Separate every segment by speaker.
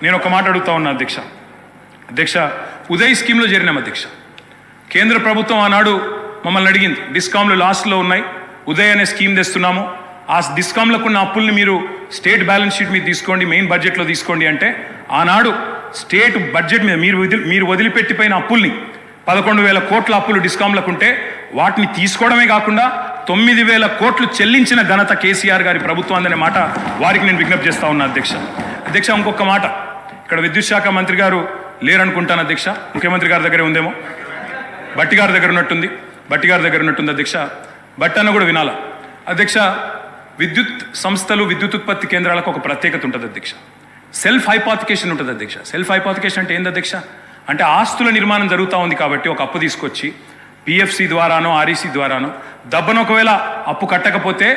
Speaker 1: నేను ఒక మాట అడుగుతా ఉన్నా అధ్యక్ష ఉదయ్ స్కీమ్లో చేరినాం అధ్యక్ష. కేంద్ర ప్రభుత్వం ఆనాడు మమ్మల్ని అడిగింది, డిస్కామ్లు లాస్ట్లో ఉన్నాయి, ఉదయ్ అనే స్కీమ్ తెస్తున్నాము, ఆ డిస్కామ్లకు ఉన్న అప్పుల్ని మీరు స్టేట్ బ్యాలెన్స్ షీట్ మీద తీసుకోండి, మెయిన్ బడ్జెట్లో తీసుకోండి అంటే ఆనాడు స్టేట్ బడ్జెట్ మీద మీరు వదిలిపెట్టిపోయిన అప్పుల్ని 11,000 కోట్ల అప్పులు డిస్కామ్లకు ఉంటే వాటిని తీసుకోవడమే కాకుండా 9,000 కోట్లు చెల్లించిన ఘనత కేసీఆర్ గారి ప్రభుత్వం అనే మాట వారికి నేను విజ్ఞప్తి చేస్తా ఉన్నా అధ్యక్ష. ఇంకొక మాట, ఇక్కడ విద్యుత్ శాఖ మంత్రి గారు లేరనుకుంటాను అధ్యక్ష, ముఖ్యమంత్రి గారి దగ్గరే ఉందేమో, బట్టి గారి దగ్గర ఉన్నట్టుంది అధ్యక్ష. బట్టి అన్న కూడా వినాలా అధ్యక్ష. విద్యుత్ సంస్థలు, విద్యుత్ ఉత్పత్తి కేంద్రాలకు ఒక ప్రత్యేకత ఉంటుంది అధ్యక్ష. సెల్ఫ్ హైపాతికేషన్ ఉంటుంది అధ్యక్ష. సెల్ఫ్ హైపాతికేషన్ అంటే ఏంది అధ్యక్ష? అంటే ఆస్తుల నిర్మాణం జరుగుతూ ఉంది కాబట్టి ఒక అప్పు తీసుకొచ్చి పిఎఫ్సి ద్వారానో ఆర్ఈసీ ద్వారానో దబ్బను ఒకవేళ అప్పు కట్టకపోతే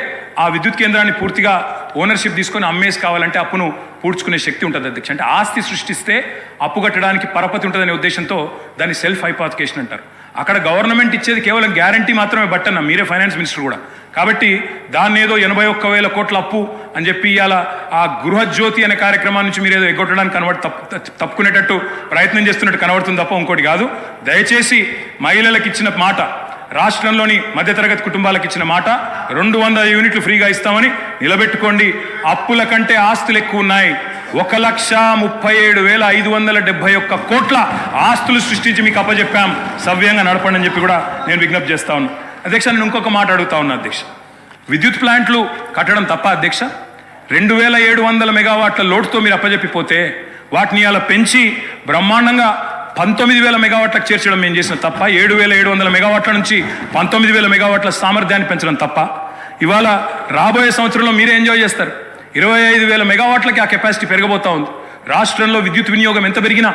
Speaker 1: ఆ విద్యుత్ కేంద్రాన్ని పూర్తిగా ఓనర్షిప్ తీసుకొని అమ్మేసి కావాలంటే అప్పును పూడ్చుకునే శక్తి ఉంటుంది అధ్యక్ష. అంటే ఆస్తి సృష్టిస్తే అప్పు కట్టడానికి పరపతి ఉంటుందనే ఉద్దేశంతో దాన్ని సెల్ఫ్ హైపాతికేషన్ అంటారు. అక్కడ గవర్నమెంట్ ఇచ్చేది కేవలం గ్యారంటీ మాత్రమే బట్టన్న, మీరే ఫైనాన్స్ మినిస్టర్ కూడా. కాబట్టి దాన్ని ఏదో 81,000 కోట్ల అప్పు అని చెప్పి ఇవాళ ఆ గృహజ్యోతి అనే కార్యక్రమం నుంచి మీరు ఏదో ఎగ్గొట్టడానికి తప్పుకునేటట్టు ప్రయత్నం చేస్తున్నట్టు కనబడుతుంది తప్ప ఇంకోటి కాదు. దయచేసి మహిళలకు ఇచ్చిన మాట, రాష్ట్రంలోని మధ్యతరగతి కుటుంబాలకు ఇచ్చిన మాట 200 యూనిట్లు ఫ్రీగా ఇస్తామని నిలబెట్టుకోండి. అప్పుల కంటే ఆస్తులు ఎక్కువ ఉన్నాయి. 1,37,571 కోట్ల ఆస్తులు సృష్టించి మీకు అప్పచెప్పాం, సవ్యంగా నడపండి అని చెప్పి కూడా నేను విజ్ఞప్తి చేస్తా ఉన్నా అధ్యక్ష. నేను ఇంకొక మాట అడుగుతా ఉన్నా అధ్యక్ష, విద్యుత్ ప్లాంట్లు కట్టడం తప్ప అధ్యక్ష? 2,700 మెగావాట్ల లోటుతో మీరు అప్పచెప్పిపోతే వాటిని అలా పెంచి బ్రహ్మాండంగా 19,000 మెగావాట్లకు చేర్చడం మేము చేసిన తప్ప? 7,700 మెగావాట్ల నుంచి 19,000 మెగావాట్ల సామర్థ్యాన్ని పెంచడం తప్ప? ఇవాళ రాబోయే సంవత్సరంలో మీరే ఎంజాయ్ చేస్తారు. 25,000 మెగావాట్లకి ఆ కెపాసిటీ పెరగబోతా ఉంది. రాష్ట్రంలో విద్యుత్ వినియోగం ఎంత పెరిగినా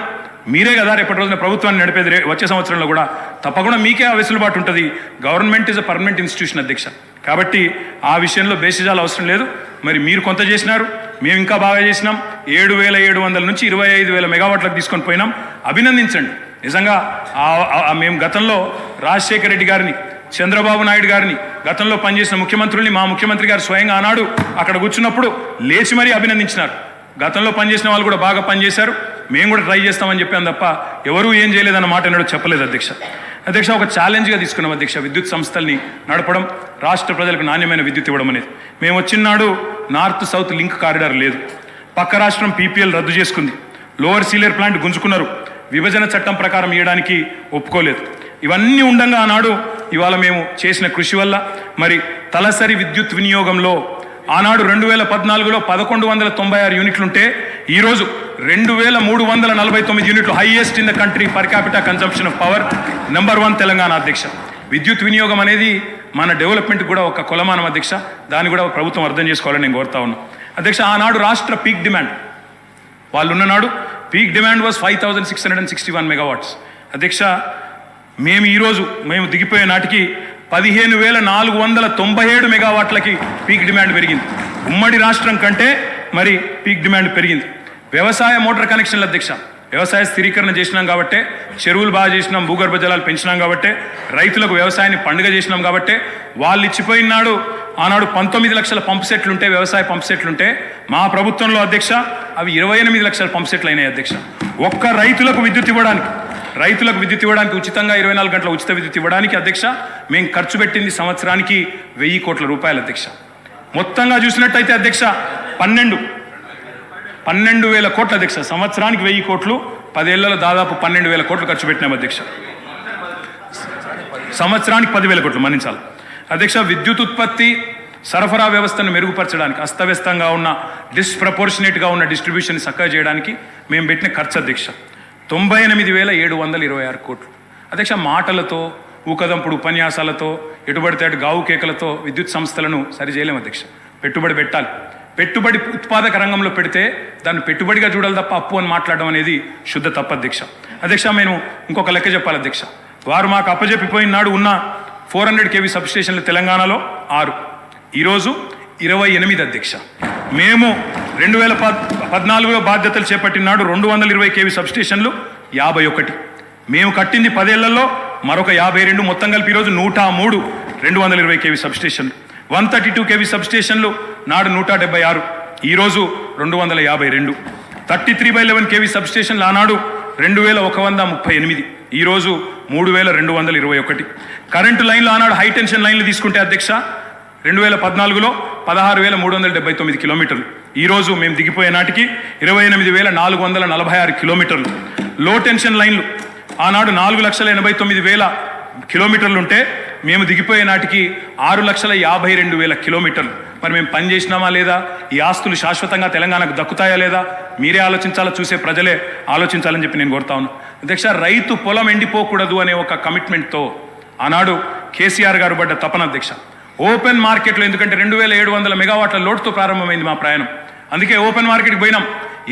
Speaker 1: మీరే కదా రేపటి రోజున ప్రభుత్వాన్ని నడిపేది. వచ్చే సంవత్సరంలో కూడా తప్పకుండా మీకే ఆ వెసులుబాటు ఉంటుంది. Government is a permanent institution అధ్యక్ష. కాబట్టి ఆ విషయంలో బేసిజాలు అవసరం లేదు. మరి మీరు కొంత చేసినారు, మేము ఇంకా బాగా చేసినాం. 7,700 నుంచి 25,000 మెగావాట్లకు తీసుకొని పోయినాం. అభినందించండి. నిజంగా మేము గతంలో రాజశేఖర రెడ్డి గారిని, చంద్రబాబు నాయుడు గారిని, గతంలో పనిచేసిన ముఖ్యమంత్రుల్ని, మా ముఖ్యమంత్రి గారు స్వయంగా ఆనాడు అక్కడ కూర్చున్నప్పుడు లేచి మరీ అభినందించినారు. గతంలో పనిచేసిన వాళ్ళు కూడా బాగా పనిచేశారు, మేము కూడా ట్రై చేస్తామని చెప్పాం తప్ప ఎవరూ ఏం చేయలేదన్న మాట ఎన్నడూ చెప్పలేదు అధ్యక్ష. ఒక ఛాలెంజ్గా తీసుకున్నాం అధ్యక్ష, విద్యుత్ సంస్థల్ని నడపడం, రాష్ట్ర ప్రజలకు నాణ్యమైన విద్యుత్ ఇవ్వడం అనేది. మేము వచ్చినాడు నార్త్ సౌత్ లింక్ కారిడార్ లేదు, పక్క రాష్ట్రం పీపీఎల్ రద్దు చేసుకుంది, లోవర్ సీలియర్ ప్లాంట్ గుంజుకున్నారు, విభజన చట్టం ప్రకారం ఇవ్వడానికి ఒప్పుకోలేదు. ఇవన్నీ ఉండగా ఆనాడు ఇవాళ మేము చేసిన కృషి వల్ల మరి తలసరి విద్యుత్ వినియోగంలో ఆనాడు 2014లో 1,196 యూనిట్లుంటే ఈరోజు 2,349 యూనిట్లు, highest in the country per capital consumption of power, number 1 Telangana అధ్యక్ష. విద్యుత్ వినియోగం అనేది మన డెవలప్మెంట్ కూడా ఒక కొలమానం అధ్యక్ష. దాన్ని కూడా ప్రభుత్వం అర్థం చేసుకోవాలని నేను కోరుతా ఉన్నా అధ్యక్ష. ఆనాడు రాష్ట్ర పీక్ డిమాండ్, వాళ్ళు ఉన్ననాడు పీక్ డిమాండ్ వాజ్ 5,661 మెగావాట్స్ అధ్యక్ష. మేము దిగిపోయే నాటికి 15,497 మెగావాట్లకి పీక్ డిమాండ్ పెరిగింది. ఉమ్మడి రాష్ట్రం కంటే మరి పీక్ డిమాండ్ పెరిగింది. వ్యవసాయ మోటార్ కనెక్షన్ల అధ్యక్ష, వ్యవసాయ స్థిరీకరణ చేసినాం కాబట్టే, చెరువులు బాగా చేసినాం, భూగర్భ జలాలు పెంచినాం కాబట్టే, రైతులకు వ్యవసాయాన్ని పండుగ చేసినాం కాబట్టే వాళ్ళు ఇచ్చిపోయినాడు. ఆనాడు 19 లక్షల పంప్ సెట్లుంటే, వ్యవసాయ పంప్ సెట్లుంటే, మా ప్రభుత్వంలో అధ్యక్ష అవి 28 లక్షల పంప్ సెట్లు అయినాయి అధ్యక్ష. ఒక్క రైతులకు విద్యుత్ ఇవ్వడానికి ఉచితంగా 24 గంటల ఉచిత విద్యుత్ ఇవ్వడానికి అధ్యక్ష మేము ఖర్చు పెట్టింది సంవత్సరానికి 1,000 కోట్ల రూపాయలు అధ్యక్ష. మొత్తంగా చూసినట్టయితే అధ్యక్ష 12,000 కోట్ల అధ్యక్ష. సంవత్సరానికి 1,000 కోట్లు, 10 ఏళ్లలో దాదాపు 12,000 కోట్లు ఖర్చు పెట్టినాం అధ్యక్ష. సంవత్సరానికి 10,000 కోట్లు మన్నించాలి అధ్యక్ష. విద్యుత్ ఉత్పత్తి సరఫరా వ్యవస్థను మెరుగుపరచడానికి, అస్తవ్యస్తంగా ఉన్న డిస్ప్రపోర్షనేట్గా ఉన్న డిస్ట్రిబ్యూషన్ చక్కగా చేయడానికి మేము పెట్టిన ఖర్చు అధ్యక్ష 98,726 కోట్లు అధ్యక్ష. మాటలతో, ఊకదంపుడు ఉపన్యాసాలతో, ఎటుబడితే అటు గావు కేకలతో విద్యుత్ సంస్థలను సరిచేయలేము అధ్యక్ష. పెట్టుబడి పెట్టాలి. పెట్టుబడి ఉత్పాదక రంగంలో పెడితే దాన్ని పెట్టుబడిగా చూడాలి తప్ప అప్పు అని మాట్లాడడం అనేది శుద్ధ తప్పు అధ్యక్ష. మేము ఇంకొక లెక్క చెప్పాలి అధ్యక్ష. వారు మాకు అప్పజెప్పిపోయినాడు ఉన్న 400 kV సబ్స్టేషన్లు తెలంగాణలో 6, ఈరోజు 28 అధ్యక్ష. మేము 2014లో బాధ్యతలు చేపట్టినాడు 220 kV సబ్స్టేషన్లు 51. మేము కట్టింది 10 ఏళ్లలో మరొక 52, మొత్తం కలిపి ఈరోజు 103 220 kV సబ్స్టేషన్లు. 132 kV సబ్స్టేషన్లు నాడు 176, ఈరోజు 252. 33/11 kV సబ్స్టేషన్లు ఆనాడు 2138, ఈరోజు 3221. కరెంటు లైన్లు ఆనాడు హై టెన్షన్ లైన్లు తీసుకుంటే అధ్యక్ష 2014లో 16,379 కిలోమీటర్లు, ఈరోజు మేము దిగిపోయే నాటికి 28,446 కిలోమీటర్లు. లో టెన్షన్ లైన్లు ఆనాడు 4,89,000 కిలోమీటర్లు ఉంటే మేము దిగిపోయే నాటికి 6,52,000 కిలోమీటర్లు. మరి మేము పని చేసినామా లేదా? ఈ ఆస్తులు శాశ్వతంగా తెలంగాణకు దక్కుతాయా లేదా? మీరే ఆలోచించాలా, చూసే ప్రజలే ఆలోచించాలని చెప్పి నేను కోరుతా ఉన్నా. అధ్యక్ష, రైతు పొలం ఎండిపోకూడదు అనే ఒక కమిట్మెంట్తో ఆనాడు కేసీఆర్ గారు పడ్డ తపన అధ్యక్ష. ఓపెన్ మార్కెట్లో, ఎందుకంటే 2,700 మెగావాట్ల లోటుతో ప్రారంభమైంది మా ప్రయాణం, అందుకే ఓపెన్ మార్కెట్కి పోయినాం.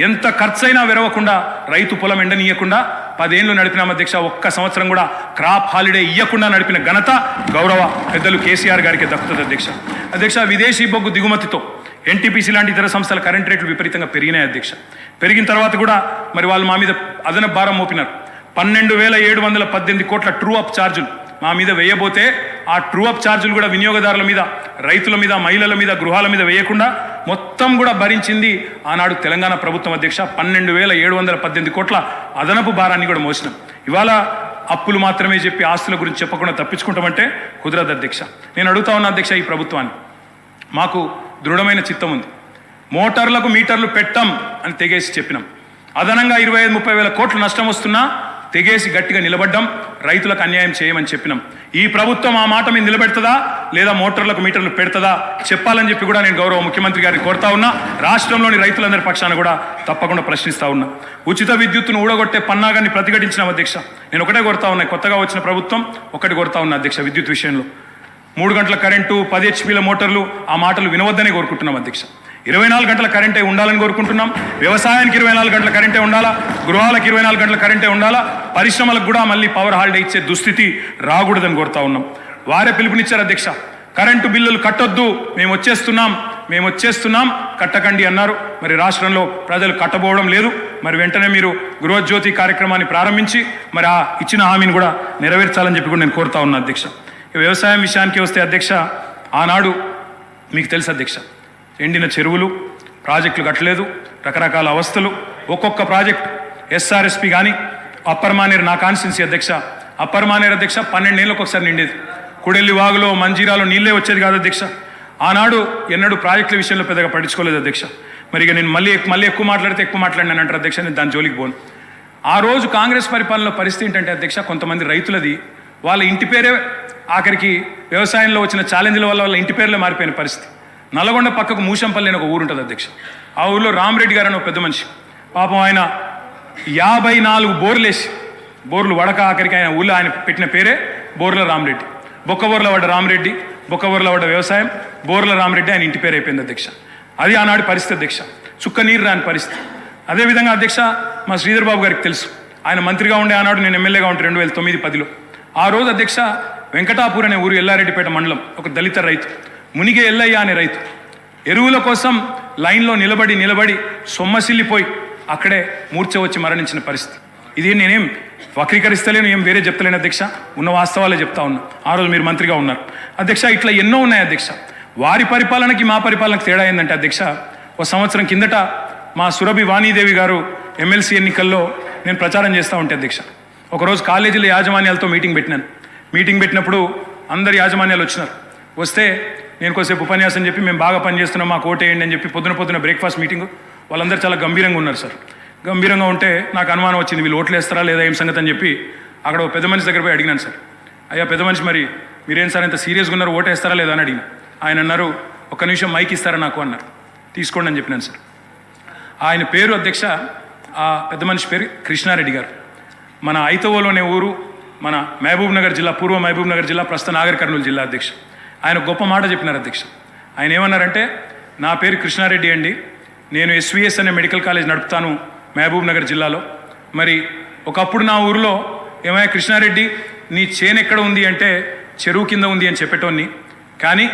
Speaker 1: ఎంత ఖర్చైనా విరవకుండా రైతు పొలం ఎండనీయకుండా 10 ఏళ్ళు నడిపినాం అధ్యక్ష. ఒక్క సంవత్సరం కూడా క్రాప్ హాలిడే ఇవ్వకుండా నడిపిన ఘనత గౌరవ పెద్దలు కేసీఆర్ గారికి దక్కుతుంది అధ్యక్ష. అధ్యక్ష, విదేశీ బొగ్గు దిగుమతితో ఎన్టీపీసీ లాంటి ఇతర సంస్థల కరెంట్ రేట్లు విపరీతంగా పెరిగినాయి అధ్యక్ష. పెరిగిన తర్వాత కూడా మరి వాళ్ళు మా మీద అదనపు భారం మోపినారు. 12,718 కోట్ల ట్రూ అప్ ఛార్జీలు మా మీద వేయబోతే ఆ ట్రూ అప్ ఛార్జీలు కూడా వినియోగదారుల మీద, రైతుల మీద, మహిళల మీద, గృహాల మీద వేయకుండా మొత్తం కూడా భరించింది ఆనాడు తెలంగాణ ప్రభుత్వం అధ్యక్ష. 12,718 కోట్ల అదనపు భారాన్ని కూడా మోసినాం. ఇవాళ అప్పులు మాత్రమే చెప్పి ఆస్తుల గురించి చెప్పకుండా తప్పించుకుంటామంటే కుదరదు అధ్యక్ష. నేను అడుగుతా ఉన్నా అధ్యక్ష, ఈ ప్రభుత్వాన్ని, మాకు దృఢమైన చిత్తం ఉంది. మోటార్లకు మీటర్లు పెట్టం అని తెగేసి చెప్పినాం. అదనంగా 25-30 వేల కోట్లు నష్టం వస్తున్నా తెగేసి గట్టిగా నిలబడ్డాం. రైతులకు అన్యాయం చేయమని చెప్పినాం. ఈ ప్రభుత్వం ఆ మాట మీద నిలబెడుతుందా లేదా మోటార్లకు మీటర్లు పెడుతుందా చెప్పాలని చెప్పి కూడా నేను గౌరవ ముఖ్యమంత్రి గారిని కోరుతా ఉన్నా. రాష్ట్రంలోని రైతులందరి పక్షాన కూడా తప్పకుండా ప్రశ్నిస్తా ఉన్నా. ఉచిత విద్యుత్తును ఊడగొట్టే పన్నాగాన్ని ప్రతిఘటించిన అధ్యక్ష. నేను ఒకటే కోరుతా ఉన్నా, కొత్తగా వచ్చిన ప్రభుత్వం ఒకటి కోరుతా ఉన్నా అధ్యక్ష, విద్యుత్ విషయంలో 3 గంటల కరెంటు, 10 HP మోటార్లు, ఆ మాటలు వినవద్దని కోరుకుంటున్నాం అధ్యక్ష. 24 గంటల కరెంటే ఉండాలని కోరుకుంటున్నాం. వ్యవసాయానికి 24 గంటల కరెంటే ఉండాలా, గృహాలకు 24 గంటల కరెంటే ఉండాలా, పరిశ్రమలకు కూడా మళ్ళీ పవర్ హాలిడే ఇచ్చే దుస్థితి రాకూడదని కోరుతా ఉన్నాం. వారే పిలుపునిచ్చారు అధ్యక్ష, కరెంటు బిల్లులు కట్టొద్దు, మేము వచ్చేస్తున్నాం కట్టకండి అన్నారు. మరి రాష్ట్రంలో ప్రజలు కట్టబోవడం లేదు. మరి వెంటనే మీరు గృహజ్యోతి కార్యక్రమాన్ని ప్రారంభించి మరి ఆ ఇచ్చిన హామీని కూడా నెరవేర్చాలని చెప్పి కూడా నేను కోరుతా ఉన్నా అధ్యక్ష. వ్యవసాయం విషయానికి వస్తే అధ్యక్ష, ఆనాడు మీకు తెలుసు అధ్యక్ష, ఎండిన చెరువులు, ప్రాజెక్టులు కట్టలేదు, రకరకాల అవస్థలు. ఒక్కొక్క ప్రాజెక్ట్ ఎస్ఆర్ఎస్పి కానీ అప్పర్ మానేర్, నా కాన్స్టిట్యున్సీ అధ్యక్ష, అప్పర్ మానేర్ అధ్యక్ష 12 ఏళ్ళకి ఒకసారి నిండేది. కుడెల్లి వాగులో, మంజీరాలో నీళ్ళే వచ్చేది కాదు అధ్యక్ష. ఆనాడు ఎన్నడూ ప్రాజెక్టుల విషయంలో పెద్దగా పట్టించుకోలేదు అధ్యక్ష. మరి ఇక నేను మళ్ళీ ఎక్కువ మాట్లాడితే ఎక్కువ మాట్లాడినాను అంటారు అధ్యక్ష, నేను దాని జోలికి పోను. ఆ రోజు కాంగ్రెస్ పరిపాలనలో పరిస్థితి ఏంటంటే అధ్యక్ష, కొంతమంది రైతులది వాళ్ళ ఇంటి పేరే ఆఖరికి వ్యవసాయంలో వచ్చిన ఛాలెంజ్ల వల్ల వాళ్ళ ఇంటి పేర్లే మారిపోయిన పరిస్థితి. నల్లగొండ పక్కకు మూషంపల్లి అని ఒక ఊరు ఉంటుంది అధ్యక్ష. ఆ ఊరిలో రామరెడ్డి గారు అని ఒక పెద్ద మనిషి, పాపం ఆయన 54 బోర్లేసి, బోర్లు వడక ఆఖరికి ఆయన ఊళ్ళో ఆయన పెట్టిన పేరే బోర్ల రామరెడ్డి. బొక్కబోర్ల పడ్డ రామరెడ్డి, బొక్కబోర్ల పడ్డ వ్యవసాయం, బోర్ల రామరెడ్డి ఆయన ఇంటి పేరు అయిపోయింది అధ్యక్ష. అది ఆనాడు పరిస్థితి అధ్యక్ష, చుక్క నీరు రాని పరిస్థితి. అదేవిధంగా అధ్యక్ష, మా శ్రీధర్ బాబు గారికి తెలుసు, ఆయన మంత్రిగా ఉండే ఆనాడు, నేను ఎమ్మెల్యేగా ఉంటే 2009-10లో. ఆ రోజు అధ్యక్ష వెంకటాపూర్ అనే ఊరు, ఎల్లారెడ్డిపేట మండలం, ఒక దళిత రైతు మునిగే ఎల్లయ్య అనే రైతు ఎరువుల కోసం లైన్లో నిలబడి సొమ్మసిల్లిపోయి అక్కడే మూర్ఛ వచ్చి మరణించిన పరిస్థితి. ఇది నేనేం వక్రీకరిస్తలేను, ఏం వేరే చెప్తలేను అధ్యక్ష, ఉన్న వాస్తవాలే చెప్తా ఉన్నా. ఆ రోజు మీరు మంత్రిగా ఉన్నారు అధ్యక్ష. ఇట్లా ఎన్నో ఉన్నాయి అధ్యక్ష. వారి పరిపాలనకి మా పరిపాలనకి తేడా ఏంటంటే అధ్యక్ష, ఒక సంవత్సరం కిందట మా సురభి వాణీదేవి గారు ఎమ్మెల్సీ ఎన్నికల్లో నేను ప్రచారం చేస్తూ ఉంటే అధ్యక్ష, ఒకరోజు కాలేజీల యాజమాన్యాలతో మీటింగ్ పెట్టినాను. మీటింగ్ పెట్టినప్పుడు అందరు యాజమాన్యాలు వచ్చినారు. వస్తే నేను కొద్దిసేపు ఉపన్యాసం చెప్పి, మేము బాగా పనిచేస్తున్నాం, మాకు ఓటేయండి అని చెప్పి పొద్దున బ్రేక్ఫాస్ట్ మీటింగ్. వాళ్ళందరూ చాలా గంభీరంగా ఉన్నారు సార్. గంభీరంగా ఉంటే నాకు అనుమానం వచ్చింది, వీళ్ళు ఓట్లు వేస్తారా లేదా ఏం సంగతి అని చెప్పి అక్కడ పెద్ద మనిషి దగ్గర పోయి అడిగినాను సార్. అయ్యా పెద్ద మనిషి, మరి మీరేం సార్ ఇంత సీరియస్గా ఉన్నారు, ఓటేస్తారా లేదా అని అడిగిన. ఆయన అన్నారు, ఒక్క నిమిషం మైక్ ఇస్తారా నాకు అన్నారు. తీసుకోండి అని చెప్పినాను సార్. ఆయన పేరు అధ్యక్ష, ఆ పెద్ద మనిషి పేరు కృష్ణారెడ్డి గారు. మన ఐతవోలోనే ఊరు, మన మహబూబ్ నగర్ జిల్లా, పూర్వ మహబూబ్ నగర్ జిల్లా, ప్రస్తుత నాగర్ కర్నూలు జిల్లా అధ్యక్ష. ఆయన గొప్ప మాట చెప్పినారు అధ్యక్ష. ఆయన ఏమన్నారంటే, నా పేరు కృష్ణారెడ్డి అండి, నేను ఎస్విఎస్ అనే మెడికల్ కాలేజ్ నడుపుతాను మహబూబ్ నగర్ జిల్లాలో. మరి ఒకప్పుడు నా ఊరిలో ఏమయ్యా కృష్ణారెడ్డి, నీ చేను ఎక్కడ ఉంది అంటే చెరువు కింద ఉంది అని చెప్పేటోన్ని, కానీ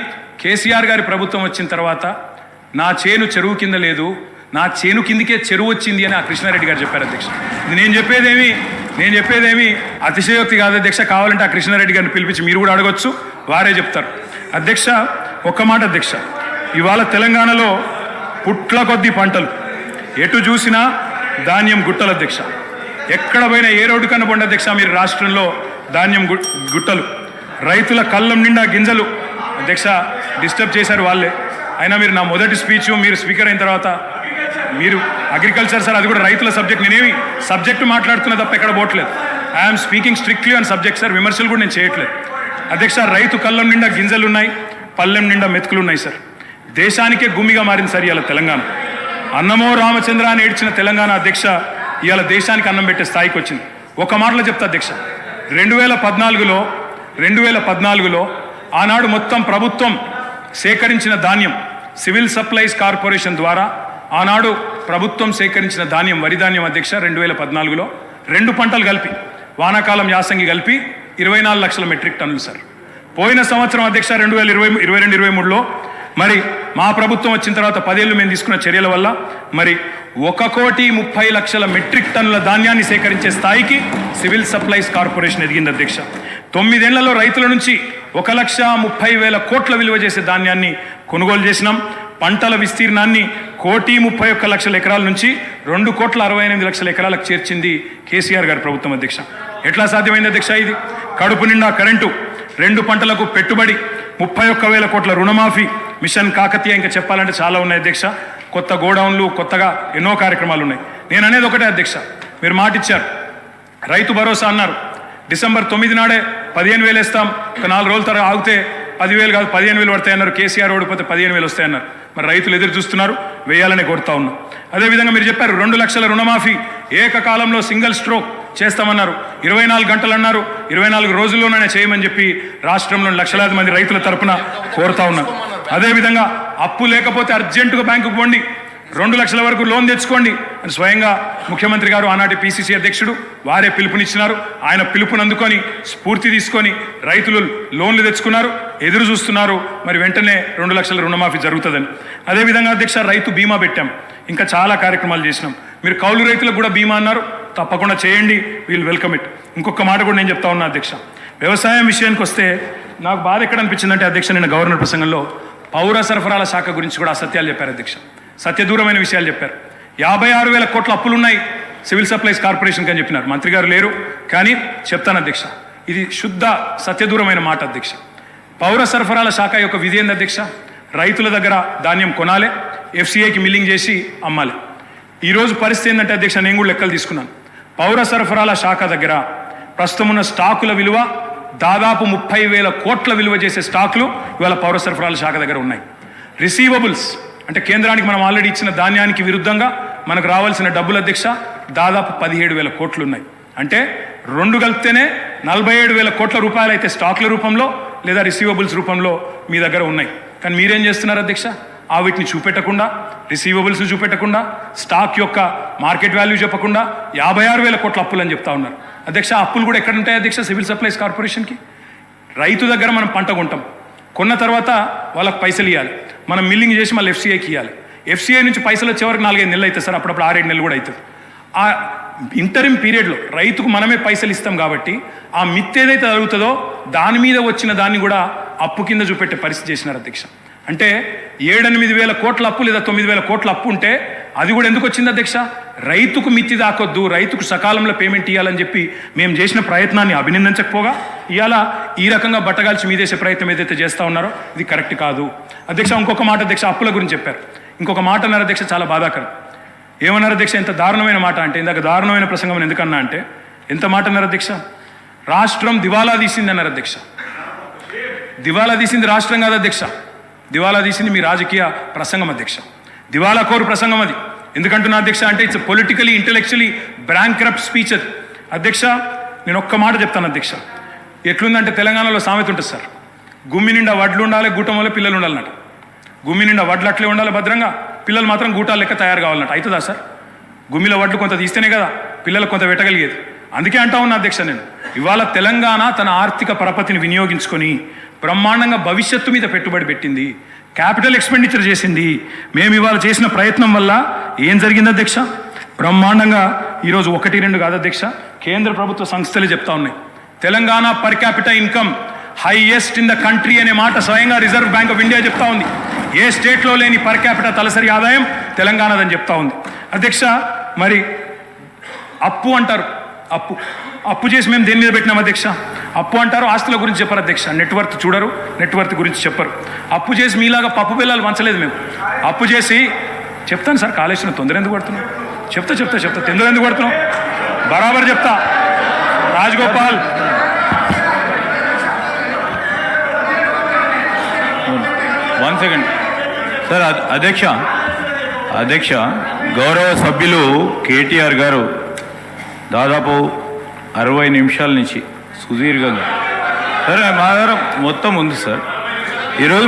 Speaker 1: కేసీఆర్ గారి ప్రభుత్వం వచ్చిన తర్వాత నా చేను చెరువు కింద లేదు, నా చేను కిందికే చెరువు వచ్చింది అని ఆ కృష్ణారెడ్డి గారు చెప్పారు అధ్యక్ష. నేను చెప్పేదేమి అతిశయోక్తి కాదు అధ్యక్ష. కావాలంటే ఆ కృష్ణారెడ్డి గారిని పిలిపించి మీరు కూడా అడగొచ్చు, వారే చెప్తారు అధ్యక్ష. ఒక్క మాట అధ్యక్ష, ఇవాళ తెలంగాణలో పుట్ల కొద్ది పంటలు, ఎటు చూసినా ధాన్యం గుట్టలు అధ్యక్ష. ఎక్కడ పోయినా ఏ రోడ్డు కన్నా పోండి అధ్యక్ష మీరు రాష్ట్రంలో ధాన్యం గుట్టలు, రైతుల కళ్ళం నిండా గింజలు. అధ్యక్ష డిస్టర్బ్ చేశారు వాళ్ళే, అయినా మీరు నా మొదటి స్పీచ్ మీరు స్పీకర్ అయిన తర్వాత మీరు అగ్రికల్చర్ సార్, అది కూడా రైతుల సబ్జెక్ట్, నేనేమి సబ్జెక్టు మాట్లాడుతున్నా తప్ప ఎక్కడ పోవట్లేదు. I'm speaking strictly on subject sir, విమర్శలు కూడా నేను చేయట్లేదు. అధ్యక్ష రైతు కళ్ళం నిండా గింజలు ఉన్నాయి, పల్లెం నిండా మెతుకులు ఉన్నాయి సార్. దేశానికే గుమ్మిగా మారింది సార్ ఇవాళ తెలంగాణ. అన్నమో రామచంద్ర అని ఏడ్చిన తెలంగాణ అధ్యక్ష ఇవాళ దేశానికి అన్నం పెట్టే స్థాయికి వచ్చింది. ఒక మాటలో చెప్తా అధ్యక్ష, 2014లో ఆనాడు మొత్తం ప్రభుత్వం సేకరించిన ధాన్యం సివిల్ సప్లైస్ కార్పొరేషన్ ద్వారా ఆనాడు ప్రభుత్వం సేకరించిన ధాన్యం వరి ధాన్యం అధ్యక్ష 2014లో 2 పంటలు కలిపి వానాకాలం యాసంగి కలిపి 24 లక్షల మెట్రిక్ టన్నులు సార్. పోయిన సంవత్సరం అధ్యక్ష 2022-23లో మరి మా ప్రభుత్వం వచ్చిన తర్వాత 10 ఏళ్ళు మేము తీసుకున్న చర్యల వల్ల మరి 1,30,00,000 మెట్రిక్ టన్నుల ధాన్యాన్ని సేకరించే స్థాయికి సివిల్ సప్లైస్ కార్పొరేషన్ ఎదిగింది అధ్యక్ష. 9 ఏళ్లలో రైతుల నుంచి 1,30,000 కోట్ల విలువ చేసే ధాన్యాన్ని కొనుగోలు చేసినాం. పంటల విస్తీర్ణాన్ని 1,31,00,000 ఎకరాల నుంచి 2,68,00,000 ఎకరాలకు చేర్చింది కేసీఆర్ గారి ప్రభుత్వం అధ్యక్ష. ఎట్లా సాధ్యమైంది అధ్యక్ష ఇది? కడుపు నిండా కరెంటు, 2 పంటలకు పెట్టుబడి, 31,000 కోట్ల రుణమాఫీ, మిషన్ కాకతీయ, ఇంకా చెప్పాలంటే చాలా ఉన్నాయి అధ్యక్ష. కొత్త గోడౌన్లు, కొత్తగా ఎన్నో కార్యక్రమాలు ఉన్నాయి. నేను అనేది ఒకటే అధ్యక్ష, మీరు మాట ఇచ్చారు, రైతు భరోసా అన్నారు. డిసెంబర్ 9 నాడే 15,000 వేస్తాం, ఒక 4 రోజుల తర్వాత ఆగితే 10,000 కాదు 15,000 పడతాయన్నారు. కేసీఆర్ ఓడిపోతే 15,000 వస్తాయన్నారు. మరి రైతులు ఎదురు చూస్తున్నారు, వేయాలని కోరుతా ఉన్నాం. అదేవిధంగా మీరు చెప్పారు 2 లక్షల రుణమాఫీ ఏకకాలంలో సింగిల్ స్ట్రోక్ చేస్తామన్నారు. 24 గంటలు అన్నారు, 24 రోజుల్లోనే చేయమని చెప్పి రాష్ట్రంలో లక్షలాది మంది రైతుల తరపున కోరుతా ఉన్నారు. అదేవిధంగా అప్పు లేకపోతే అర్జెంటుగా బ్యాంకుకు పోండి, 2 లక్షల వరకు లోన్ తెచ్చుకోండి అని స్వయంగా ముఖ్యమంత్రి గారు ఆనాటి పిసిసి అధ్యక్షుడు వారే పిలుపునిచ్చినారు. ఆయన పిలుపుని అందుకొని స్ఫూర్తి తీసుకొని రైతులు లోన్లు తెచ్చుకున్నారు, ఎదురు చూస్తున్నారు. మరి వెంటనే 2 లక్షల రుణమాఫీ జరుగుతుందని. అదేవిధంగా అధ్యక్ష రైతు బీమా పెట్టాం, ఇంకా చాలా కార్యక్రమాలు చేసినాం. మీరు కౌలు రైతులకు కూడా బీమా అన్నారు, తప్పకుండా చేయండి, వీల్ వెల్కమ్ ఇట్. ఇంకొక మాట కూడా నేను చెప్తా ఉన్నా అధ్యక్ష, వ్యవసాయం విషయానికి వస్తే నాకు బాధ ఎక్కడ అనిపించిందంటే అధ్యక్ష, నిన్న గవర్నర్ ప్రసంగంలో పౌర సరఫరాల శాఖ గురించి కూడా అసత్యాలు చెప్పారు అధ్యక్ష, సత్యదూరమైన విషయాలు చెప్పారు. 56,000 కోట్ల అప్పులున్నాయి సివిల్ సప్లైస్ కార్పొరేషన్కి అని చెప్పినారు. మంత్రి గారు లేరు కానీ చెప్తాను అధ్యక్ష, ఇది శుద్ధ సత్యదూరమైన మాట అధ్యక్ష. పౌర సరఫరాల శాఖ యొక్క విధి ఏంది అధ్యక్ష? రైతుల దగ్గర ధాన్యం కొనాలి, ఎఫ్సిఐకి మిల్లింగ్ చేసి అమ్మాలి. ఈరోజు పరిస్థితి ఏంటంటే అధ్యక్ష, నేను కూడా లెక్కలు తీసుకున్నాను. పౌర సరఫరాల శాఖ దగ్గర ప్రస్తుతం ఉన్న స్టాకుల విలువ దాదాపు 30,000 కోట్ల విలువ చేసే స్టాకులు ఇవాళ పౌర సరఫరాల శాఖ దగ్గర ఉన్నాయి. రిసీవబుల్స్ అంటే కేంద్రానికి మనం ఆల్రెడీ ఇచ్చిన ధాన్యానికి విరుద్ధంగా మనకు రావాల్సిన డబ్బులు అధ్యక్ష దాదాపు 17,000 కోట్లు ఉన్నాయి. అంటే 2 కలిపితేనే 47,000 కోట్ల రూపాయలు అయితే స్టాక్ల రూపంలో లేదా రిసీవబుల్స్ రూపంలో మీ దగ్గర ఉన్నాయి. కానీ మీరేం చేస్తున్నారు అధ్యక్ష? వీటిని చూపెట్టకుండా, రిసీవబుల్స్ చూపెట్టకుండా, స్టాక్ యొక్క మార్కెట్ వాల్యూ చెప్పకుండా 56,000 కోట్ల అప్పులు అని చెప్తా ఉన్నారు అధ్యక్ష. అప్పులు కూడా ఎక్కడ ఉంటాయి అధ్యక్ష? సివిల్ సప్లైస్ కార్పొరేషన్కి. రైతు దగ్గర మనం పంట కొంటాం, కొన్న తర్వాత వాళ్ళకి పైసలు ఇవ్వాలి, మనం మిల్లింగ్ చేసి మళ్ళీ ఎఫ్సిఐకి ఇవ్వాలి. ఎఫ్సిఐ నుంచి పైసలు వచ్చే వరకు 4-5 నెలలు అవుతుంది సార్, అప్పుడప్పుడు 6-7 నెలలు కూడా అవుతుంది. ఆ ఇంటరిమ్ పీరియడ్లో రైతుకు మనమే పైసలు ఇస్తాం కాబట్టి ఆ మిత్ ఏదైతే జరుగుతుందో దాని మీద వచ్చిన దాన్ని కూడా అప్పు కింద చూపెట్టే పరిస్థితి చేసినారు అధ్యక్ష. అంటే 7-8 కోట్ల అప్పు లేదా 9,000 కోట్ల అప్పు ఉంటే అది కూడా ఎందుకు వచ్చింది అధ్యక్ష? రైతుకు మిత్తి దాకొద్దు, రైతుకు సకాలంలో పేమెంట్ ఇవ్వాలని చెప్పి మేము చేసిన ప్రయత్నాన్ని అభినందించకపోగా ఇవాళ ఈ రకంగా బట్టగాల్చి మీదేసే ప్రయత్నం ఏదైతే చేస్తూ ఉన్నారో ఇది కరెక్ట్ కాదు అధ్యక్ష. ఇంకొక మాట అధ్యక్ష, అప్పుల గురించి చెప్పారు. ఇంకొక మాట అన్నారు అధ్యక్ష, చాలా బాధాకరం. ఏమన్నారు అధ్యక్ష? ఎంత దారుణమైన మాట అంటే, ఇందాక దారుణమైన ప్రసంగం ఎందుకన్నా అంటే ఎంత మాట అన్నారు అధ్యక్ష? రాష్ట్రం దివాలా తీసింది అన్నారు అధ్యక్ష. దివాలా తీసింది రాష్ట్రం కాదు అధ్యక్ష, దివాలా తీసింది మీ రాజకీయ ప్రసంగం అధ్యక్ష. దివాలా కోరు ప్రసంగం అది. ఎందుకంటున్నా అధ్యక్ష అంటే ఇట్స్ పొలిటికలీ ఇంటెలెక్చువలీ బ్యాంక్రప్ట్ స్పీచ్ అది అధ్యక్ష. నేను ఒక్క మాట చెప్తాను అధ్యక్ష, ఎట్లుందంటే తెలంగాణలో సామెత ఉంటుంది సార్, గుమ్మి నిండా వడ్లు ఉండాలి, గూటం వల్ల పిల్లలు ఉండాలన్నట్టు. గుమ్మి నిండా వడ్లు అట్లే ఉండాలి భద్రంగా, పిల్లలు మాత్రం గూటాలు లెక్క తయారు కావాలన్నట్టు. అవుతుందా సార్? గుమ్మిలో వడ్లు కొంత తీస్తేనే కదా పిల్లలకు కొంత పెట్టగలిగేది. అందుకే అంటా ఉన్నా అధ్యక్ష నేను, ఇవాళ తెలంగాణ తన ఆర్థిక పరపతిని వినియోగించుకొని బ్రహ్మాండంగా భవిష్యత్తు మీద పెట్టుబడి పెట్టింది, క్యాపిటల్ ఎక్స్పెండిచర్ చేసింది. మేము ఇవాళ చేసిన ప్రయత్నం వల్ల ఏం జరిగింది అధ్యక్ష? బ్రహ్మాండంగా ఈరోజు 1-2 కాదు అధ్యక్ష, కేంద్ర ప్రభుత్వ సంస్థలే చెప్తా ఉన్నాయి, Telangana per capital income highest in the country అనే మాట స్వయంగా రిజర్వ్ బ్యాంక్ ఆఫ్ ఇండియా చెప్తా ఉంది. ఏ స్టేట్లో లేని పర్ క్యాపిటల్ తలసరి ఆదాయం తెలంగాణదని చెప్తా ఉంది అధ్యక్ష. మరి అప్పు అంటారు. అప్పు చేసి మేము దేని మీద పెట్టినాం అధ్యక్ష? అప్పు అంటారు, ఆస్తుల గురించి చెప్పరు అధ్యక్ష. నెట్వర్త్ చూడరు, నెట్వర్త్ గురించి చెప్పరు. అప్పు చేసి మీలాగా పప్పు పిల్లలు వంచలేదు మేము. అప్పు చేసి చెప్తాను సార్, కాళేశ్వరం తొందర ఎందుకు పడుతున్నాం? చెప్తా తొందర ఎందుకు పడుతున్నాం? బరాబర్ చెప్తా. Rajagopal,
Speaker 2: one second sir. అధ్యక్ష గౌరవ సభ్యులు కేటీఆర్ గారు దాదాపు 60 నిమిషాల నుంచి సుదీర్ఘంగా సరే మా దగ్గర మొత్తం ఉంది సార్. ఈరోజు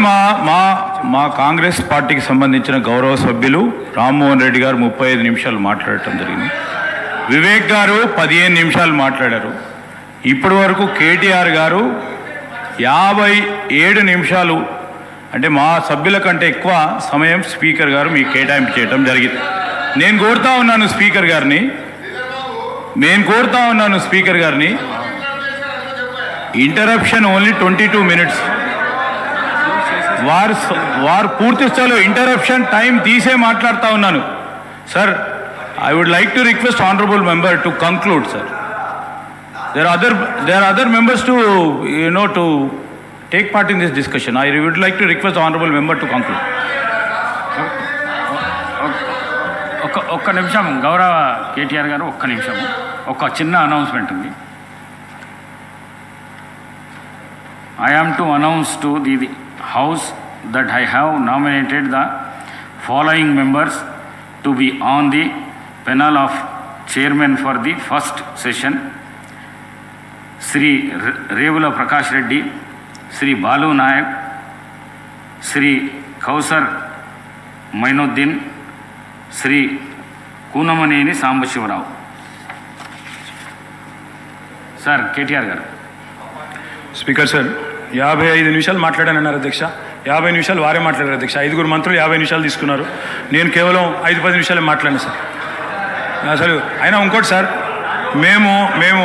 Speaker 2: మా కాంగ్రెస్ పార్టీకి సంబంధించిన గౌరవ సభ్యులు రామ్మోహన్ రెడ్డి గారు 35 నిమిషాలు మాట్లాడటం జరిగింది. వివేక్ గారు 15 నిమిషాలు మాట్లాడారు. ఇప్పటి వరకు కేటీఆర్ గారు 57 నిమిషాలు, అంటే మా సభ్యుల కంటే ఎక్కువ సమయం స్పీకర్ గారు మీకు కేటాయింపు చేయడం జరిగింది. నేను కోరుతా ఉన్నాను స్పీకర్ గారిని ఇంటరప్షన్ ఓన్లీ 22 మినిట్స్. వారు పూర్తి స్థాయిలో ఇంటరప్షన్ టైం తీసే మాట్లాడుతూ ఉన్నాను sir. I would like to request honourable member to conclude sir. There are other members to take part in this discussion. I would like to request the honorable member to conclude.
Speaker 3: ఒక్క నిమిషం గౌరవ కేటీఆర్ గారు, ఒక్క నిమిషం. ఒక చిన్న announcement ఉంది. I am to announce to the House that I have nominated the following members to be on the panel of chairman for the first session: Sri Revula Prakash Reddy, Sri Balu Nayak, Sri Kausar Mainuddin, Sri Kunamaneni Sambashivarao. Sir KTR గారు.
Speaker 1: Speaker sir, 55 నిమిషాలు మాట్లాడానన్నారు అధ్యక్ష. 50 నిమిషాలు వారే మాట్లాడారు అధ్యక్ష. 5 మంత్రులు 50 నిమిషాలు తీసుకున్నారు. నేను కేవలం 5-10 నిమిషాలే మాట్లాడాను సార్. అసలు అయినా ఇంకోటి సార్, మేము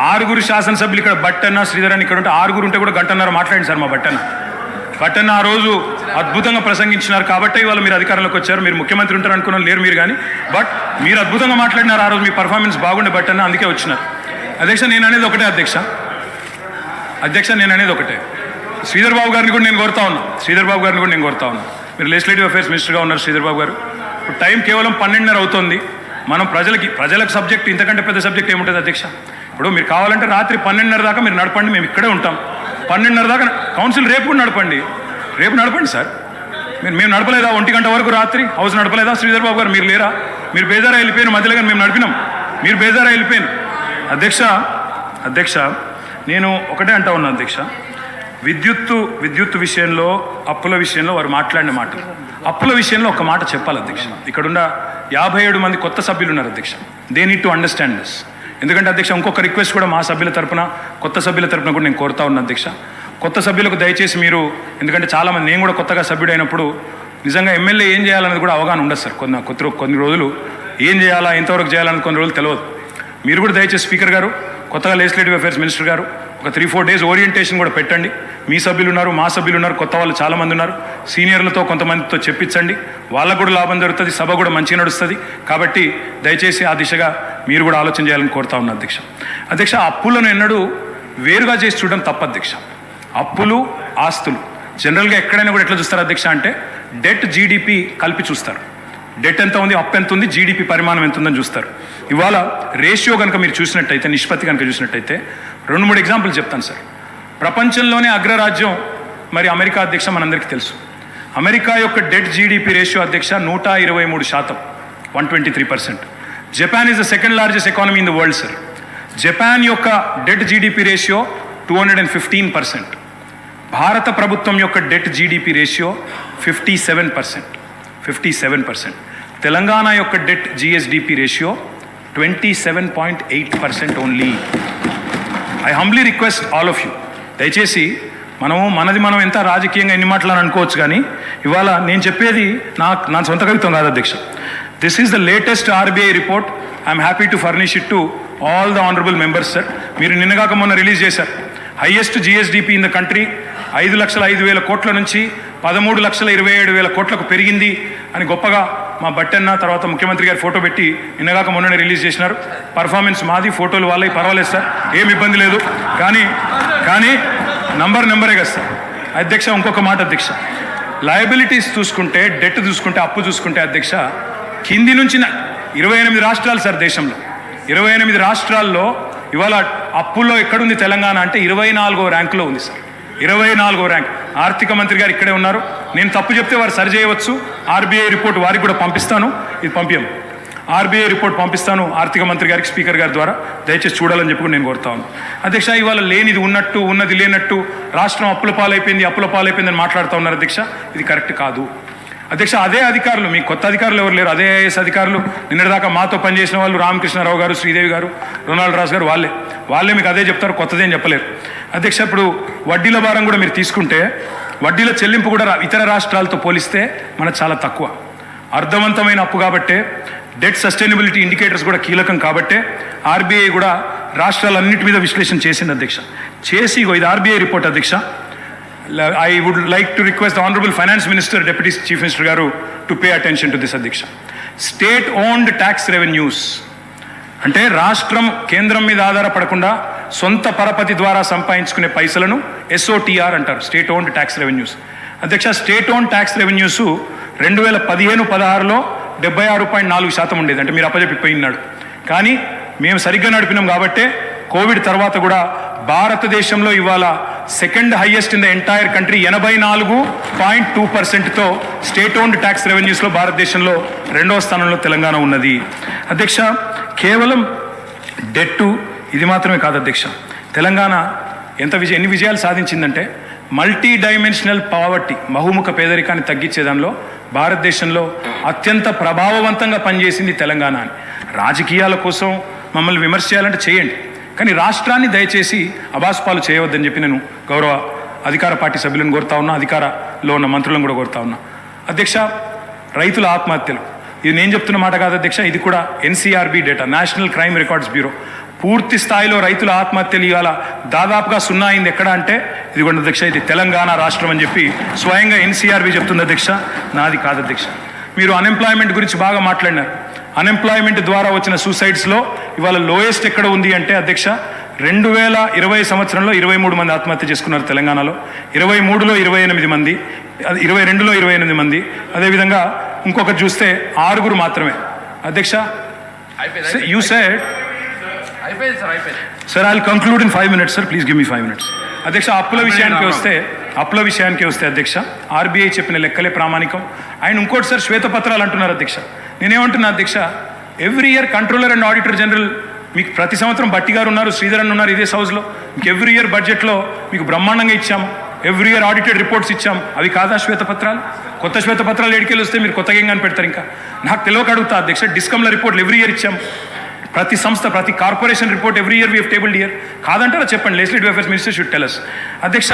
Speaker 1: 6 శాసనసభ్యులు ఇక్కడ బట్టన్న శ్రీధర్ అని ఇక్కడ ఉంటే 6 ఉంటే కూడా గంటన్నర మాట్లాడింది సార్. మా బట్టన్న ఆ రోజు అద్భుతంగా ప్రసంగించినారు కాబట్టి ఇవాళ మీరు అధికారంలోకి వచ్చారు. మీరు ముఖ్యమంత్రి ఉంటారు అనుకున్నాను, లేరు మీరు కానీ. బట్ మీరు అద్భుతంగా మాట్లాడినారు ఆ రోజు. మీ పర్ఫార్మెన్స్ బాగుండే బట్టన్న, అందుకే వచ్చినారు అధ్యక్ష. నేను అనేది ఒకటే అధ్యక్ష, శ్రీధర్ బాబు గారిని కూడా నేను కోరుతా ఉన్నాను. మీరు లెజిస్లేటివ్ అఫేర్స్ మినిస్టర్గా ఉన్నారు శ్రీధర్ బాబు గారు. ఇప్పుడు టైం కేవలం 12:30 అవుతుంది. మనం ప్రజలకు సబ్జెక్ట్ ఇంతకంటే పెద్ద సబ్జెక్ట్ ఏముంటుంది అధ్యక్ష? ఇప్పుడు మీరు కావాలంటే రాత్రి 12:30 దాకా మీరు నడపండి, మేము ఇక్కడే ఉంటాం. 12:30 దాకా కౌన్సిల్ రేపు కూడా నడపండి సార్. మేము నడపలేదా 1 గంట వరకు రాత్రి హౌస్ నడపలేదా? శ్రీధర్ బాబు గారు మీరు లేరా? మీరు బేజారా వెళ్ళిపోయిన మధ్యలో, కానీ మేము నడిపినాం, మీరు బేజారా వెళ్ళిపోయాను. అధ్యక్ష నేను ఒకటే అంటా ఉన్నా అధ్యక్ష, విద్యుత్తు విషయంలో, అప్పుల విషయంలో వారు మాట్లాడిన మాట, అప్పుల విషయంలో ఒక మాట చెప్పాలి అధ్యక్ష. ఇక్కడున్న 57 మంది కొత్త సభ్యులు ఉన్నారు అధ్యక్ష. They need to understand this. ఎందుకంటే అధ్యక్ష ఇంకొక రిక్వెస్ట్ కూడా మా సభ్యుల తరపున, కొత్త సభ్యుల తరపున కూడా నేను కోరుతా ఉన్నా అధ్యక్ష. కొత్త సభ్యులకు దయచేసి మీరు, ఎందుకంటే చాలామంది, నేను కూడా కొత్తగా సభ్యుడైనప్పుడు నిజంగా ఎమ్మెల్యే ఏం చేయాలన్నది కూడా అవగాహన ఉండదు సార్. కొన్ని రోజులు ఏం చేయాలా, ఎంతవరకు చేయాలని కొన్ని రోజులు తెలియదు. మీరు కూడా దయచేసి స్పీకర్ గారు, కొత్తగా లెజిస్లేటివ్ అఫేర్స్ మినిస్టర్ గారు, ఒక 3-4 డేస్ ఓరియంటేషన్ కూడా పెట్టండి. మీ సభ్యులు ఉన్నారు, మా సభ్యులు ఉన్నారు, కొత్త వాళ్ళు చాలామంది ఉన్నారు. సీనియర్లతో కొంతమందితో చెప్పించండి, వాళ్ళకు కూడా లాభం జరుగుతుంది, సభ కూడా మంచిగా నడుస్తుంది. కాబట్టి దయచేసి ఆ దిశగా మీరు కూడా ఆలోచన చేయాలని కోరుతా ఉన్నా అధ్యక్ష. అప్పులను ఎన్నడూ వేరుగా చేసి చూడడం తప్పు అధ్యక్ష. అప్పులు, ఆస్తులు జనరల్గా ఎక్కడైనా కూడా ఎట్లా చూస్తారు అధ్యక్ష అంటే డెట్, జీడిపి కలిపి చూస్తారు. డెట్ ఎంత ఉంది, అప్పు ఎంత ఉంది, జీడిపి పరిమాణం ఎంత ఉందని చూస్తారు. ఇవాళ రేషియో కనుక మీరు చూసినట్టయితే, నిష్పత్తి కనుక చూసినట్టయితే 2-3 ఎగ్జాంపుల్ చెప్తాను సార్. ప్రపంచంలోనే అగ్రరాజ్యం మరి అమెరికా అధ్యక్ష, మనందరికీ తెలుసు. అమెరికా యొక్క డెట్ జీడిపి రేషియో అధ్యక్ష 123%, 123%. Japan is the second largest economy in the world sir. Japan యొక్క డెట్ జీడిపి రేషియో 215%. భారత ప్రభుత్వం యొక్క డెట్ జీడిపి రేషియో 57%. తెలంగాణ యొక్క debt GSDP ratio 27.8% only. I humbly request all of you, దయచేసి మనం ఎంత రాజకీయంగా ఎన్ని మాటలని అనుకోవచ్చు, కానీ ఇవాళ నేను చెప్పేది నా సొంత కవిత్వం కాదు అధ్యక్ష. This is the latest RBI report. I'm happy to furnish it to all the honourable members sir. మీరు నిన్నగాక మొన్న రిలీజ్ చేశారు. Highest GSDP in the country 5,05,000 కోట్ల నుంచి 13,27,000 కోట్లకు పెరిగింది అని గొప్పగా మా బట్టన్న తర్వాత ముఖ్యమంత్రి గారి ఫోటో పెట్టి నిన్నగాక మొన్ననే రిలీజ్ చేసినారు. పర్ఫార్మెన్స్ మాది, ఫోటోలు వాళ్ళవి, పర్వాలేదు సార్, ఏమి ఇబ్బంది లేదు. కానీ నెంబరే కదా సార్. అధ్యక్ష ఇంకొక మాట అధ్యక్ష, లయబిలిటీస్ చూసుకుంటే, డెట్ చూసుకుంటే, అప్పు చూసుకుంటే అధ్యక్ష, కింది నుంచి 28 రాష్ట్రాలు సార్ దేశంలో. 28 రాష్ట్రాల్లో ఇవాళ అప్పుల్లో ఎక్కడుంది తెలంగాణ అంటే 24వ ర్యాంకులో ఉంది సార్. 24వ ర్యాంక్. ఆర్థిక మంత్రి గారు ఇక్కడే ఉన్నారు. నేను తప్పు చెప్తే వారు సరి చేయవచ్చు. ఆర్బీఐ రిపోర్ట్ వారికి కూడా పంపిస్తాను. ఇది పంపించాం. ఆర్బీఐ రిపోర్ట్ పంపిస్తాను ఆర్థిక మంత్రి గారికి, స్పీకర్ గారి ద్వారా దయచేసి చూడాలని చెప్పి నేను కోరుతా ఉన్నాను. అధ్యక్ష ఇవాళ లేనిది ఉన్నట్టు, ఉన్నది లేనట్టు, రాష్ట్రం అప్పుల పాలైపోయిందని మాట్లాడుతూ ఉన్నారు అధ్యక్ష. ఇది కరెక్ట్ కాదు అధ్యక్ష. అదే అధికారులు, మీ కొత్త అధికారులు ఎవరు లేరు, అదే ఐఏఎస్ అధికారులు నిన్నటిదాకా మాతో పనిచేసిన వాళ్ళు, రామకృష్ణారావు గారు, శ్రీదేవి గారు, రొనాల్డ్ రాజు గారు, వాళ్ళే మీకు అదే చెప్తారు, కొత్తదేం చెప్పలేరు అధ్యక్ష. ఇప్పుడు వడ్డీల భారం కూడా మీరు తీసుకుంటే, వడ్డీల చెల్లింపు కూడా ఇతర రాష్ట్రాలతో పోలిస్తే మనకు చాలా తక్కువ. అర్థవంతమైన అప్పు కాబట్టే, డెట్ సస్టైనబిలిటీ ఇండికేటర్స్ కూడా కీలకం కాబట్టే ఆర్బీఐ కూడా రాష్ట్రాలన్నిటి మీద విశ్లేషణ చేసింది అధ్యక్ష. చేసి ఇది ఆర్బీఐ రిపోర్ట్ అధ్యక్ష. I would like to request the Honorable Finance Minister, Deputy Chief Minister Garu to pay attention to this Adhiksha. State-owned tax revenues. అంటే రాష్ట్రం కేంద్రం మీద ఆధారపడకుండా సొంత పరపతి ద్వారా సంపాదించుకునే పైసలను SOTR అంటారు, స్టేట్ ఓన్డ్ ట్యాక్స్ రెవెన్యూస్. అధ్యక్ష స్టేట్ ఓన్డ్ ట్యాక్స్ రెవెన్యూస్ 2015-16లో 76.4% ఉండేది. అంటే మీరు అప్పచెప్పిపోయినాడు. కానీ మేము సరిగ్గా నడిపినాం కాబట్టే కోవిడ్ తర్వాత కూడా భారతదేశంలో ఇవాళ second highest in the entire country 84.2%తో స్టేట్ ఓన్డ్ ట్యాక్స్ రెవెన్యూస్లో భారతదేశంలో 2వ స్థానంలో తెలంగాణ ఉన్నది అధ్యక్ష. కేవలం డెట్టు ఇది మాత్రమే కాదు అధ్యక్ష. తెలంగాణ ఎన్ని విజయాలు సాధించిందంటే, మల్టీ డైమెన్షనల్ పావర్టీ, బహుముఖ పేదరికాన్ని తగ్గించే దానిలో భారతదేశంలో అత్యంత ప్రభావవంతంగా పనిచేసింది తెలంగాణ అని. రాజకీయాల కోసం మమ్మల్ని విమర్శ చేయాలంటే చేయండి, కానీ రాష్ట్రాన్ని దయచేసి అబాస్పాలు చేయవద్దని చెప్పి నేను గౌరవ అధికార పార్టీ సభ్యులను కోరుతా ఉన్నా, అధికారంలో ఉన్న మంత్రులను కూడా కోరుతా ఉన్నా అధ్యక్ష. రైతుల ఆత్మహత్యలు, ఇది నేను చెప్తున్న మాట కాదు అధ్యక్ష, ఇది కూడా NCRB data, national crime records bureau. పూర్తి స్థాయిలో రైతుల ఆత్మహత్యలు ఇవాళ దాదాపుగా 0 అయింది. ఎక్కడ అంటే ఇదిగోండి అధ్యక్ష, ఇది తెలంగాణ రాష్ట్రం అని చెప్పి స్వయంగా NCRB చెప్తుంది అధ్యక్ష, నాది కాదు అధ్యక్ష. మీరు అన్ఎంప్లాయ్మెంట్ గురించి బాగా మాట్లాడినారు. అన్ఎంప్లాయ్మెంట్ ద్వారా వచ్చిన సూసైడ్స్లో ఇవాళ లోయెస్ట్ ఎక్కడ ఉంది అంటే అధ్యక్ష, 2020 సంవత్సరంలో 23 మంది ఆత్మహత్య చేసుకున్నారు తెలంగాణలో, 23లో 28 మంది, 22లో 28 మంది, అదేవిధంగా ఇంకొకటి చూస్తే 6 మాత్రమే అధ్యక్ష. You said sir, I'll conclude in 5 minutes sir, please give me 5 minutes అధ్యక్ష. అప్పుల విషయానికి వస్తే అధ్యక్ష, ఆర్బీఐ చెప్పిన లెక్కలే ప్రామాణికం. ఆయన ఇంకోటి సార్ శ్వేతపత్రాలు అంటున్నారు అధ్యక్ష. నేనేమంటున్నా అధ్యక్ష, every year controller and auditor general మీకు ప్రతి సంవత్సరం బట్టి గారు ఉన్నారు, శ్రీధర్ అన్న ఉన్నారు ఇదే హౌస్లో, మీకు ఎవ్రీ ఇయర్ బడ్జెట్లో మీకు బ్రహ్మాండంగా ఇచ్చాము, ఎవ్రీ ఇయర్ ఆడిటెడ్ రిపోర్ట్స్ ఇచ్చాం. అవి కాదా శ్వేతపత్రాలు? కొత్త శ్వేతపత్రాలు ఎడికెళ్ళి వస్తే మీరు కొత్తగా ఏం పెడతారు? ఇంకా నాకు తెలియక అడుగుతా అధ్యక్ష. డిస్కమ్ల రిపోర్ట్లు ఎవ్రీ ఇయర్ ఇచ్చాం, ప్రతి సంస్థ, ప్రతి corporation report every year we have tabled year. కాదంటారా చెప్పండి, legislative affairs minister should tell us. అధ్యక్ష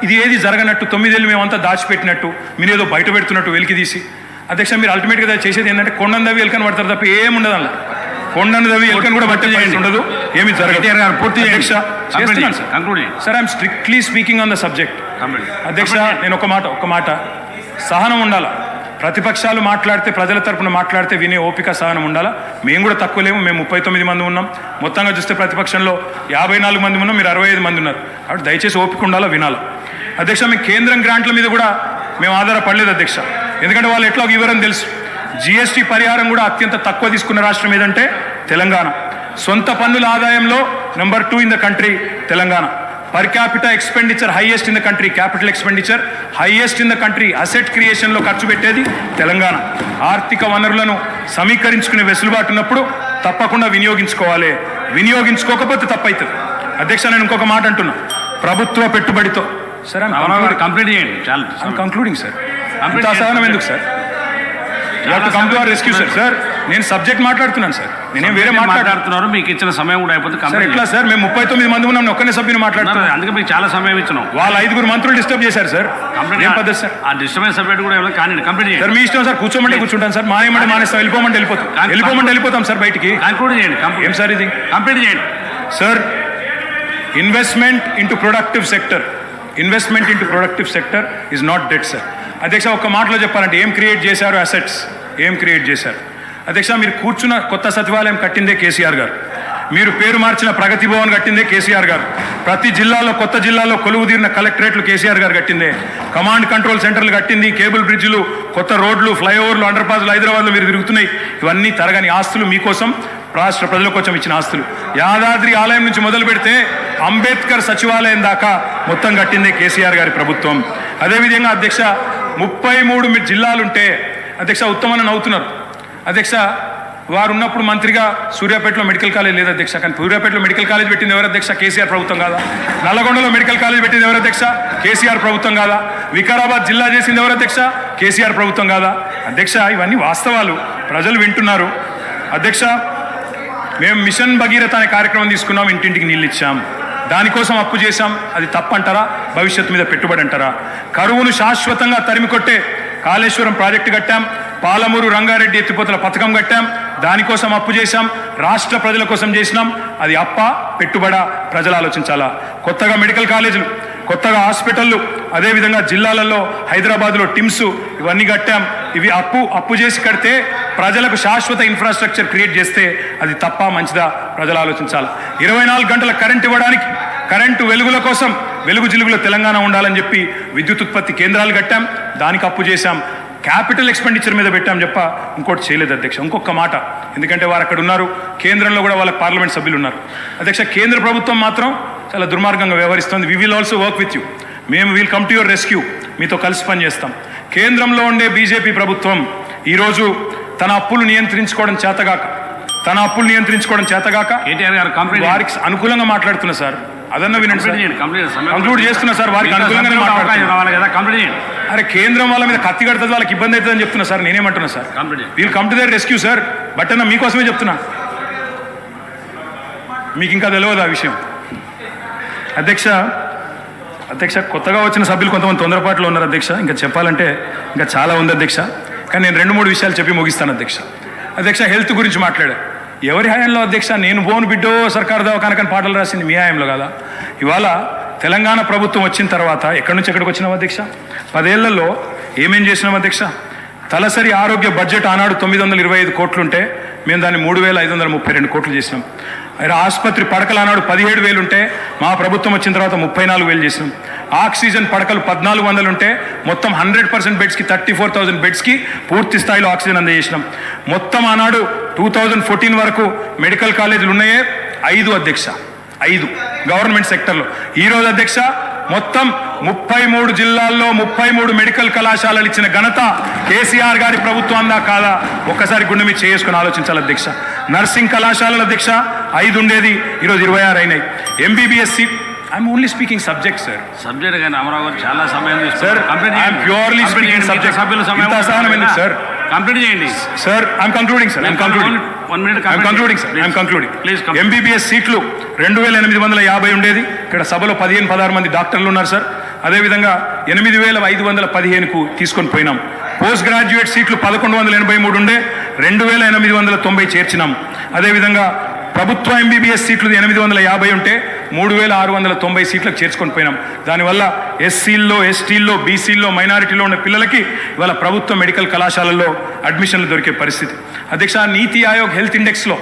Speaker 1: ఇది ఏది జరగనట్టు 9 ఏళ్ళు మేమంతా దాచిపెట్టినట్టు, మీరు ఏదో బయట పెడుతున్నట్టు వెలికి తీసి అధ్యక్ష, మీరు అల్టిమేట్గా చేసేది ఏంటంటే కొండను దవ్వి ఎలుకని పడతారు తప్ప ఏముండదు. అలా కొండను దవ్వి ఎలుకని కూడా పట్టే ఉండదు, ఏమి జరగదు. పూర్తి అధ్యక్ష చేస్తున్నాను sir. I'm strictly speaking on the subject అధ్యక్ష. నేను ఒక మాట సహనం ఉండాలా. ప్రతిపక్షాలు మాట్లాడితే, ప్రజల తరపున మాట్లాడితే వినే ఓపిక, సహనం ఉండాలా. మేము కూడా తక్కువ లేము, మేము 39 మంది ఉన్నాం. మొత్తంగా చూస్తే ప్రతిపక్షంలో 54 మంది ఉన్నాం, మీరు 65 మంది ఉన్నారు. కాబట్టి దయచేసి ఓపిక ఉండాలా, వినాలా అధ్యక్ష. మీ కేంద్రం గ్రాంట్ల మీద కూడా మేము ఆధారపడలేదు అధ్యక్ష, ఎందుకంటే వాళ్ళు ఎట్లా వివరం తెలుసు. GST పరిహారం కూడా అత్యంత తక్కువ తీసుకున్న రాష్ట్రం ఏదంటే తెలంగాణ. సొంత పన్నుల ఆదాయంలో number 2 in the country Telangana. Per capital expenditure highest in the country, capital expenditure highest in the country, asset క్రియేషన్లో ఖర్చు పెట్టేది తెలంగాణ. ఆర్థిక వనరులను సమీకరించుకునే వెసులుబాటు ఉన్నప్పుడు తప్పకుండా వినియోగించుకోవాలి, వినియోగించుకోకపోతే తప్పవుతుంది అధ్యక్ష. నేను ఇంకొక మాట అంటున్నా, ప్రభుత్వ పెట్టుబడితో సార్
Speaker 3: కంప్లీట్ చేయండి.
Speaker 1: కంక్లూడింగ్ సార్, అంత అసహనం ఎందుకు sir? Come to our rescue sir. నేను సబ్జెక్ట్ మాట్లాడుతున్నాను సార్, నేనేం వేరే మాట్లాడుతున్నారు.
Speaker 3: మీకు ఇచ్చిన సమయం కూడా అయిపోతుంది
Speaker 1: సార్. ఎట్లా సార్, మేము 39 మంది ఉన్నాం, ఒక్కనే సభ్యుని మాట్లాడుతున్నాను,
Speaker 3: అందుకే మీకు చాలా సమయం ఇచ్చినాం.
Speaker 1: వాళ్ళ 5 మంత్రులు డిస్టర్బ్ చేశారు సార్. ఏం పద్ధతి సార్?
Speaker 3: ఆ డిస్టర్బెన్స్ సబ్జెక్ట్ కూడా కానీ కంప్లీట్ చేయండి
Speaker 1: సార్. మీ ఇష్టం సార్, కూర్చోమంటే కూర్చుంటాను సార్, మానేమంటే మానేస్తాం, వెళ్ళిపోమంటే వెళ్ళిపోతాం సార్ బయటికి.
Speaker 3: కంక్లూడ్ చేయండి.
Speaker 1: ఏం సార్ ఇది?
Speaker 3: కంప్లీట్ చేయండి
Speaker 1: sir. Investment into productive sector is not debt sir. అధ్యక్ష ఒక్క మాటలో చెప్పాలంటే ఏం క్రియేట్ చేశారు అసెట్స్, ఏం క్రియేట్ చేశారు? అధ్యక్ష, మీరు కూర్చున్న కొత్త సచివాలయం కట్టిందే కేసీఆర్ గారు. మీరు పేరు మార్చిన ప్రగతి భవన్ కట్టిందే కేసీఆర్ గారు. ప్రతి జిల్లాలో కొత్త జిల్లాలో కొలువుదీరిన కలెక్టరేట్లు కేసీఆర్ గారు కట్టిందే. కమాండ్ కంట్రోల్ సెంటర్లు కట్టింది, కేబుల్ బ్రిడ్జ్లు, కొత్త రోడ్లు, ఫ్లైఓవర్లు, అండర్ పాస్లు హైదరాబాద్లో మీరు తిరుగుతున్నాయి. ఇవన్నీ తరగని ఆస్తులు, మీకోసం రాష్ట్ర ప్రజల కోసం ఇచ్చిన ఆస్తులు. యాదాద్రి ఆలయం నుంచి మొదలు పెడితే అంబేద్కర్ సచివాలయం దాకా మొత్తం కట్టిందే కేసీఆర్ గారి ప్రభుత్వం. అదేవిధంగా అధ్యక్ష 33 జిల్లాలుంటే అధ్యక్ష ఉత్తమన్న నవ్వుతున్నారు. అధ్యక్ష, వారు ఉన్నప్పుడు మంత్రిగా సూర్యాపేటలో మెడికల్ కాలేజ్ లేదు అధ్యక్ష. కానీ సూర్యాపేటలో మెడికల్ కాలేజ్ పెట్టింది ఎవరు అధ్యక్ష? కేసీఆర్ ప్రభుత్వం కాదా? నల్లగొండలో మెడికల్ కాలేజ్ పెట్టింది ఎవరు అధ్యక్ష? కేసీఆర్ ప్రభుత్వం కాదా? వికారాబాద్ జిల్లా చేసింది ఎవరు అధ్యక్ష? కేసీఆర్ ప్రభుత్వం కాదా? అధ్యక్ష, ఇవన్నీ వాస్తవాలు, ప్రజలు వింటున్నారు. అధ్యక్ష, మేము మిషన్ భగీరథ అనే కార్యక్రమం తీసుకున్నాం, ఇంటింటికి నీళ్ళు ఇచ్చాం. దానికోసం అప్పు చేశాం, అది తప్పంటారా? భవిష్యత్తు మీద పెట్టుబడి అంటారా? కరువును శాశ్వతంగా తరిమికొట్టే కాళేశ్వరం ప్రాజెక్టు కట్టాం, పాలమూరు రంగారెడ్డి ఎత్తిపోతల పథకం కట్టాం, దానికోసం అప్పు చేశాం, రాష్ట్ర ప్రజల కోసం చేసినాం. అది అప్ప పెట్టుబడా? ప్రజలు ఆలోచించాలా. కొత్తగా మెడికల్ కాలేజీలు, కొత్తగా హాస్పిటళ్ళు, అదేవిధంగా జిల్లాలలో హైదరాబాద్లో టిమ్స్, ఇవన్నీ కట్టాం. ఇవి అప్పు చేసి కడితే ప్రజలకు శాశ్వత ఇన్ఫ్రాస్ట్రక్చర్ క్రియేట్ చేస్తే అది తప్ప మంచిదా? ప్రజలు ఆలోచించాలి. 24 గంటల కరెంట్ ఇవ్వడానికి, కరెంటు వెలుగుల కోసం వెలుగు జిలుగులో తెలంగాణ ఉండాలని చెప్పి విద్యుత్ ఉత్పత్తి కేంద్రాలు కట్టాం, దానికి అప్పు చేశాం. క్యాపిటల్ ఎక్స్పెండిచర్ మీద పెట్టాం చెప్ప ఇంకోటి చేయలేదు అధ్యక్ష. ఇంకొక మాట, ఎందుకంటే వారు అక్కడ ఉన్నారు, కేంద్రంలో కూడా వాళ్ళ పార్లమెంట్ సభ్యులు ఉన్నారు. అధ్యక్ష, కేంద్ర ప్రభుత్వం మాత్రం చాలా దుర్మార్గంగా వ్యవహరిస్తుంది. We will also work with you. మేము will come to your rescue. మీతో కలిసి పనిచేస్తాం. కేంద్రంలో ఉండే బీజేపీ ప్రభుత్వం ఈరోజు తన అప్పులు నియంత్రించుకోవడం చేతగాక
Speaker 3: కేటీఆర్ గారు
Speaker 1: వారికి అనుకూలంగా మాట్లాడుతున్నా సార్. అదన్న వినండి సార్. కంక్లూడ్ చేస్తున్నా సార్. వారికి అనుకూలంగానే మాట్లాడుతున్నా. అరే, కేంద్రం వాళ్ళ మీద కత్తి కడుతుంది, వాళ్ళకి ఇబ్బంది అవుతుందని చెప్తున్నా సార్. నేనేమంటున్నా sir, we'll come to their rescue sir. But అన్న మీకోసమే చెప్తున్నా, మీకు ఇంకా తెలియదు ఆ విషయం. అధ్యక్ష, కొత్తగా వచ్చిన సభ్యులు కొంతమంది తొందరపాటులో ఉన్నారు అధ్యక్ష. ఇంకా చెప్పాలంటే ఇంకా చాలా ఉంది అధ్యక్ష. కానీ నేను 2-3 విషయాలు చెప్పి ముగిస్తాను అధ్యక్ష. హెల్త్ గురించి మాట్లాడా. ఎవరి హయాంలో అధ్యక్ష? నేను బోను బిడ్డో సర్కారు దవాఖానకని పాటలు రాసింది మీ హయాంలో కదా. ఇవాళ తెలంగాణ ప్రభుత్వం వచ్చిన తర్వాత ఎక్కడి నుంచి ఎక్కడికి వచ్చినాం అధ్యక్ష? 10 ఏళ్లలో ఏమేం చేసినాం అధ్యక్ష? తలసరి ఆరోగ్య బడ్జెట్ ఆనాడు 925 కోట్లుంటే మేము దాన్ని 3,532 కోట్లు చేసినాం. ఆసుపత్రి పడకలు ఆనాడు 17,000 ఉంటే మా ప్రభుత్వం వచ్చిన తర్వాత 34,000 చేసినాం. ఆక్సిజన్ పడకలు 1,400 ఉంటే మొత్తం 100% బెడ్స్కి 34,000 బెడ్స్కి పూర్తి స్థాయిలో ఆక్సిజన్ అందజేసినాం. మొత్తం ఆనాడు 2014 వరకు మెడికల్ కాలేజీలు ఉన్నాయే 5 అధ్యక్ష, 5 గవర్నమెంట్ సెక్టర్లో. ఈరోజు అధ్యక్ష మొత్తం 33 జిల్లాల్లో 33 మెడికల్ కళాశాలలు ఇచ్చిన ఘనత కేసీఆర్ గారి ప్రభుత్వం అందా కాదా? ఒక్కసారి గుండె మీద చేసుకుని ఆలోచించాలి అధ్యక్ష. నర్సింగ్ కళాశాలలు అధ్యక్ష 5 ఉండేది, ఈరోజు 26 అయినాయి. MBBS seat, I'm only speaking subject sir.
Speaker 3: Subject కానీ అమరావు గారు చాలా సమయం
Speaker 1: sir. I'm purely speaking subject.
Speaker 3: సభ్యుల సమయం
Speaker 1: సార్
Speaker 3: కంప్లీట్ చేయండి
Speaker 1: sir. I'm concluding sir.
Speaker 3: Please.
Speaker 1: MBBS సీట్లు 2,850 ఉండేది. ఇక్కడ సభలో 15-16 మంది డాక్టర్లు ఉన్నారు సార్. అదేవిధంగా 8,515కు తీసుకొని పోయినాం. పోస్ట్ గ్రాడ్యుయేట్ సీట్లు 1,183 ఉండే 2,890 చేర్చినాం. అదేవిధంగా ప్రభుత్వ ఎంబీబీఎస్ సీట్లు 850 ఉంటే 3,690 సీట్లకు చేర్చుకొని పోయినాం. దానివల్ల ఎస్సీల్లో, ఎస్టీల్లో, బీసీల్లో, మైనారిటీలో ఉన్న పిల్లలకి ఇవాళ ప్రభుత్వ మెడికల్ కళాశాలల్లో అడ్మిషన్లు దొరికే పరిస్థితి. అధ్యక్ష, నీతి ఆయోగ్ హెల్త్ ఇండెక్స్లో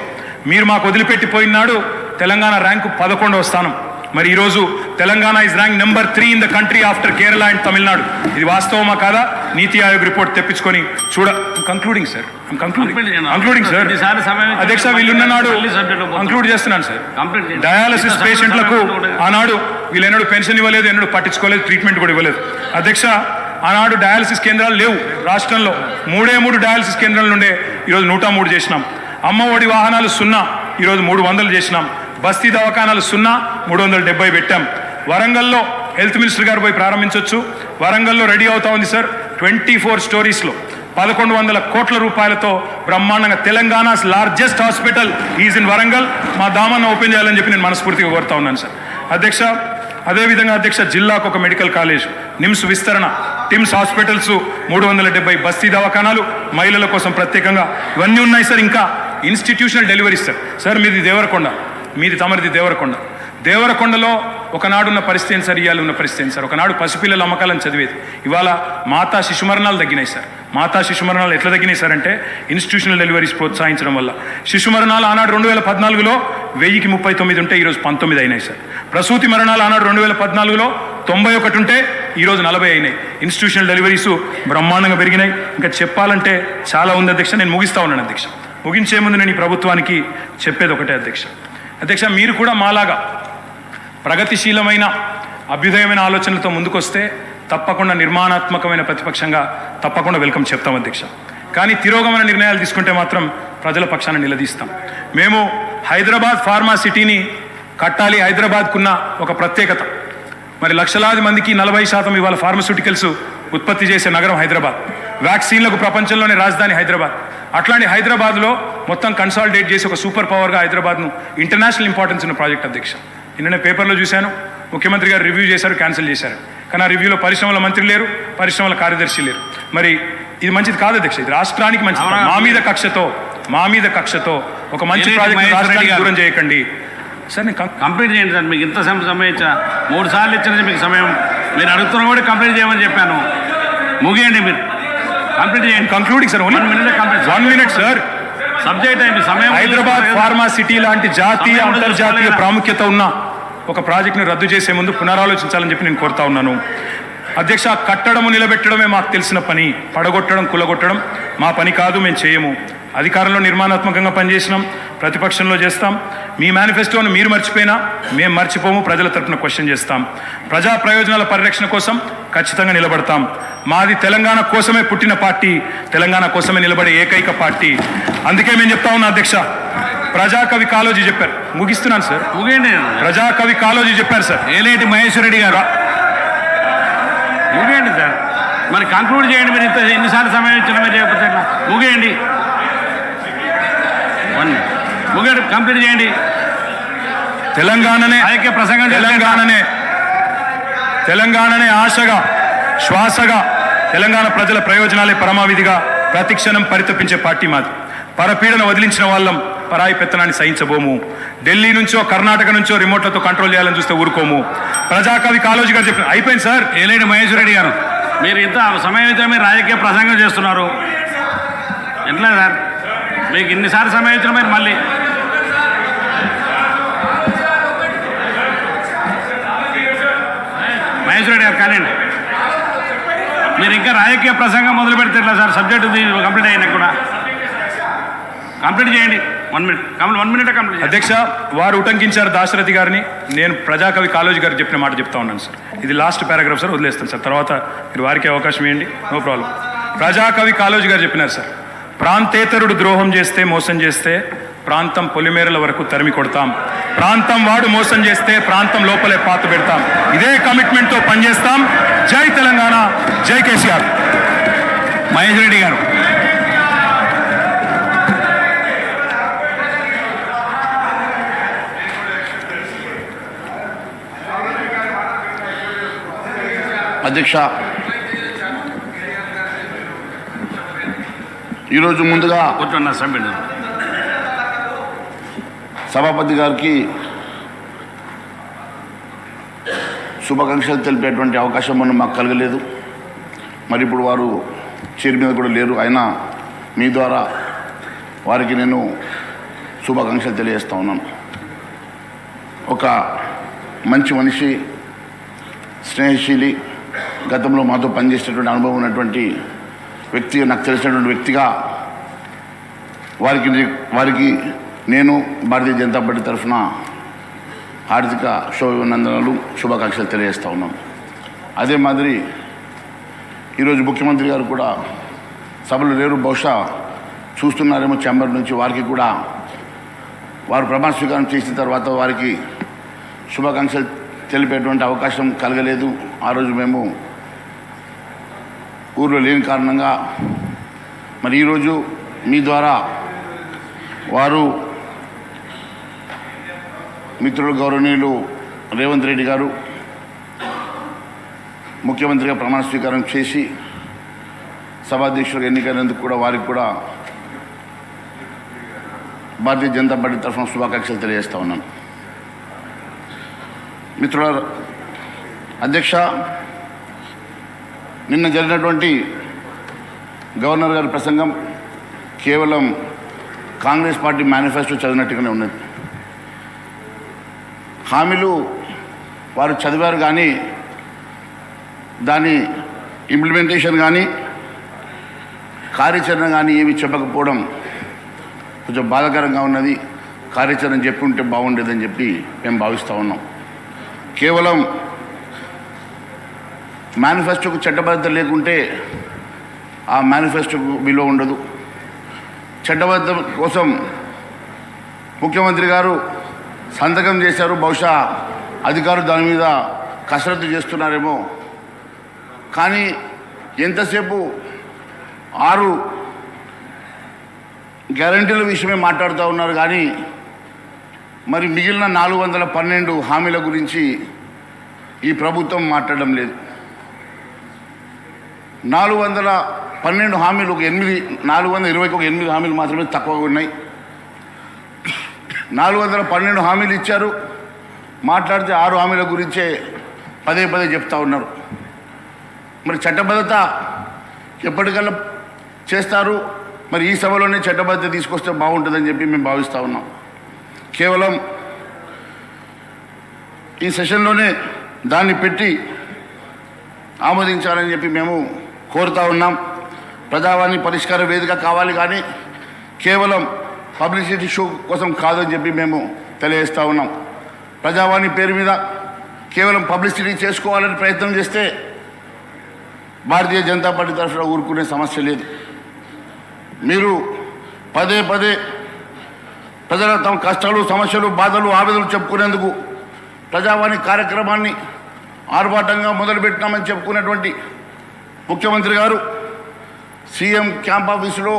Speaker 1: మీరు మాకు వదిలిపెట్టిపోయినాడు తెలంగాణ ర్యాంకు 11వ స్థానం. మరి ఈరోజు Telangana is rank number 3 in the country after Kerala and Tamil Nadu. ఇది వాస్తవమా కాదా? నీతి ఆయోగ్ రిపోర్ట్ తెప్పించుకొని కంక్లూడింగ్ సార్. అధ్యక్ష, వీళ్ళున్నాడు కంక్లూడ్ చేస్తున్నాను సార్. డయాలసిస్ పేషెంట్లకు ఆనాడు వీళ్ళెన్నడూ పెన్షన్ ఇవ్వలేదు, ఎన్నడూ పట్టించుకోలేదు, ట్రీట్మెంట్ కూడా ఇవ్వలేదు. అధ్యక్ష, ఆనాడు డయాలసిస్ కేంద్రాలు లేవు రాష్ట్రంలో. 3 డయాలసిస్ కేంద్రాల నుండే ఈరోజు 103 చేసినాం. అమ్మ ఒడి వాహనాలు 0, ఈరోజు 300 చేసినాం. బస్తీ దవాఖానాలు 0, 370 పెట్టాం. వరంగల్లో హెల్త్ మినిస్టర్ గారు పోయి ప్రారంభించవచ్చు. వరంగల్లో రెడీ అవుతా ఉంది సార్. 24 స్టోరీస్లో 1,100 కోట్ల రూపాయలతో బ్రహ్మాండంగా Telangana's largest hospital is in Warangal. మా దామన్న ఓపెన్ చేయాలని చెప్పి నేను మనస్ఫూర్తిగా కోరుతా ఉన్నాను సార్. అధ్యక్ష, అదేవిధంగా అధ్యక్ష జిల్లాకు ఒక మెడికల్ కాలేజ్, నిమ్స్ విస్తరణ, టిమ్స్ హాస్పిటల్స్ 370, బస్తీ దవాఖానాలు, మహిళల కోసం ప్రత్యేకంగా ఇవన్నీ ఉన్నాయి సార్. ఇంకా ఇన్స్టిట్యూషనల్ డెలివరీస్ సార్. మీది దేవరకొండ, మీది తమరిది దేవరకొండ. దేవరకొండలో ఒకనాడున్న పరిస్థితి ఏంటి సార్, ఇవాళ ఉన్న పరిస్థితి ఏంటి సార్? ఒకనాడు పసిపిల్లల అమ్మకాలను చదివేది, ఇవాళ మాతా శిశుమరణాలు తగ్గినాయి సార్. మాతా శిశుమరణాలు ఎట్లా తగ్గినాయి సార్ అంటే ఇన్స్టిట్యూషనల్ డెలివరీస్ ప్రోత్సహించడం వల్ల. శిశుమరణాలు ఆనాడు 2014లో 1039 ఉంటే ఈరోజు 19 అయినాయి సార్. ప్రసూతి మరణాలు ఆనాడు 2014లో 91 ఉంటే ఈరోజు 40 అయినాయి. ఇన్స్టిట్యూషనల్ డెలివరీస్ బ్రహ్మాండంగా పెరిగినాయి. ఇంకా చెప్పాలంటే చాలా ఉంది అధ్యక్ష. నేను ముగిస్తా ఉన్నాను అధ్యక్ష. ముగించే ముందు నేను ఈ ప్రభుత్వానికి చెప్పేది ఒకటే అధ్యక్ష, మీరు కూడా మాలాగా ప్రగతిశీలమైన అభ్యుదయమైన ఆలోచనలతో ముందుకొస్తే తప్పకుండా నిర్మాణాత్మకమైన ప్రతిపక్షంగా తప్పకుండా వెల్కమ్ చెప్తాం అధ్యక్ష. కానీ తిరోగమన నిర్ణయాలు తీసుకుంటే మాత్రం ప్రజల పక్షాన నిలదీస్తాం. మేము హైదరాబాద్ ఫార్మా సిటీని కట్టాలి. హైదరాబాద్కున్న ఒక ప్రత్యేకత, మరి లక్షలాది మందికి 40% ఇవాళ ఫార్మస్యూటికల్స్ ఉత్పత్తి చేసే నగరం హైదరాబాద్. వ్యాక్సిన్లకు ప్రపంచంలోనే రాజధాని హైదరాబాద్. అట్లాంటి హైదరాబాద్లో మొత్తం కన్సాలిడేట్ చేసి ఒక సూపర్ పవర్గా హైదరాబాద్ను ఇంటర్నేషనల్ ఇంపార్టెన్స్ ఉన్న ప్రాజెక్ట్ అధ్యక్ష. నిన్ననే పేపర్లో చూశాను, ముఖ్యమంత్రి గారు రివ్యూ చేశారు, క్యాన్సిల్ చేశారు. కానీ ఆ రివ్యూలో పరిశ్రమల మంత్రి లేరు, పరిశ్రమల కార్యదర్శి లేరు. మరి ఇది మంచిది కాదు అధ్యక్ష. ఇది రాష్ట్రానికి మంచిది. మా మీద కక్షతో ఒక మంచి ప్రాజెక్ట్ రాష్ట్రానికి దూరం చేయకండి సార్. నేను
Speaker 3: కంప్లీట్ చేయండి సార్. మీకు ఇంత సమయం ఇచ్చా, 3 సార్లు ఇచ్చినది మీకు సమయం. మీరు అడుగుతున్నా కూడా కంప్లీట్ చేయమని చెప్పాను. ముగియండి, మీరు కంప్లీట్ చేయండి.
Speaker 1: Concluding sir, 1 minute sir.
Speaker 3: Subject అయింది సమయం.
Speaker 1: హైదరాబాద్ ఫార్మా సిటీ లాంటి జాతీయ అంతర్జాతీయ ప్రాముఖ్యత ఉన్న ఒక ప్రాజెక్టును రద్దు చేసే ముందు పునరాలోచించాలని చెప్పి నేను కోరుతా ఉన్నాను అధ్యక్ష. కట్టడము నిలబెట్టడమే మాకు తెలిసిన పని, పడగొట్టడం కులగొట్టడం మా పని కాదు, మేము చేయము. అధికారంలో నిర్మాణాత్మకంగా పనిచేసినాం, ప్రతిపక్షంలో చేస్తాం. మీ మేనిఫెస్టోను మీరు మర్చిపోయినా మేము మర్చిపోము, ప్రజల తరఫున క్వశ్చన్ చేస్తాం. ప్రజా ప్రయోజనాల పరిరక్షణ కోసం ఖచ్చితంగా నిలబడతాం. మాది తెలంగాణ కోసమే పుట్టిన పార్టీ, తెలంగాణ కోసమే నిలబడే ఏకైక పార్టీ. అందుకే మేము చెప్తా ఉన్నా అధ్యక్ష, ప్రజాకవి కాళోజీ చెప్పారు. ముగిస్తున్నాను సార్,
Speaker 3: ముగియండి.
Speaker 1: ప్రజాకవి కాళోజీ చెప్పారు సార్.
Speaker 3: ఏలేటి మహేశ్వర రెడ్డి గారు ముగియండి సార్. మరి కంక్లూడ్ చేయండి. మీరు ఎన్నిసార్లు సమయం ఇచ్చిన మీరు చేయకపోతే ముగియండి. ముగియండి, కంప్లీట్ చేయండి.
Speaker 1: తెలంగాణనే
Speaker 3: ప్రసంగం,
Speaker 1: తెలంగాణనే ఆశగా శ్వాసగా తెలంగాణ ప్రజల ప్రయోజనాలే పరమావిధిగా ప్రతిక్షణం పరితపించే పార్టీ మాది. పరపీడన వదిలించిన వాళ్ళం, పరాయి పెత్తనాన్ని సహించబోము. ఢిల్లీ నుంచో కర్ణాటక నుంచో రిమోట్లతో కంట్రోల్ చేయాలని చూస్తే ఊరుకోము. ప్రజాకవి కాళోజీ గారు చెప్పిన అయిపోయింది సార్.
Speaker 3: ఏలేటి మహేశ్వర రెడ్డి గారు, మీరు ఇంత సమయం అయితే మీరు రాజకీయ ప్రసంగం చేస్తున్నారు ఎట్లా సార్? మీకు ఇన్నిసార్లు సమయం ఇచ్చిన మీరు మళ్ళీ మహేశ్వర రెడ్డి గారు కానివ్వండి. మీరు ఇంకా రాజకీయ ప్రసంగం మొదలు పెడితే ఎట్లా సార్? సబ్జెక్టు కంప్లీట్ అయినా కూడా కంప్లీట్ చేయండి. 1 minute కంప్లీట్.
Speaker 1: అధ్యక్ష, వారు ఉటంకించారు దాశరథి గారిని. నేను ప్రజాకవి కాళోజీ గారికి చెప్పిన మాట చెప్తా ఉన్నాను సార్. ఇది లాస్ట్ పారాగ్రాఫ్ సార్, వదిలేస్తాను సార్. తర్వాత మీరు వారికి అవకాశం ఇవ్వండి, నో ప్రాబ్లం. ప్రజాకవి కాళోజీ గారు చెప్పినారు సార్, ప్రాంతేతరుడు ద్రోహం చేస్తే, మోసం చేస్తే ప్రాంతం పొలిమేరల వరకు తరిమి కొడతాం. ప్రాంతం వాడు మోసం చేస్తే ప్రాంతం లోపలే పాత పెడతాం. ఇదే కమిట్మెంట్తో పనిచేస్తాం. జై తెలంగాణ, జై కేసీఆర్.
Speaker 3: మహేశ్వర రెడ్డి గారు,
Speaker 4: అధ్యక్ష, ఈరోజు ముందుగా
Speaker 3: కూర్చున్న సభ్యుడు
Speaker 4: సభాపతి గారికి శుభాకాంక్షలు తెలిపేటువంటి అవకాశం మనం మాకు కలగలేదు. మరి ఇప్పుడు వారు చైర్ మీద కూడా లేరు. అయినా మీ ద్వారా వారికి నేను శుభాకాంక్షలు తెలియజేస్తా ఉన్నాను. ఒక మంచి మనిషి, స్నేహశీలి, గతంలో మాతో పనిచేసేటువంటి అనుభవం ఉన్నటువంటి వ్యక్తిగా, నాకు తెలిసినటువంటి వ్యక్తిగా వారికి నేను భారతీయ జనతా పార్టీ తరఫున హార్దిక శుభాభినందనలు, శుభాకాంక్షలు తెలియజేస్తూ ఉన్నాను. అదే మాదిరి ఈరోజు ముఖ్యమంత్రి గారు కూడా సభలో లేరు, బహుశా చూస్తున్నారేమో ఛాంబర్ నుంచి. వారికి కూడా వారు ప్రమాణ స్వీకారం చేసిన తర్వాత వారికి శుభాకాంక్షలు తెలిపేటువంటి అవకాశం కలగలేదు. ఆ రోజు మేము ఊర్లో లేని కారణంగా మరి ఈరోజు మీ ద్వారా వారు మిత్రులు గౌరవనీయులు రేవంత్ రెడ్డి గారు ముఖ్యమంత్రిగా ప్రమాణ స్వీకారం చేసి సభాధ్యక్షుడిగా ఎన్నికైనందుకు కూడా వారికి కూడా భారతీయ జనతా పార్టీ తరఫున శుభాకాంక్షలు తెలియజేస్తూ ఉన్నాను. మిత్రుల అధ్యక్ష, నిన్న జరిగినటువంటి గవర్నర్ గారి ప్రసంగం కేవలం కాంగ్రెస్ పార్టీ మేనిఫెస్టో చదివినట్టుగానే ఉన్నది. హామీలు వారు చదివారు కానీ దాని ఇంప్లిమెంటేషన్ కానీ కార్యాచరణ కానీ ఏమి చెప్పకపోవడం కొంచెం బాధాకరంగా ఉన్నది. కార్యాచరణ చెప్పి ఉంటే బాగుండేదని చెప్పి మేము భావిస్తూ ఉన్నాం. కేవలం మేనిఫెస్టోకు చట్టబద్ధత లేకుంటే ఆ మేనిఫెస్టోకు విలువ ఉండదు. చట్టబద్ధత కోసం ముఖ్యమంత్రి గారు సంతకం చేశారు. బహుశా అధికారులు దాని మీద కసరత్తు చేస్తున్నారేమో. కానీ ఎంతసేపు 6 గ్యారంటీల విషయమే మాట్లాడుతూ ఉన్నారు కానీ మరి మిగిలిన 412 హామీల గురించి ఈ ప్రభుత్వం మాట్లాడడం లేదు. 412 హామీలు 420కి 8 హామీలు మాత్రమే తక్కువగా ఉన్నాయి. 412 హామీలు ఇచ్చారు. మాట్లాడితే 6 హామీల గురించే పదే చెప్తా ఉన్నారు. మరి చట్టబద్ధత ఎప్పటికల్లా చేస్తారు. మరి ఈ సభలోనే చట్టబద్ధత తీసుకొస్తే బాగుంటుందని చెప్పి మేము భావిస్తూ ఉన్నాం. కేవలం ఈ సెషన్లోనే దాన్ని పెట్టి ఆమోదించాలని చెప్పి మేము కోరుతూ ఉన్నాం. ప్రజావాణి పరిష్కార వేదిక కావాలి కానీ కేవలం పబ్లిసిటీ షో కోసం కాదని చెప్పి మేము తెలియజేస్తూ ఉన్నాం. ప్రజావాణి పేరు మీద కేవలం పబ్లిసిటీ చేసుకోవాలని ప్రయత్నం చేస్తే భారతీయ జనతా పార్టీ తరఫున ఊరుకునే సమస్య లేదు. మీరు పదే ప్రజల తమ కష్టాలు, సమస్యలు, బాధలు, ఆవేదనలు చెప్పుకునేందుకు ప్రజావాణి కార్యక్రమాన్ని ఆర్భాటంగా మొదలుపెట్టినామని చెప్పుకున్నటువంటి ముఖ్యమంత్రి గారు సీఎం క్యాంప్ ఆఫీసులో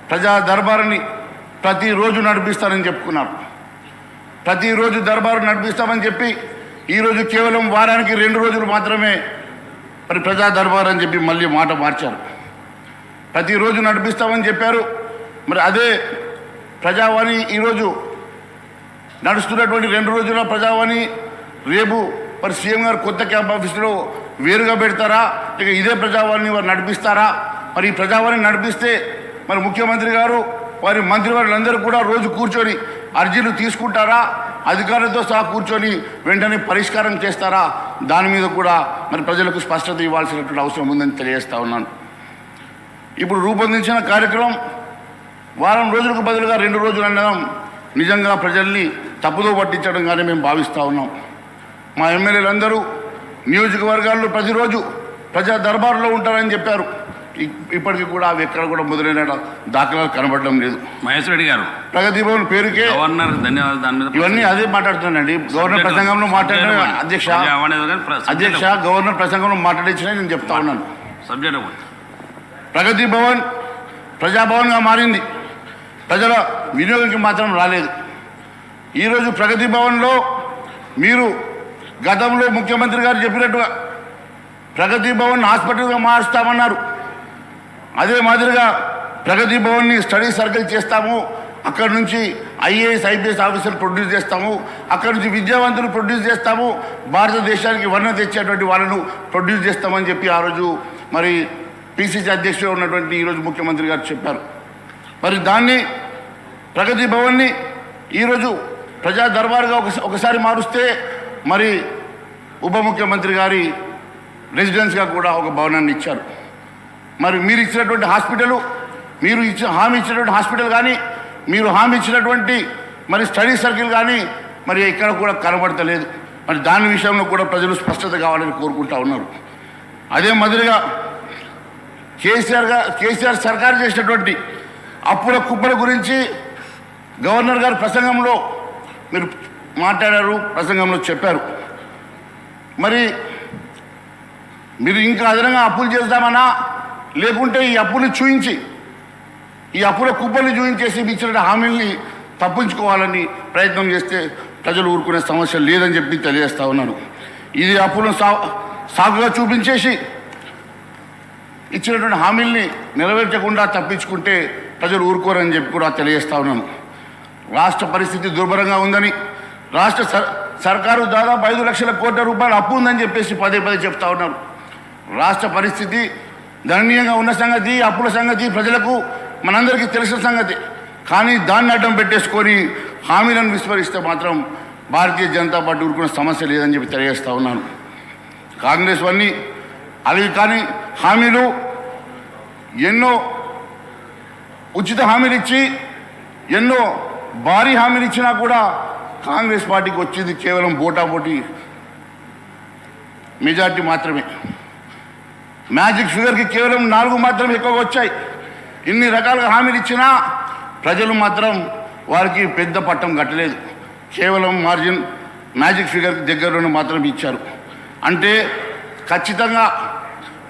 Speaker 4: ప్రజా దర్బారుని ప్రతిరోజు నడిపిస్తారని చెప్పుకున్నారు. ప్రతిరోజు దర్బారు నడిపిస్తామని చెప్పి ఈరోజు కేవలం వారానికి 2 రోజులు మాత్రమే మరి ప్రజా దర్బారు అని చెప్పి మళ్ళీ మాట మార్చారు. ప్రతిరోజు నడిపిస్తామని చెప్పారు. మరి అదే ప్రజావాణి ఈరోజు నడుస్తున్నటువంటి 2 రోజుల ప్రజావాణి రేపు మరి సీఎం గారు కొత్త క్యాంప్ ఆఫీసులో వేరుగా పెడతారా, ఇక ఇదే ప్రజావాణిని వారు నడిపిస్తారా? మరి ఈ ప్రజావాణి నడిపిస్తే మరి ముఖ్యమంత్రి గారు వారి మంత్రివర్యులందరూ కూడా రోజు కూర్చొని అర్జీలు తీసుకుంటారా, అధికారులతో సహా కూర్చొని వెంటనే పరిష్కారం చేస్తారా? దాని మీద కూడా మరి ప్రజలకు స్పష్టత ఇవ్వాల్సినటువంటి అవసరం ఉందని తెలియజేస్తా ఉన్నాను. ఇప్పుడు రూపొందించిన కార్యక్రమం వారం రోజులకు బదులుగా 2 రోజులు అనడం నిజంగా ప్రజల్ని తప్పుదో పట్టించడం కానీ మేము భావిస్తూ ఉన్నాం. మా ఎమ్మెల్యేలందరూ నియోజకవర్గాల్లో ప్రతిరోజు ప్రజా దర్బారులో ఉంటారని చెప్పారు. ఇప్పటికీ కూడా అవి ఎక్కడ కూడా మొదలైన దాఖలాలు కనబడడం లేదు.
Speaker 3: మహేష్ రెడ్డి గారు
Speaker 4: ప్రగతి భవన్ పేరుకే
Speaker 3: గవర్నర్ ధన్యవాదాలు. దాని మీద
Speaker 4: ఇవన్నీ అదే మాట్లాడుతున్నానండి. గవర్నర్ ప్రసంగంలో మాట్లాడిన అధ్యక్ష గవర్నర్ ప్రసంగంలో మాట్లాడించిన నేను చెప్తా ఉన్నాను.
Speaker 3: సబ్జెక్ట్
Speaker 4: ప్రగతి భవన్ ప్రజాభవన్గా మారింది, ప్రజల వినియోగంకి మాత్రం రాలేదు. ఈరోజు ప్రగతి భవన్లో మీరు గతంలో ముఖ్యమంత్రి గారు చెప్పినట్టుగా ప్రగతి భవన్ హాస్పిటల్గా మారుస్తామన్నారు. అదే మాదిరిగా ప్రగతి భవన్ని స్టడీ సర్కిల్ చేస్తాము, అక్కడి నుంచి ఐఏఎస్ ఐపీఎస్ ఆఫీసర్ ప్రొడ్యూస్ చేస్తాము, అక్కడి నుంచి విద్యావంతులు ప్రొడ్యూస్ చేస్తాము, భారతదేశానికి వర్ణ తెచ్చేటువంటి వాళ్ళను ప్రొడ్యూస్ చేస్తామని చెప్పి ఆ రోజు మరి పిసిసి అధ్యక్షుడు ఉన్నటువంటి ఈరోజు ముఖ్యమంత్రి గారు చెప్పారు. మరి దాన్ని ప్రగతి భవన్ని ఈరోజు ప్రజా దర్బారుగా ఒకసారి మారుస్తే మరి ఉప ముఖ్యమంత్రి గారి రెసిడెన్స్గా కూడా ఒక భవనాన్ని ఇచ్చారు. మరి మీరు ఇచ్చినటువంటి హాస్పిటల్, మీరు హామీ ఇచ్చినటువంటి హాస్పిటల్ కానీ, మీరు హామీ ఇచ్చినటువంటి మరి స్టడీ సర్కిల్ కానీ మరి ఇక్కడ కూడా కనబడతలేదు. మరి దాని విషయంలో కూడా ప్రజలు స్పష్టత కావాలని కోరుకుంటా ఉన్నారు. అదే మాదిరిగా కేసీఆర్ సర్కారు చేసినటువంటి అప్పుల కుప్పల గురించి గవర్నర్ గారు ప్రసంగంలో మీరు మాట్లాడారు, ప్రసంగంలో చెప్పారు. మరి మీరు ఇంకా అదనంగా అప్పులు చేద్దామన్నా, లేకుంటే ఈ అప్పులు చూయించి ఈ అప్పుల కుప్పల్ని చూయించేసి ఇచ్చిన హామీల్ని తప్పించుకోవాలని ప్రయత్నం చేస్తే ప్రజలు ఊరుకునే సమస్య లేదని చెప్పి తెలియజేస్తా ఉన్నాను. ఇది అప్పులను సాగుగా చూపించేసి ఇచ్చినటువంటి హామీల్ని నెరవేర్చకుండా తప్పించుకుంటే ప్రజలు ఊరుకోరని చెప్పి కూడా తెలియజేస్తా ఉన్నాను. రాష్ట్ర పరిస్థితి దుర్భరంగా ఉందని, సర్కారు దాదాపు 5 లక్షల కోట్ల రూపాయలు అప్పు ఉందని చెప్పేసి పదే పదే చెప్తా ఉన్నారు. రాష్ట్ర పరిస్థితి దయనీయంగా ఉన్న సంగతి, అప్పుల సంగతి ప్రజలకు మనందరికీ తెలిసిన సంగతి. కానీ దాన్ని అడ్డం పెట్టేసుకొని హామీలను విస్మరిస్తే మాత్రం భారతీయ జనతా పార్టీ ఊరుకున్న సమస్య లేదని చెప్పి తెలియజేస్తూ ఉన్నాను. కాంగ్రెస్ అన్నీ అవి కానీ హామీలు ఎన్నో ఉచిత హామీలు ఇచ్చి ఎన్నో భారీ హామీలు ఇచ్చినా కూడా కాంగ్రెస్ పార్టీకి వచ్చింది కేవలం పోటాపోటీ మెజార్టీ మాత్రమే. మ్యాజిక్ ఫిగర్కి కేవలం 4 మాత్రమే ఎక్కువగా వచ్చాయి. ఇన్ని రకాలుగా హామీలు ఇచ్చినా ప్రజలు మాత్రం వారికి పెద్ద పట్టం కట్టలేదు. కేవలం మార్జిన్ మ్యాజిక్ ఫిగర్కి దగ్గరలోనే మాత్రం ఇచ్చారు. అంటే ఖచ్చితంగా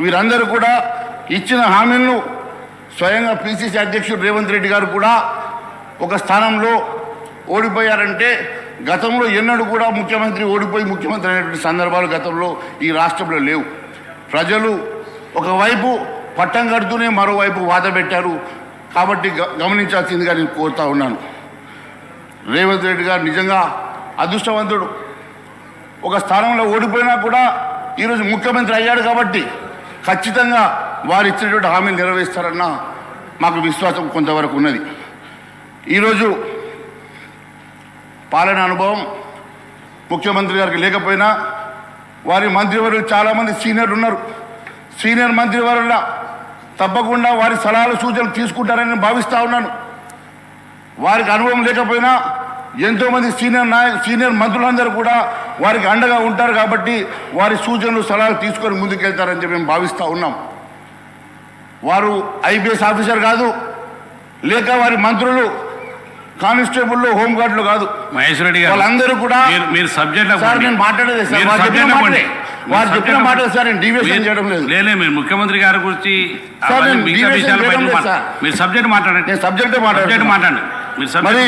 Speaker 4: వీరందరూ కూడా ఇచ్చిన హామీలను స్వయంగా పిసిసి అధ్యక్షుడు రేవంత్ రెడ్డి గారు కూడా ఒక స్థానంలో ఓడిపోయారంటే గతంలో ఎన్నడూ కూడా ముఖ్యమంత్రి ఓడిపోయి ముఖ్యమంత్రి అయినటువంటి సందర్భాలు గతంలో ఈ రాష్ట్రంలో లేవు. ప్రజలు ఒకవైపు పట్టం కడుతూనే మరోవైపు వాద పెట్టారు. కాబట్టి గమనించాల్సిందిగా నేను కోరుతా ఉన్నాను. రేవంత్ రెడ్డి గారు నిజంగా అదృష్టవంతుడు. ఒక స్థానంలో ఓడిపోయినా కూడా ఈరోజు ముఖ్యమంత్రి అయ్యాడు కాబట్టి ఖచ్చితంగా వారు ఇచ్చినటువంటి హామీలు నెరవేరుస్తారన్న మాకు విశ్వాసం కొంతవరకు ఉన్నది. ఈరోజు పాలన అనుభవం ముఖ్యమంత్రి గారికి లేకపోయినా వారి మంత్రివర్యులు చాలామంది సీనియర్లు ఉన్నారు. సీనియర్ మంత్రివర్యుల తప్పకుండా వారి సలహాలు సూచనలు తీసుకుంటారని నేను భావిస్తూ ఉన్నాను. వారికి అనుభవం లేకపోయినా ఎంతోమంది సీనియర్ మంత్రులందరూ కూడా వారికి అండగా ఉంటారు కాబట్టి వారి సూచనలు సలహాలు తీసుకొని ముందుకెళ్తారని చెప్పి మేము భావిస్తూ ఉన్నాం. వారు ఐపీఎస్ ఆఫీసర్ కాదు, లేక వారి మంత్రులు కానిస్టేబుల్ హోంగార్డులు కాదు.
Speaker 3: మహేష్ రెడ్డి గారు
Speaker 4: వాళ్ళందరూ కూడా
Speaker 3: మీరు సబ్జెక్ట్
Speaker 4: సార్ నేను మాట్లాడేది సార్ వారు చెప్పిన మాటలు సార్ నేను డీవియేషన్ చేయడం లేదు.
Speaker 3: లేదు మీరు ముఖ్యమంత్రి గారి గురించి మీరు సబ్జెక్ట్ మాట్లాడండి.
Speaker 4: నేను సబ్జెక్ట్ మాట్లాడండి. మరి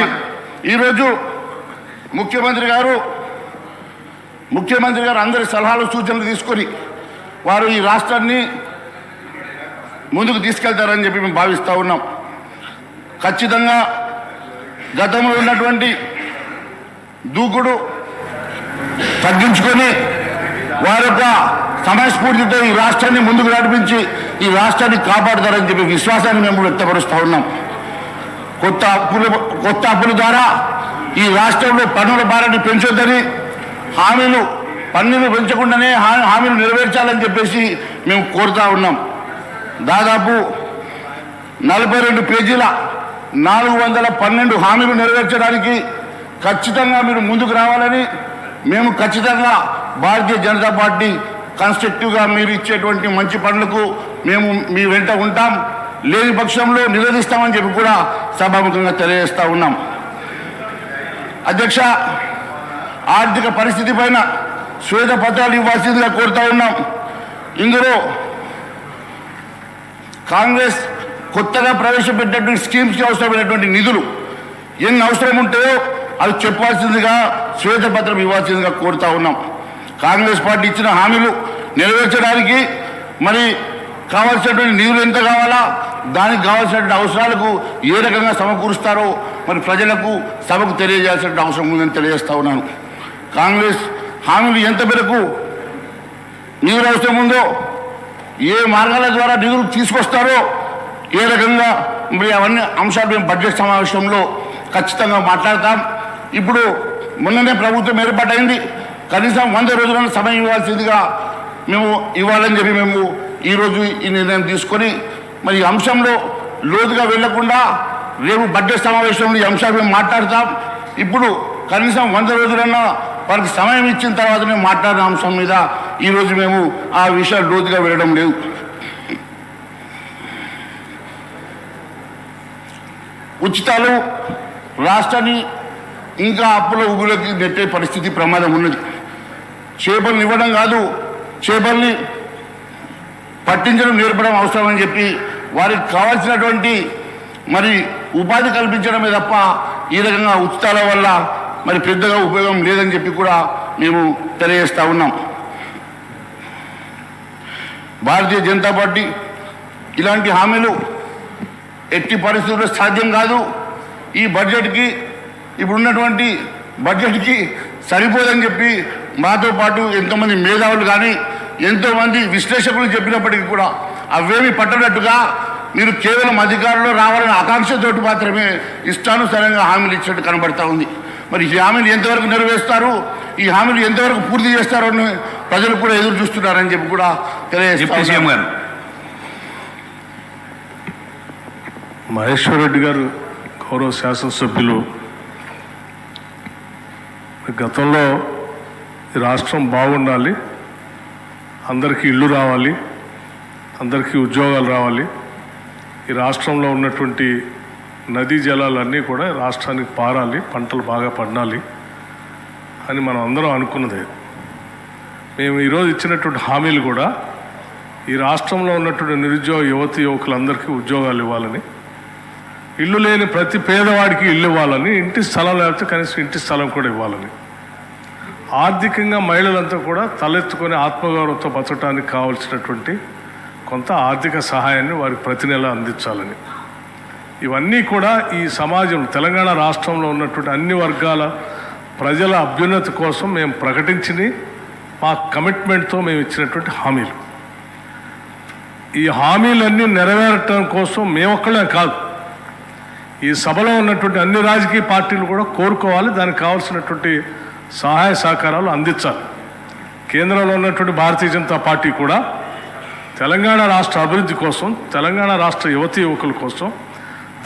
Speaker 4: ఈరోజు ముఖ్యమంత్రి గారు అందరి సలహాలు సూచనలు తీసుకొని వారు ఈ రాష్ట్రాన్ని ముందుకు తీసుకెళ్తారని చెప్పి మేము భావిస్తూ ఉన్నాం. ఖచ్చితంగా గతంలో ఉన్నటువంటి దూకుడు తగ్గించుకొని వారి యొక్క సమయస్ఫూర్తితో ఈ రాష్ట్రాన్ని ముందుకు నడిపించి ఈ రాష్ట్రాన్ని కాపాడుతారని చెప్పి విశ్వాసాన్ని మేము వ్యక్తపరుస్తూ ఉన్నాం. కొత్త అప్పుల ద్వారా ఈ రాష్ట్రంలో పన్నుల భారాన్ని పెంచొద్దని పన్నులు పెంచకుండానే హామీలు నెరవేర్చాలని చెప్పేసి మేము కోరుతూ ఉన్నాం. దాదాపు 42 పేజీల 412 హామీలు నెరవేర్చడానికి ఖచ్చితంగా మీరు ముందుకు రావాలని మేము ఖచ్చితంగా భారతీయ జనతా పార్టీ కన్స్ట్రక్టివ్గా మీరు ఇచ్చేటువంటి మంచి పనులకు మేము మీ వెంట ఉంటాం. లేని పక్షంలో నిరోధిస్తామని చెప్పి కూడా సభాముఖంగా తెలియజేస్తూ ఉన్నాం. అధ్యక్ష, ఆర్థిక పరిస్థితి పైన శ్వేతపత్రాలు ఇవ్వాల్సిందిగా కోరుతూ ఉన్నాం. ఇందులో కాంగ్రెస్ కొత్తగా ప్రవేశపెట్టినటువంటి స్కీమ్స్కి అవసరమైనటువంటి నిధులు ఎన్ని అవసరం ఉంటాయో అవి చెప్పాల్సిందిగా శ్వేతపత్రం ఇవ్వాల్సిందిగా కోరుతూ ఉన్నాం. కాంగ్రెస్ పార్టీ ఇచ్చిన హామీలు నెరవేర్చడానికి మరి కావాల్సినటువంటి నిధులు ఎంత కావాలా, దానికి కావాల్సినటువంటి అవసరాలకు ఏ రకంగా సమకూరుస్తారో మరి ప్రజలకు సభకు తెలియజేయాల్సిన అవసరం ఉందని తెలియజేస్తూ ఉన్నాను. కాంగ్రెస్ హామీలు ఎంత మేరకు నిధులు అవసరం ఉందో, ఏ మార్గాల ద్వారా నిధులు తీసుకొస్తారో, ఏ రకంగా మరి అవన్నీ అంశాలు మేము బడ్జెట్ సమావేశంలో ఖచ్చితంగా మాట్లాడతాం. ఇప్పుడు మొన్ననే ప్రభుత్వం ఏర్పాటైంది. కనీసం 100 రోజులను సమయం ఇవ్వాల్సిందిగా మేము ఇవ్వాలని చెప్పి మేము ఈరోజు ఈ నిర్ణయం తీసుకొని మరి ఈ అంశంలో లోతుగా వెళ్లకుండా రేపు బడ్జెట్ సమావేశంలో ఈ అంశాలు మేము మాట్లాడతాం. ఇప్పుడు కనీసం 100 రోజులన్నా వారికి సమయం ఇచ్చిన తర్వాతనే మాట్లాడిన అంశం మీద ఈరోజు మేము ఆ విషయాలు లోతుగా వెళ్ళడం లేదు. ఉచితాలు రాష్ట్రాన్ని ఇంకా అప్పుల ఊబిలోకి నెట్టే పరిస్థితి ప్రమాదం ఉన్నది. చేపలను ఇవ్వడం కాదు, చేపల్ని పట్టించడం నేర్పడం అవసరమని చెప్పి వారికి కావాల్సినటువంటి మరి ఉపాధి కల్పించడమే తప్ప ఈ రకంగా ఉచితాల వల్ల మరి పెద్దగా ఉపయోగం లేదని చెప్పి కూడా మేము తెలియజేస్తూ ఉన్నాం. భారతీయ జనతా పార్టీ ఇలాంటి హామీలు ఎట్టి పరిస్థితుల్లో సాధ్యం కాదు. ఈ బడ్జెట్కి ఇప్పుడున్నటువంటి బడ్జెట్కి సరిపోదని చెప్పి మాతో పాటు ఎంతోమంది మేధావులు కానీ ఎంతోమంది విశ్లేషకులు చెప్పినప్పటికీ కూడా అవేమి పట్టనట్టుగా మీరు కేవలం అధికారంలో రావాలని ఆకాంక్షతోటి మాత్రమే ఇష్టానుసారంగా హామీలు ఇచ్చినట్టు కనబడతా ఉంది. మరి ఈ హామీలు ఎంతవరకు నెరవేరుస్తారు, ఈ హామీలు ఎంతవరకు పూర్తి చేస్తారో అని ప్రజలు కూడా ఎదురు చూస్తున్నారని చెప్పి కూడా తెలియజేస్తారు.
Speaker 5: మహేశ్వర్ రెడ్డి గారు గౌరవ శాసనసభ్యులు గతంలో ఈ రాష్ట్రం బాగుండాలి, అందరికీ ఇల్లు రావాలి, అందరికీ ఉద్యోగాలు రావాలి, ఈ రాష్ట్రంలో ఉన్నటువంటి నదీ జలాలన్నీ కూడా రాష్ట్రానికి పారాలి, పంటలు బాగా పండాలి అని మనం అందరం అనుకున్నదే. మేము ఈరోజు ఇచ్చినటువంటి హామీలు కూడా ఈ రాష్ట్రంలో ఉన్నటువంటి నిరుద్యోగ యువతి యువకులందరికీ ఉద్యోగాలు ఇవ్వాలని, ఇల్లు లేని ప్రతి పేదవాడికి ఇల్లు ఇవ్వాలని, ఇంటి స్థలం లేకపోతే కనీసం ఇంటి స్థలం కూడా ఇవ్వాలని, ఆర్థికంగా మహిళలంతా కూడా తలెత్తుకొని ఆత్మగౌరవంతో బతకడానికి కావాల్సినటువంటి కొంత ఆర్థిక సహాయాన్ని వారికి ప్రతి నెల అందించాలని, ఇవన్నీ కూడా ఈ సమాజం తెలంగాణ రాష్ట్రంలో ఉన్నటువంటి అన్ని వర్గాల ప్రజల అభ్యున్నతి కోసం మేము ప్రకటించి మా కమిట్మెంట్తో మేము ఇచ్చినటువంటి హామీలు. ఈ హామీలన్నీ నెరవేరటం కోసం మేమొక్కడే కాదు, ఈ సభలో ఉన్నటువంటి అన్ని రాజకీయ పార్టీలు కూడా కోరుకోవాలి, దానికి కావాల్సినటువంటి సహాయ సహకారాలు అందించాలి. కేంద్రంలో ఉన్నటువంటి భారతీయ జనతా పార్టీ కూడా తెలంగాణ రాష్ట్ర అభివృద్ధి కోసం, తెలంగాణ రాష్ట్ర యువతీ యువకుల కోసం,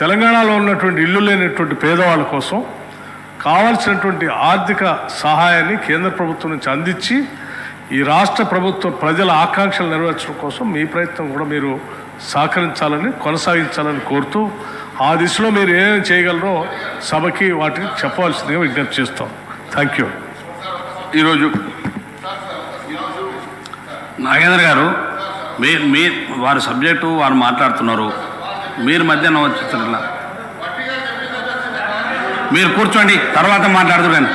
Speaker 5: తెలంగాణలో ఉన్నటువంటి ఇల్లు లేనటువంటి పేదవాళ్ళ కోసం కావాల్సినటువంటి ఆర్థిక సహాయాన్ని కేంద్ర ప్రభుత్వం నుంచి అందించి ఈ రాష్ట్ర ప్రభుత్వం ప్రజల ఆకాంక్షలు నెరవేర్చడం కోసం మీ ప్రయత్నం కూడా మీరు సహకరించాలని, కొనసాగించాలని కోరుతూ ఆ దిశలో మీరు ఏమేమి చేయగలరో సభకి వాటికి చెప్పవలసిందిగా విజ్ఞప్తి చేస్తాం. Thank you.
Speaker 3: ఈరోజు నాగేంద్ర గారు మీ వారి సబ్జెక్టు వారు మాట్లాడుతున్నారు, మీరు మధ్యాహ్నం వచ్చిన మీరు కూర్చోండి, తర్వాత మాట్లాడుతున్నాను.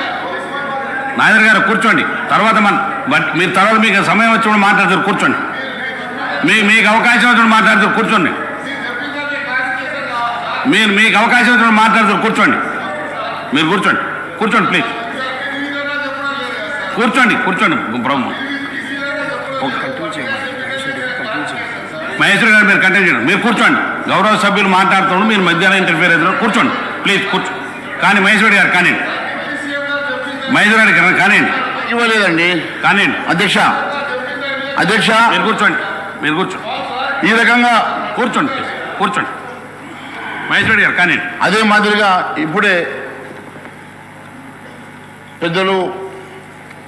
Speaker 3: నాగేంద్ర గారు కూర్చోండి, తర్వాత మీరు తర్వాత మీకు సమయం వచ్చినప్పుడు మాట్లాడుతారు, కూర్చోండి. మీకు అవకాశం వచ్చినప్పుడు మాట్లాడుతారు, కూర్చోండి. మీకు అవకాశం వచ్చినప్పుడు మాట్లాడుతారు, కూర్చోండి. మీరు కూర్చోండి, కూర్చోండి ప్లీజ్, కూర్చోండి బ్రహ్మ. మహేశ్వర్ గారు మీరు కంటిన్యూ చేయండి, మీరు కూర్చోండి. గౌరవ సభ్యులు మాట్లాడుతున్నాడు, మీరు మధ్యాహ్నం ఇంటర్ఫియర్ అవుతున్నారు, కూర్చోండి ప్లీజ్, కూర్చో. కానీ మహేశ్వరి గారు కానివ్వండి, మహేశ్వరి గారు కానివ్వండి.
Speaker 4: ఇవ్వలేదండి
Speaker 3: కానివ్వండి.
Speaker 4: అధ్యక్ష
Speaker 3: మీరు కూర్చోండి, మీరు కూర్చోండి,
Speaker 4: ఈ రకంగా
Speaker 3: కూర్చోండి ప్లీజ్, కూర్చోండి. మహేశ్వరి గారు కానివ్వండి.
Speaker 4: అదే మాదిరిగా ఇప్పుడే పెద్దలు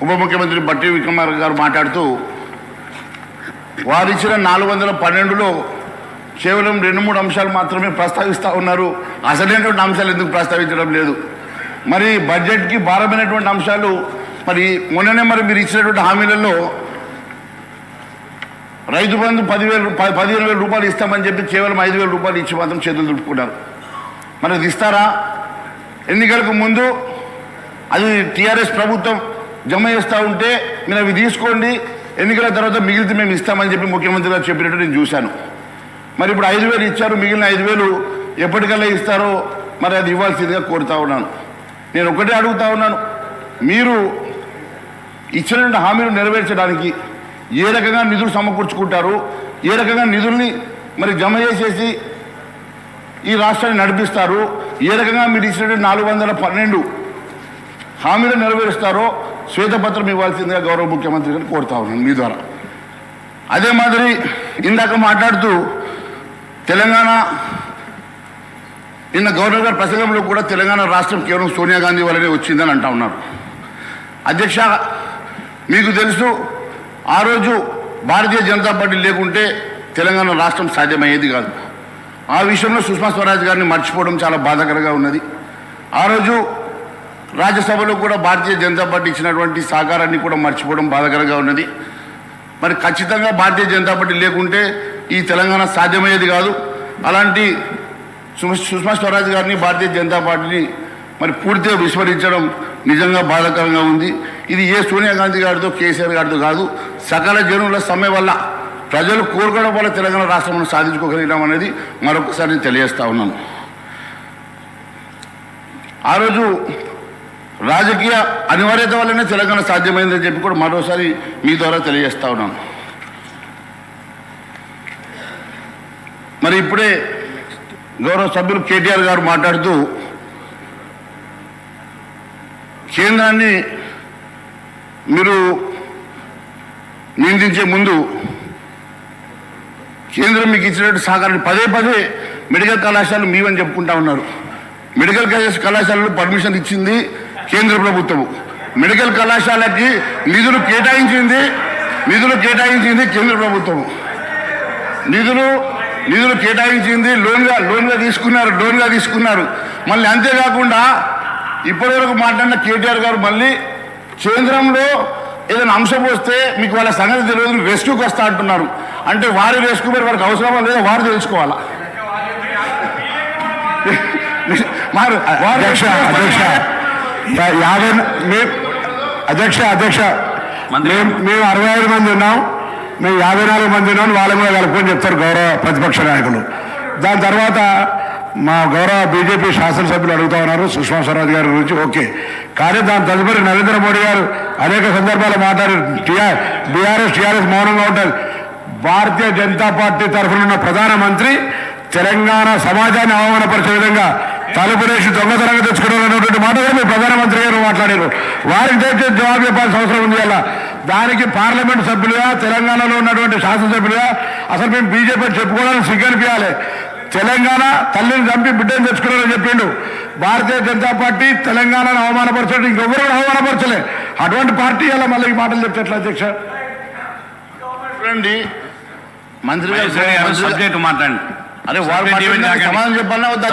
Speaker 4: ఉప ముఖ్యమంత్రి బట్టి విక్రమార్క గారు మాట్లాడుతూ వారిచ్చిన 412లో కేవలం 2-3 అంశాలు మాత్రమే ప్రస్తావిస్తూ ఉన్నారు, అసలైనటువంటి అంశాలు ఎందుకు ప్రస్తావించడం లేదు. మరి బడ్జెట్కి భారమైనటువంటి అంశాలు మరి మొన్ననే మరి మీరు ఇచ్చినటువంటి హామీలలో రైతు బంధు 15,000 రూపాయలు ఇస్తామని చెప్పి కేవలం 5,000 రూపాయలు ఇచ్చి మాత్రం చేతులు దులుపుకున్నారు. మరి అది ఇస్తారా? ఎన్నికలకు ముందు అది టీఆర్ఎస్ ప్రభుత్వం జమ చేస్తూ ఉంటే మీరు అవి తీసుకోండి, ఎన్నికల తర్వాత మిగిలితే మేము ఇస్తామని చెప్పి ముఖ్యమంత్రి గారు చెప్పినట్టు నేను చూశాను. మరి ఇప్పుడు 5,000 ఇచ్చారు, మిగిలిన 5,000 ఎప్పటికల్లా ఇస్తారో మరి అది ఇవ్వాల్సిందిగా కోరుతా ఉన్నాను. నేను ఒకటే అడుగుతా ఉన్నాను, మీరు ఇచ్చినటువంటి హామీలు నెరవేర్చడానికి ఏ రకంగా నిధులు సమకూర్చుకుంటారు, ఏ రకంగా నిధుల్ని మరి జమ చేసేసి ఈ రాష్ట్రాన్ని నడిపిస్తారు, ఏ రకంగా మీరు ఇచ్చినటువంటి 412 హామీలు నెరవేరుస్తారో శ్వేతపత్రం ఇవ్వాల్సిందిగా గౌరవ ముఖ్యమంత్రి గారిని కోరుతా ఉన్నాను మీ ద్వారా. అదే మాదిరి ఇందాక మాట్లాడుతూ తెలంగాణ నిన్న గవర్నర్ గారి ప్రసంగంలో కూడా తెలంగాణ రాష్ట్రం కేవలం సోనియా గాంధీ వల్లనే వచ్చిందని అంటా ఉన్నారు. అధ్యక్ష, మీకు తెలుసు ఆ రోజు భారతీయ జనతా పార్టీ లేకుంటే తెలంగాణ రాష్ట్రం సాధ్యమయ్యేది కాదు. ఆ విషయంలో సుష్మా స్వరాజ్ గారిని మర్చిపోవడం చాలా బాధాకరంగా ఉన్నది. ఆ రోజు రాజ్యసభలో కూడా భారతీయ జనతా పార్టీ ఇచ్చినటువంటి సహకారాన్ని కూడా మర్చిపోవడం బాధాకరంగా ఉన్నది. మరి ఖచ్చితంగా భారతీయ జనతా పార్టీ లేకుంటే ఈ తెలంగాణ సాధ్యమయ్యేది కాదు. అలాంటి సుష్మా స్వరాజ్ గారిని భారతీయ జనతా పార్టీని మరి పూర్తిగా విస్మరించడం నిజంగా బాధాకరంగా ఉంది. ఇది ఏ సోనియా గాంధీ గారితో కేసీఆర్ గారితో కాదు, సకల జనుల సమ్మె వల్ల ప్రజలు కోరుకోవడం వల్ల తెలంగాణ రాష్ట్రం సాధించుకోగలిగినాం అనేది మరొకసారి తెలియజేస్తా ఉన్నాను. ఆ రోజు రాజకీయ అనివార్యత వల్లనే తెలంగాణ సాధ్యమైందని చెప్పి కూడా మరోసారి మీ ద్వారా తెలియజేస్తా ఉన్నాను. మరి ఇప్పుడే గౌరవ సభ్యులు కేటీఆర్ గారు మాట్లాడుతూ కేంద్రాన్ని మీరు నిందించే ముందు కేంద్రం మీకు ఇచ్చినట్టు సహకారాన్ని పదే పదే మెడికల్ కళాశాలలు మీవని చెప్పుకుంటా ఉన్నారు. మెడికల్ కళాశాలలో పర్మిషన్ ఇచ్చింది కేంద్ర ప్రభుత్వము. మెడికల్ కళాశాలకి నిధులు కేటాయించింది కేంద్ర ప్రభుత్వము. నిధులు కేటాయించింది లోన్గా తీసుకున్నారు. మళ్ళీ అంతేకాకుండా ఇప్పటివరకు మాట్లాడిన కేటీఆర్ గారు మళ్ళీ కేంద్రంలో ఏదైనా అంశం వస్తే మీకు వాళ్ళ సంగతి తెలియదు, రెస్క్యూకి వస్తా అంటున్నారు. అంటే వారి రెస్క్యూ మరి వారికి అవసరమా లేదా వారు తెలుసుకోవాలా?
Speaker 6: అధ్యక్ష మేము 65 మంది ఉన్నాం, మేము 54 మంది ఉన్నాం, వాళ్ళని కూడా కలుపుకొని చెప్తారు గౌరవ ప్రతిపక్ష నాయకులు. దాని తర్వాత మా గౌరవ బీజేపీ శాసనసభ్యులు అడుగుతా ఉన్నారు సుష్మా స్వరాజ్ గారి గురించి, ఓకే. కానీ దాని తదుపరి నరేంద్ర మోడీ గారు అనేక సందర్భాలు మాట్లాడారు. టీఆర్ఎస్ మౌనంగా ఉంటుంది. భారతీయ జనతా పార్టీ తరఫున ఉన్న ప్రధానమంత్రి తెలంగాణ సమాజాన్ని అవమానపరిచే విధంగా తలుపులేసి దొంగతనంగా తెచ్చుకోవాలన్నటువంటి మాట కూడా మీరు ప్రధానమంత్రి గారు మాట్లాడారు. వారికి జవాబు చెప్పాల్సిన అవసరం ఉంది. అలా దానికి పార్లమెంట్ సభ్యులుగా తెలంగాణలో ఉన్నటువంటి శాసనసభ్యులుగా అసలు మేము బీజేపీ చెప్పుకోవడానికి సిగ్గనిపించాలి. తెలంగాణ తల్లిని చంపి బిడ్డను తెచ్చుకున్నారని చెప్పిండు. భారతీయ జనతా పార్టీ తెలంగాణను అవమానపరచడం ఇంకెవరు అవమానపరచలే. అటువంటి పార్టీ అలా మళ్ళీ ఈ మాటలు చెప్తే ఎట్లా అధ్యక్ష?
Speaker 4: చూడండి మంత్రి
Speaker 3: సబ్జెక్ట్ మాట్లాడండి.
Speaker 4: అరే వారు సమాధానం చెప్పాలన్నా వద్దా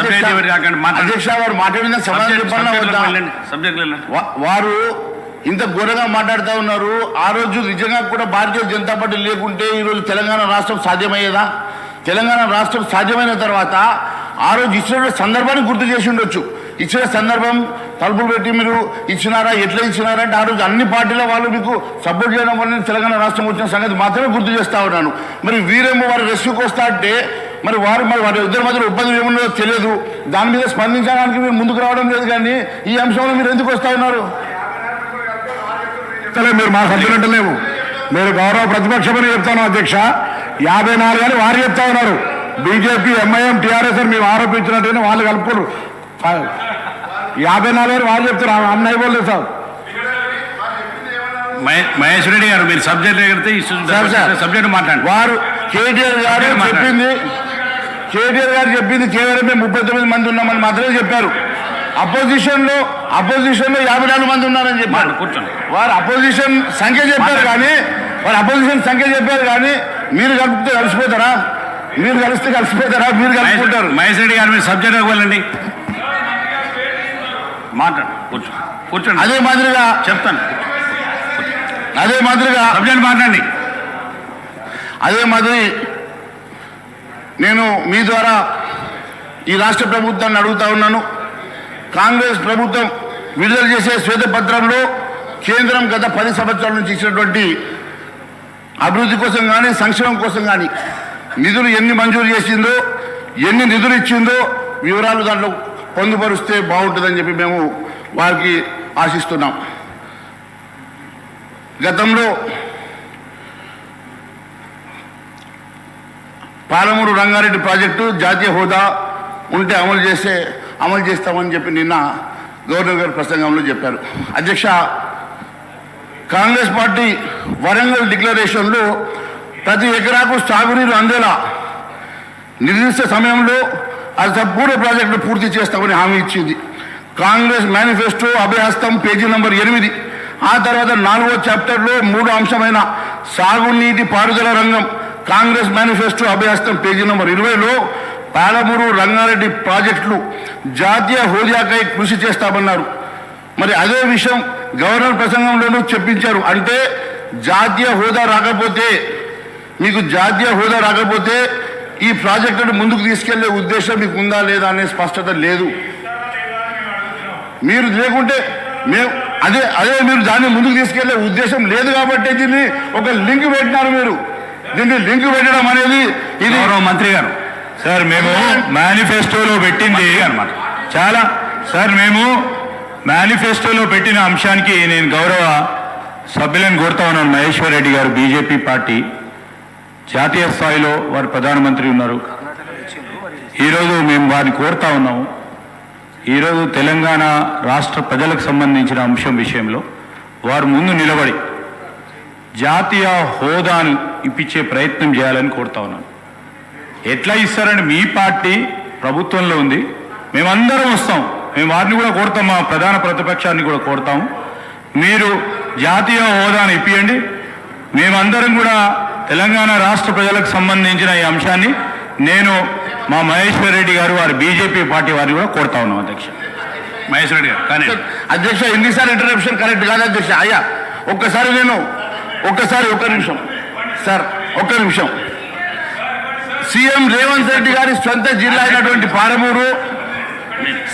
Speaker 4: అధ్యక్ష? వారు మాట్లాడిన సమాధానం చెప్పాలన్నా వద్దా? వారు ఇంత ఘోరంగా మాట్లాడుతూ ఉన్నారు. ఆ రోజు నిజంగా కూడా భారతీయ జనతా పార్టీ లేకుంటే ఈరోజు తెలంగాణ రాష్ట్రం సాధ్యమయ్యేదా? తెలంగాణ రాష్ట్రం సాధ్యమైన తర్వాత ఆ రోజు ఇచ్చిన సందర్భాన్ని గుర్తు చేసి ఉండొచ్చు. ఇచ్చిన సందర్భం తలుపులు పెట్టి మీరు ఇచ్చినారా, ఎట్లా ఇచ్చినారా అంటే ఆ రోజు అన్ని పార్టీల వాళ్ళు మీకు సపోర్ట్ చేయడం వల్ల తెలంగాణ రాష్ట్రం వచ్చిన సంగతి మాత్రమే గుర్తు చేస్తూ ఉన్నాను. మరి వీరేమో వారు రెస్క్యూకి వస్తా అంటే మరి వారి ఇద్దరి మధ్యలో ఇబ్బంది ఏమున్నదో తెలియదు. దాని మీద స్పందించడానికి మీరు ముందుకు రావడం లేదు. కానీ ఈ అంశంలో మీరు ఎందుకు వస్తూ ఉన్నారు?
Speaker 6: మీరు మా సభ్యులంటే లేవు, మీరు గౌరవ ప్రతిపక్షమని చెప్తాను అధ్యక్ష. 54 అని వారు చెప్తా ఉన్నారు. బీజేపీ ఎంఐఎం టీఆర్ఎస్ అని మేము ఆరోపించినట్టుగానే వాళ్ళు కలుపుకోరు. 54 అని వాళ్ళు చెప్తారు. అన్నయ్య పోలేదు సార్.
Speaker 3: మహేష్ రెడ్డి గారు మీరు సబ్జెక్ట్ ఎగిరితే సబ్జెక్ట్ మాట్లాడండి.
Speaker 4: వారు కేటీఆర్ గారు చెప్పింది కేవలం మేము 39 మంది ఉన్నామని మాత్రమే చెప్పారు. అపోజిషన్ లో 54 మంది ఉన్నారని చెప్పారు.
Speaker 3: కూర్చోండి.
Speaker 4: వారు అపోజిషన్ సంఖ్య చెప్పారు కానీ మీరు కలిపితే కలిసిపోతారా? మీరు కలిసిపోతారా? మీరు కలుపుకుంటారు.
Speaker 3: మహేష్ రెడ్డి గారు మీరు సబ్జెక్ట్ ఇవ్వాలండి. మాట్లాడు, కూర్చోండి.
Speaker 4: అదే మాదిరిగా
Speaker 3: చెప్తాను.
Speaker 4: సబ్జెక్ట్ మాట్లాడండి. అదే మాదిరి నేను మీ ద్వారా ఈ రాష్ట్ర ప్రభుత్వాన్ని అడుగుతా ఉన్నాను. కాంగ్రెస్ ప్రభుత్వం విడుదల చేసే శ్వేతపత్రంలో కేంద్రం గత 10 సంవత్సరాల నుంచి ఇచ్చినటువంటి అభివృద్ధి కోసం కానీ సంక్షేమం కోసం కానీ నిధులు ఎన్ని మంజూరు చేసిందో, ఎన్ని నిధులు ఇచ్చిందో వివరాలు దాంట్లో పొందుపరిస్తే బాగుంటుందని చెప్పి మేము వారికి ఆశిస్తున్నాం. గతంలో పాలమూరు రంగారెడ్డి ప్రాజెక్టు జాతీయ హోదా ఉంటే అమలు చేస్తామని చెప్పి నిన్న గవర్నర్ గారు ప్రసంగంలో చెప్పారు. అధ్యక్ష, కాంగ్రెస్ పార్టీ వరంగల్ డిక్లరేషన్లో ప్రతి ఎకరాకు సాగునీరు అందేలా నిర్దిష్ట సమయంలో అది సంపూర్ణ ప్రాజెక్టును పూర్తి చేస్తామని హామీ ఇచ్చింది. Congress manifesto Abhayahastam page number 8. ఆ తర్వాత 4వ చాప్టర్లో 3వ అంశమైన సాగునీటి పారుదల రంగం Congress manifesto Abhayahastam page number 20లో పాలమూరు రంగారెడ్డి ప్రాజెక్టులు జాతీయ హోదాకై కృషి చేస్తామన్నారు. మరి అదే విషయం గవర్నర్ ప్రసంగంలోనూ చెప్పించారు. అంటే జాతీయ హోదా రాకపోతే ఈ ప్రాజెక్టును ముందుకు తీసుకెళ్లే ఉద్దేశం మీకు ఉందా లేదా అనే స్పష్టత లేదు. మీరు లేకుంటే మీరు దాన్ని ముందుకు తీసుకెళ్లే ఉద్దేశం లేదు కాబట్టి దీన్ని ఒక లింక్ పెట్టినారు. మీరు దీన్ని లింక్ పెట్టడం అనేది ఇది
Speaker 2: మంత్రి గారు సార్ మేము మేనిఫెస్టోలో పెట్టింది అనమాట. చాలా సార్ మేనిఫెస్టోలో పెట్టిన అంశానికి నేను గౌరవ సభ్యులను కోరుతా ఉన్నాను. మహేశ్వర్ రెడ్డి గారు బీజేపీ పార్టీ జాతీయ స్థాయిలో వారు ప్రధానమంత్రి ఉన్నారు. ఈరోజు మేము వారిని కోరుతా ఉన్నాము. ఈరోజు తెలంగాణ రాష్ట్ర ప్రజలకు సంబంధించిన అంశం విషయంలో వారు ముందు నిలబడి జాతీయ హోదాను ఇప్పించే ప్రయత్నం చేయాలని కోరుతా ఉన్నాను. ఎట్లా ఇస్తారని మీ పార్టీ ప్రభుత్వంలో ఉంది, మేమందరం వస్తాం, మేము వారిని కూడా కోరుతాం, మా ప్రధాన ప్రతిపక్షాన్ని కూడా కోరుతాము. మీరు జాతీయ హోదాను ఇప్పియండి. మేమందరం కూడా తెలంగాణ రాష్ట్ర ప్రజలకు సంబంధించిన ఈ అంశాన్ని నేను మా మహేశ్వర్ రెడ్డి గారు వారి బీజేపీ పార్టీ వారిని కూడా కోరుతా ఉన్నాం. అధ్యక్ష
Speaker 3: మహేశ్వర్ రెడ్డి గారు కానీ
Speaker 4: అధ్యక్ష ఎన్నిసార్లు ఇంటరప్షన్ కరెక్ట్ కాదు అధ్యక్ష. అయ్యా ఒక్క నిమిషం సార్, ఒక్క నిమిషం. సీఎం రేవంత్ రెడ్డి గారి సొంత జిల్లా అయినటువంటి పాలమూరు,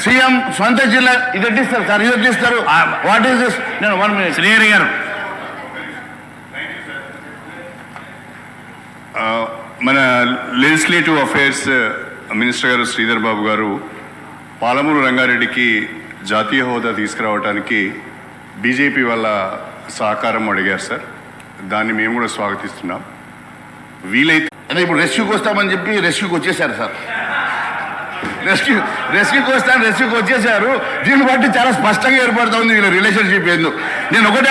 Speaker 4: సీఎం సొంత జిల్లా ఇది ఎట్టిస్తారు సార్, ఇది ఎట్టిస్తారు? What is this? నేను 1 minute.
Speaker 3: శ్రీహరి గారు
Speaker 7: మన లెజిస్లేటివ్ అఫైర్స్ మినిస్టర్ గారు శ్రీధర్ బాబు గారు పాలమూరు రంగారెడ్డికి జాతీయ హోదా తీసుకురావడానికి బీజేపీ వాళ్ళ సహకారం అడిగారు సార్. దాన్ని మేము కూడా స్వాగతిస్తున్నాం. వీలైతే
Speaker 4: అంటే ఇప్పుడు రెస్క్యూకి వస్తామని చెప్పి రెస్క్యూకి వచ్చేసారు సార్. రెస్క్యూకి వచ్చేసారు. దీన్ని బట్టి చాలా స్పష్టంగా ఏర్పడుతూ ఉంది వీళ్ళ రిలేషన్షిప్ ఏందో. నేను ఒకటే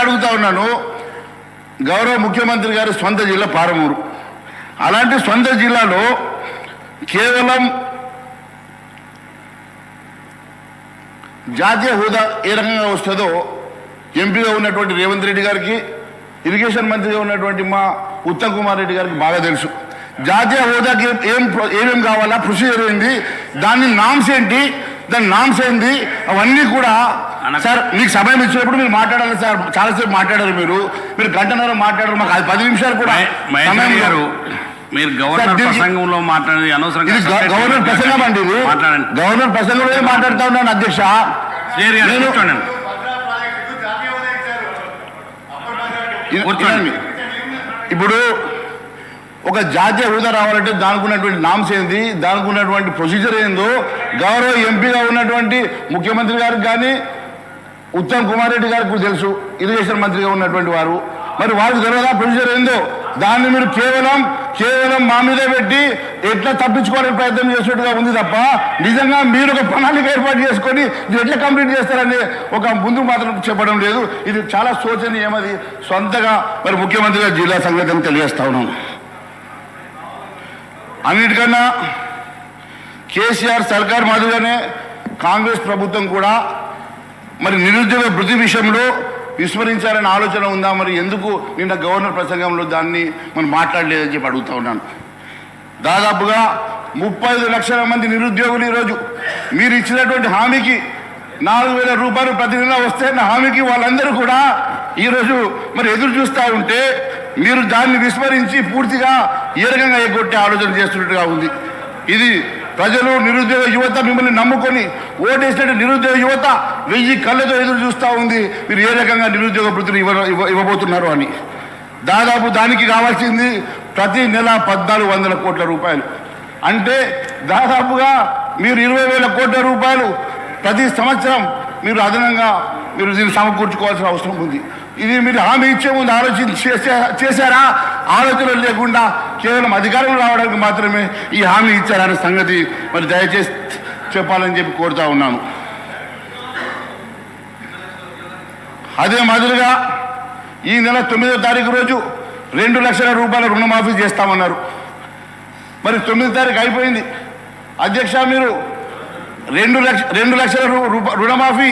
Speaker 4: అడుగుతా ఉన్నాను. గౌరవ ముఖ్యమంత్రి గారి సొంత జిల్లా పాలమూరు. అలాంటి సొంత జిల్లాలో కేవలం జాతీయ హోదా ఏ రకంగా వస్తుందో ఎంపీగా ఉన్నటువంటి రేవంత్ రెడ్డి గారికి, ఇరిగేషన్ మంత్రిగా ఉన్నటువంటి మా ఉత్తమ్ కుమార్ రెడ్డి గారికి బాగా తెలుసు. జాతీయ హోదాకి ఏమేం కావాలా, ప్రొసీజర్ ఏంది, దాని నామ్స్ ఏంటి, అవన్నీ కూడా సార్ మీకు సమయం ఇచ్చినప్పుడు మీరు మాట్లాడాలి సార్. చాలాసేపు మాట్లాడారు మీరు గంటన్నర మాట్లాడారు. మాకు అది 10 నిమిషాలు కూడా
Speaker 3: మహేశ్వర్ గారు మీరు గవర్నర్ ప్రసంగంలో మాట్లాడేది అనవసరంగా.
Speaker 4: గవర్నర్ ప్రసంగం అండి ఇది. గవర్నర్ ప్రసంగంలో మాట్లాడుతూ ఉన్నాను అధ్యక్ష. ఇప్పుడు ఒక జాతీయ హోదా రావాలంటే దానికి ఉన్నటువంటి నామ్స్ ఏంది, దానికి ఉన్నటువంటి ప్రొసీజర్ ఏందో గౌరవ ఎంపీగా ఉన్నటువంటి ముఖ్యమంత్రి గారికి కానీ ఉత్తమ్ కుమార్ రెడ్డి గారికి కూడా తెలుసు, ఇరిగేషన్ మంత్రిగా ఉన్నటువంటి వారు. మరి వారికి తెలియదా ప్రొసీజర్ ఏందో? దాన్ని మీరు కేవలం మా మీద పెట్టి ఎట్లా తప్పించుకోవడానికి ప్రయత్నం చేసినట్టుగా ఉంది తప్ప నిజంగా మీరు ఒక ప్రణాళిక ఏర్పాటు చేసుకొని ఇది ఎట్లా కంప్లీట్ చేస్తారని ఒక ముందు మాత్రం చెప్పడం లేదు. ఇది చాలా శోచనీయమది. సొంతగా మరి ముఖ్యమంత్రిగా జిల్లా సంగతిని తెలియజేస్తా ఉన్నాం. అన్నిటికన్నా కేసీఆర్ సర్కార్ మాదిరిగానే కాంగ్రెస్ ప్రభుత్వం కూడా మరి నిరుద్యోగ భృతి విషయంలో విస్మరించాలనే ఆలోచన ఉందా? మరి ఎందుకు నిన్న గవర్నర్ ప్రసంగంలో దాన్ని మనం మాట్లాడలేదని చెప్పి అడుగుతా ఉన్నాను. దాదాపుగా 35 లక్షల మంది నిరుద్యోగులు ఈరోజు మీరు ఇచ్చినటువంటి హామీకి 4,000 రూపాయలు ప్రతి నెల వస్తాయన్న హామీకి వాళ్ళందరూ కూడా ఈరోజు మరి ఎదురు చూస్తూ ఉంటే మీరు దాన్ని విస్మరించి పూర్తిగా ఏ రకంగా ఎగ్గొట్టే ఆలోచన చేస్తున్నట్టుగా ఉంది. ఇది ప్రజలు, నిరుద్యోగ యువత మిమ్మల్ని నమ్ముకొని ఓటేసినట్టు నిరుద్యోగ యువత 1000 కళ్ళతో ఎదురు చూస్తూ ఉంది మీరు ఏ రకంగా నిరుద్యోగ భృతిని ఇవ్వబోతున్నారు అని. దాదాపు దానికి కావాల్సింది ప్రతి నెల 1,400 కోట్ల రూపాయలు. అంటే దాదాపుగా మీరు 20,000 కోట్ల రూపాయలు ప్రతి సంవత్సరం మీరు అదనంగా మీరు దీన్ని సమకూర్చుకోవాల్సిన అవసరం ఉంది. ఇది మీరు హామీ ఇచ్చే ముందు ఆలోచన చేశారా? ఆలోచన లేకుండా కేవలం అధికారంలో రావడానికి మాత్రమే ఈ హామీ ఇచ్చారనే సంగతి మరి దయచేసి చెప్పాలని చెప్పి కోరుతా ఉన్నాను. అదే మాదిరిగా ఈ నెల 9వ తారీఖు రోజు 2 లక్షల రూపాయల రుణమాఫీ చేస్తామన్నారు. మరి 9వ తారీఖు అయిపోయింది అధ్యక్ష. మీరు 2 లక్షల రుణమాఫీ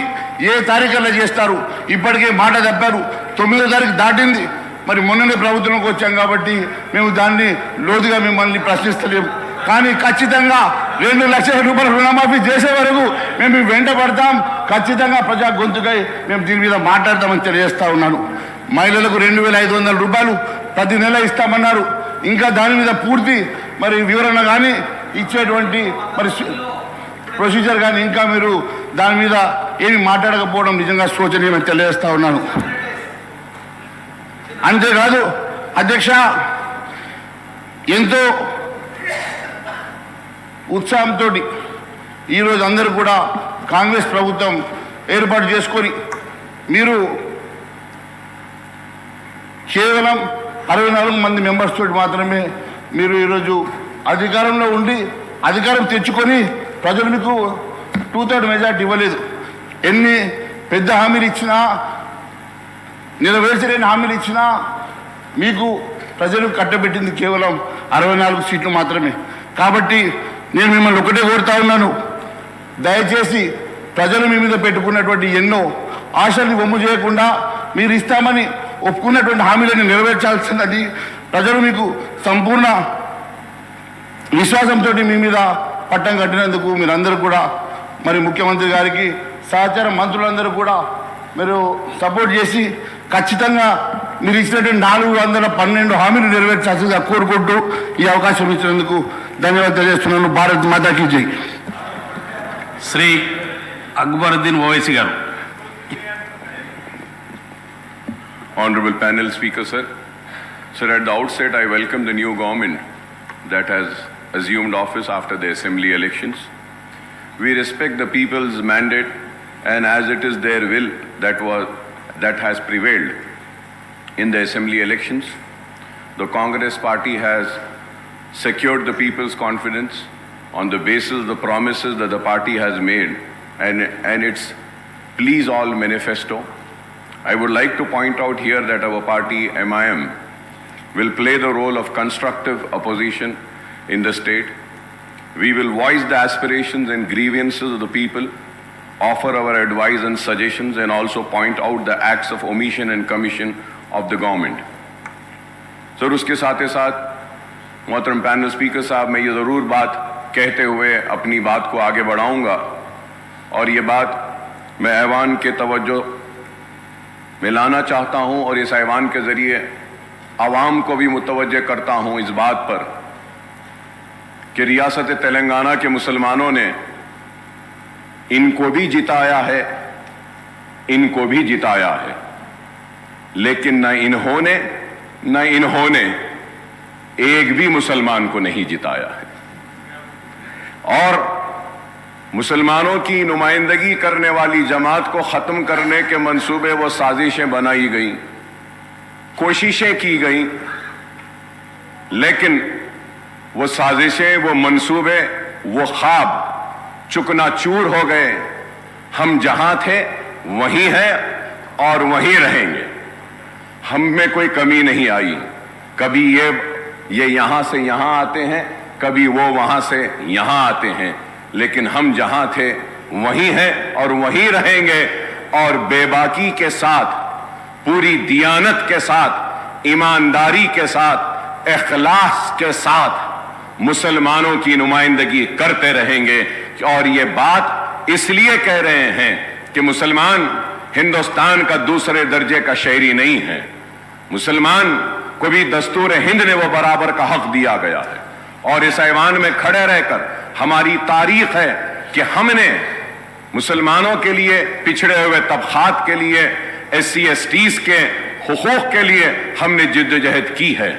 Speaker 4: ఏ తారీఖుల్లో చేస్తారు? ఇప్పటికే మాట తప్పారు. 9వ తారీఖు దాటింది. మరి మొన్ననే ప్రభుత్వంలోకి వచ్చాం కాబట్టి మేము దాన్ని లోతుగా మిమ్మల్ని ప్రశ్నిస్తలేము. కానీ ఖచ్చితంగా 2 లక్షల రూపాయల రుణమాఫీ చేసే వరకు మేము వెంట పడతాం. ఖచ్చితంగా ప్రజా గొంతుకై మేము దీని మీద మాట్లాడతామని తెలియజేస్తా ఉన్నాను. మహిళలకు 2,500 రూపాయలు ప్రతి నెల ఇస్తామన్నారు. ఇంకా దాని మీద పూర్తి మరి వివరణ కానీ ఇచ్చేటువంటి మరి ప్రొసీజర్ కానీ ఇంకా మీరు దాని మీద ఏమి మాట్లాడకపోవడం నిజంగా శోచనీయమని తెలియజేస్తా ఉన్నాను. అంతేకాదు అధ్యక్ష, ఎంతో ఉత్సాహంతో ఈరోజు అందరూ కూడా కాంగ్రెస్ ప్రభుత్వం ఏర్పాటు చేసుకొని మీరు కేవలం 64 మంది మెంబర్స్ తోటి మాత్రమే మీరు ఈరోజు అధికారంలో ఉండి అధికారం తెచ్చుకొని ప్రజలు మీకు 2/3 మెజార్టీ ఇవ్వలేదు. ఎన్ని పెద్ద హామీలు ఇచ్చినా నెరవేర్చలేని హామీలు ఇచ్చినా మీకు ప్రజలు కట్టబెట్టింది కేవలం 64 సీట్లు మాత్రమే. కాబట్టి నేను మిమ్మల్ని ఒకటే కోరుతా ఉన్నాను, దయచేసి ప్రజలు మీ మీద పెట్టుకున్నటువంటి ఎన్నో ఆశల్ని వమ్ము చేయకుండా మీరు ఇస్తామని ఒప్పుకున్నటువంటి హామీలను నెరవేర్చాల్సినది. ప్రజలు మీకు సంపూర్ణ విశ్వాసంతో మీ మీద పట్టం కట్టినందుకు మీరందరూ కూడా మరి ముఖ్యమంత్రి గారికి సహచార మంత్రులందరూ కూడా మీరు సపోర్ట్ చేసి ఖచ్చితంగా మీరు ఇచ్చినటువంటి 412 హామీలు నెరవేర్చాల్సిందిగా కోరుకుంటూ ఈ అవకాశం ఇచ్చినందుకు ధన్యవాదాలు తెలియజేస్తున్నాను. భారత్ మాతాకి జై.
Speaker 3: శ్రీ అక్బరుద్దీన్ ఓవైసీ గారు.
Speaker 7: Honorable panel speaker, sir. Sir, at the outset, I welcome the new government that has assumed office after the assembly elections. We respect the people's mandate, and as it is their will that has prevailed in the assembly elections, the Congress party has secured the people's confidence on the basis of the promises that the party has made and its Please All manifesto. I would like to point out here that our party, MIM, will play the role of constructive opposition in the state. We will voice the aspirations and grievances of the people, offer our advice and suggestions, and also point out the acts of omission and commission of the government. Sir, उसके साथ ही साथ मोहतरम panel speaker साहब, मैं ये ज़रूर बात कहते हुए अपनी बात को आगे बढ़ाऊंगा, और ये बात मैं ऐवान के तवज्जो में लाना चाहता हूं और इस ऐवान के ज़रिए आवाम को भी मुतवज्जे करता हूं इस बात पर कि रियासत तेलंगाना के मुसलमानों ने इनको भी जिताया है, इनको भी जिताया है, लेकिन न इन्होंने एक भी मुसलमान को नहीं जिताया है। और मुसलमानों की नुमाइंदगी करने वाली जमात को ख़त्म करने के मंसूबे व साजिशें बनाई गई, कोशिशें की गई, लेकिन वो साजिशें, वो मंसूबे, वो ख्वाब चुकनाचूर हो गए। हम जहां थे वहीं हैं और वहीं रहेंगे। हम में कोई कमी नहीं आई। कभी ये यहां से यहां आते हैं, कभी वो वहां से यहां आते हैं, लेकिन हम जहां थे वहीं हैं और वहीं रहेंगे। और बेबाकी के साथ, पूरी दियानत के साथ, ईमानदारी के साथ, इखलास के साथ मुसलमानों की नुमाइंदगी करते रहेंगे। और ये बात इसलिए कह रहे हैं कि मुसलमान हिंदुस्तान का दूसरे दर्जे का शहरी नहीं है। मुसलमान को भी दस्तूर हिंद ने वो बराबर का हक दिया गया है। और इस ऐवान में खड़े रहकर हमारी तारीख है कि हमने मुसलमानों के लिए, पिछड़े हुए तबकात के लिए, SC STs के हुकूक के लिए हमने जिद्दोजहद की है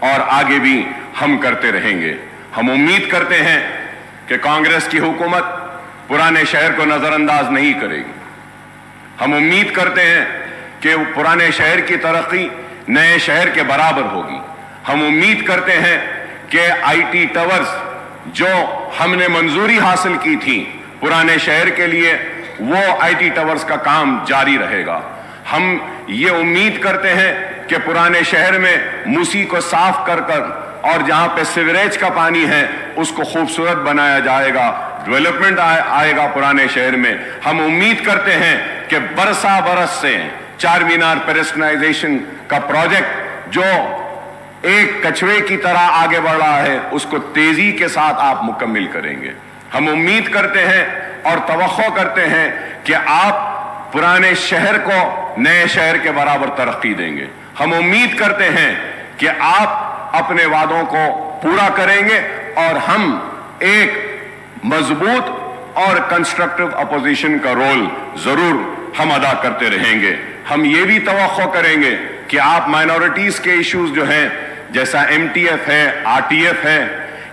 Speaker 7: और आगे भी हम करते रहेंगे। हम उम्मीद करते हैं कि कांग्रेस की हुकूमत पुराने शहर को नजरअंदाज नहीं करेगी। हम उम्मीद करते हैं कि पुराने शहर की तरक्की नए शहर के बराबर होगी। हम उम्मीद करते हैं कि IT टावर्स जो हमने मंजूरी हासिल की थी पुराने शहर के लिए, वो IT टावर्स का काम जारी रहेगा। हम ये उम्मीद करते हैं कि पुराने शहर में मूसी को साफ कर और जहां पे सीवरेज का पानी है उसको खूबसूरत बनाया जाएगा, डेवलपमेंट आएगा पुराने शहर में। हम उम्मीद करते हैं कि बरसा बरस से चार मीनार पेडेस्ट्रियनाइजेशन का प्रोजेक्ट जो एक कछुए की तरह आगे बढ़ रहा है उसको तेजी के साथ आप मुकम्मिल करेंगे। हम उम्मीद करते हैं और तवक्को करते हैं कि आप पुराने शहर को नए शहर के बराबर तरक्की देंगे। हम उम्मीद करते हैं कि आप अपने वादों को पूरा करेंगे और हम एक मजबूत और कंस्ट्रक्टिव अपोजिशन का रोल जरूर हम अदा करते रहेंगे। हम ये भी तवक्को करेंगे कि आप माइनॉरिटीज के इश्यूज जो हैं, जैसा MTF है, RTF है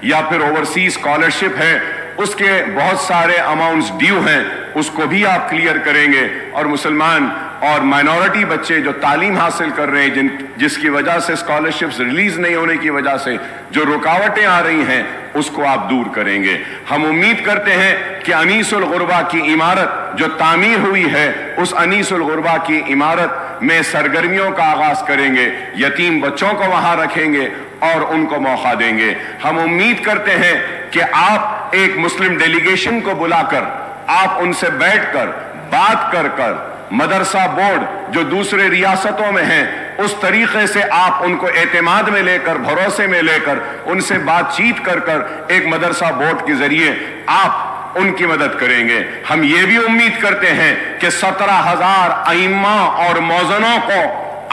Speaker 7: या फिर ओवरसीज स्कॉलरशिप है, उसके बहुत सारे अमाउंट्स ड्यू हैं, उसको भी आप क्लियर करेंगे। और मुसलमान और माइनॉरिटी बच्चे जो तालीम हासिल कर रहे हैं, जिसकी वजह से स्कॉलरशिप्स रिलीज नहीं होने की वजह से जो रुकावटें आ रही हैं, उसको आप दूर करेंगे। हम उम्मीद करते हैं कि अनीसुल गुरबा की इमारत जो तामीर हुई है, उस अनीसुल गुरबा की इमारत में सरगर्मियों का आगाज करेंगे, यतीम बच्चों को वहां रखेंगे और उनको मौका देंगे। हम उम्मीद करते हैं कि आप एक मुस्लिम डेलीगेशन को बुलाकर, आप उनसे बैठकर बात कर मदरसा बोर्ड जो दूसरे रियासतों में हैं, उस तरीके से आप उनको एतमाद में लेकर, भरोसे में लेकर, उनसे बातचीत कर एक मदरसा बोर्ड के जरिए आप उनकी मदद करेंगे। हम ये भी उम्मीद करते हैं कि 17,000 अइम्मा और मौजनों को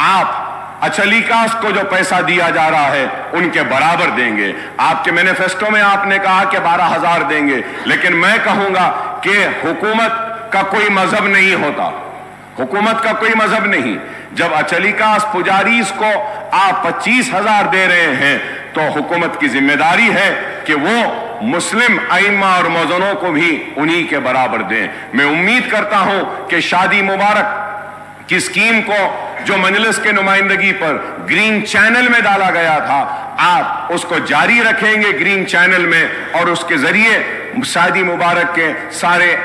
Speaker 7: आप अचलीकास को जो पैसा दिया जा रहा है उनके बराबर देंगे। आपके मैनिफेस्टो में आपने कहा कि 12,000 देंगे, लेकिन मैं कहूंगा कि हुकूमत का कोई मजहब नहीं होता, हुकूमत का कोई मजहब नहीं। जब अचलीकास पुजारीस को आप 25,000 दे रहे हैं, तो हुकूमत की जिम्मेदारी है कि वो मुस्लिम अइम्मा और मौजनों को भी उन्हीं के बराबर दें। मैं उम्मीद करता हूं कि शादी मुबारक की स्कीम को जो मजलिस के नुमाइंदगी पर ग्रीन चैनल में डाला गया था, आप उसको जारी रखेंगे ग्रीन चैनल में, और उसके जरिए शादी मुबारक के सारे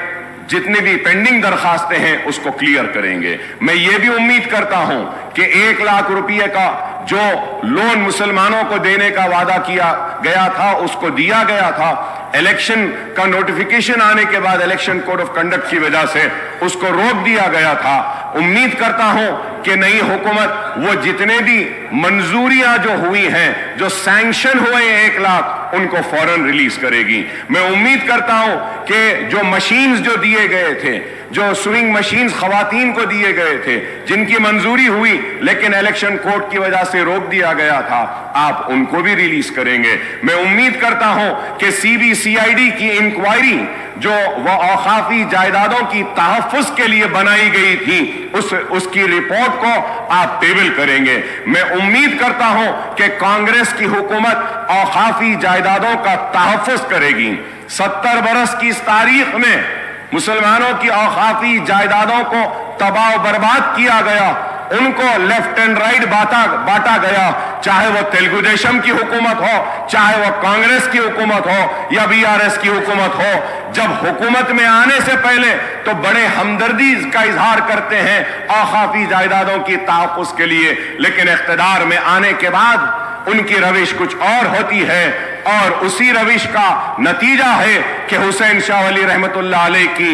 Speaker 7: जितने भी पेंडिंग दरखास्तें हैं उसको क्लियर करेंगे। मैं ये भी उम्मीद करता हूं कि 1 लाख रुपए का जो लोन मुसलमानों को देने का वादा किया गया था, उसको दिया गया था। इलेक्शन का नोटिफिकेशन आने के बाद इलेक्शन कोड ऑफ कंडक्ट की वजह से उसको रोक दिया गया था। उम्मीद करता हूं कि नई हुकूमत वो जितने भी मंजूरियां जो हुई हैं, जो सैंक्शन हुए 1 लाख, उनको फौरन रिलीज करेगी। मैं उम्मीद करता हूं कि जो मशीन्स जो दिए गए थे, जो स्विंग मशीन्स खवातीन को दिए गए थे, जिनकी मंजूरी हुई लेकिन इलेक्शन कोड की वजह से रोक दिया गया था, आप उनको भी रिलीज करेंगे। मैं उम्मीद करता हूं कि CBCID की इंक्वायरी जो वह औकाफी जायदादों की तहफ्फुज के लिए बनाई गई थी, उसकी रिपोर्ट को आप टेबल करेंगे। मैं उम्मीद करता हूं कि कांग्रेस की हुकूमत औकाफी जायदादों का तहफ्फुज करेगी। 70 बरस की इस तारीख में मुसलमानों की औकाफी जायदादों को तबाह बर्बाद किया गया, उनको लेफ्ट एंड राइट बांटा गया, चाहे वो तेलुगु देशम की हुकूमत हो, चाहे वो कांग्रेस की हुकूमत हो या BRS की हुकूमत हो। जब हुकूमत में आने से पहले तो बड़े हमदर्दी का इजहार करते हैं औकाफी जायदादों की तहफ्फुज के लिए, लेकिन इख्तिदार में आने के बाद उनकी रविश कुछ और होती है, और उसी रविश का नतीजा है कि हुसैन शाह वली रहमतुल्लाह अलैह की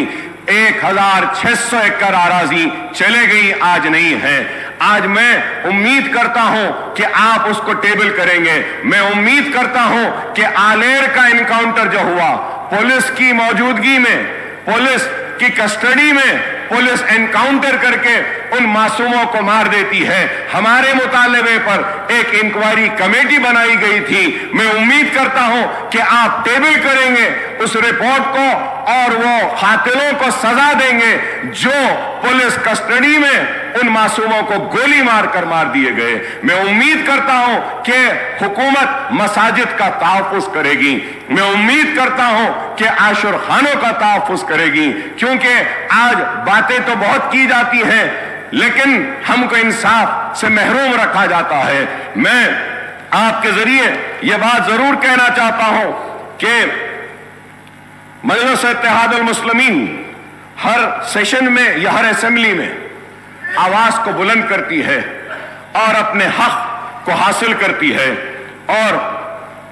Speaker 7: 1,600 एकड़ आराजी चले गई, आज नहीं है। आज मैं उम्मीद करता हूं कि आप उसको टेबल करेंगे। मैं उम्मीद करता हूं कि आलेर का इनकाउंटर जो हुआ, पुलिस की मौजूदगी में, पुलिस की कस्टडी में पुलिस एनकाउंटर करके उन मासूमों को मार देती है। हमारे मुतालबे पर एक इंक्वायरी कमेटी बनाई गई थी। मैं उम्मीद करता हूं कि आप टेबल करेंगे उस रिपोर्ट को और वो कातिलों को सजा देंगे जो पुलिस कस्टडी में उन मासूमों को गोली मारकर मार दिए गए। मैं उम्मीद करता हूं कि हुकूमत मसाजिद का तहफ्फुज करेगी। मैं उम्मीद करता हूं कि आशुर खानों का तहफ्फुज करेगी, क्योंकि आज बातें तो बहुत की जाती हैं लेकिन हमको इंसाफ से महरूम रखा जाता है। मैं आपके जरिए यह बात जरूर कहना चाहता हूं कि मजलिस इत्तेहादुल मुस्लिमीन हर सेशन में या हर असेंबली में आवाज को बुलंद करती है और अपने हक को हासिल करती है, और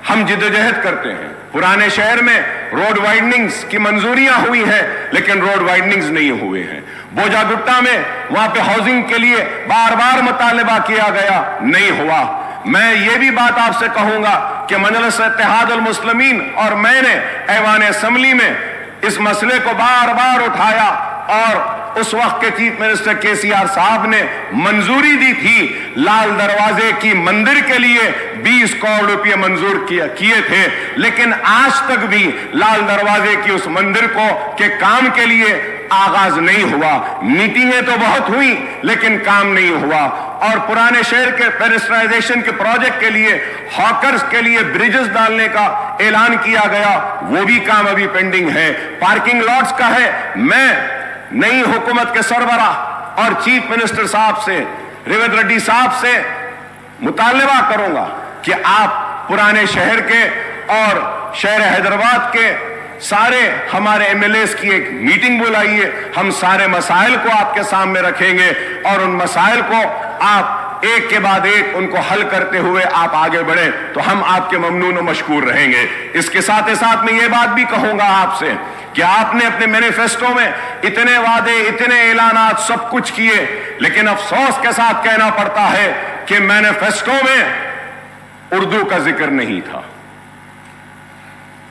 Speaker 7: हम जिद्दोजहद करते हैं। पुराने शहर में रोड वाइडनिंग्स की मंजूरियां हुई है लेकिन रोड वाइडनिंग्स नहीं हुए हैं। बोजागुट्टा में वहां पे हाउसिंग के लिए बार बार मुतालबा किया गया, नहीं हुआ। मैं ये भी बात आपसे कहूंगा कि मजलिस इत्तेहादुल मुस्लिमीन और मैंने ऐवान असेंबली में इस मसले को बार बार उठाया, और उस वक्त के चीफ मिनिस्टर KCR साहब ने मंजूरी दी थी। लाल दरवाजे की मंदिर के लिए 20 करोड़ रुपए मंजूर किए थे, लेकिन आज तक भी लाल दरवाजे की उस मंदिर के काम के लिए आगाज नहीं हुआ। मीटिंगें तो बहुत हुई लेकिन काम नहीं हुआ। और पुराने शहर के पेरिस्ट्राइजेशन के प्रोजेक्ट के लिए, हॉकर्स के लिए ब्रिजेस डालने का ऐलान किया गया, वो भी काम अभी पेंडिंग है। पार्किंग लॉट्स का है। मैं नई हुकूमत के सरबराह और चीफ मिनिस्टर साहब से, रेवंत रेड्डी साहब से मुतालबा करूंगा कि आप पुराने शहर के और शहर हैदराबाद के सारे हमारे एमएलएस की एक मीटिंग बुलाइए। हम सारे मसाइल को आपके सामने रखेंगे और उन मसाइल को आप एक के बाद एक उनको हल करते हुए आप आगे बढ़े, तो हम आपके ममनून और मशकूर रहेंगे। इसके साथ ही साथ मैं ये बात भी कहूंगा आपसे कि आपने अपने मैनिफेस्टो में इतने वादे, इतने ऐलानात सब कुछ किए, लेकिन अफसोस के साथ कहना पड़ता है कि मैनिफेस्टो में उर्दू का जिक्र नहीं था।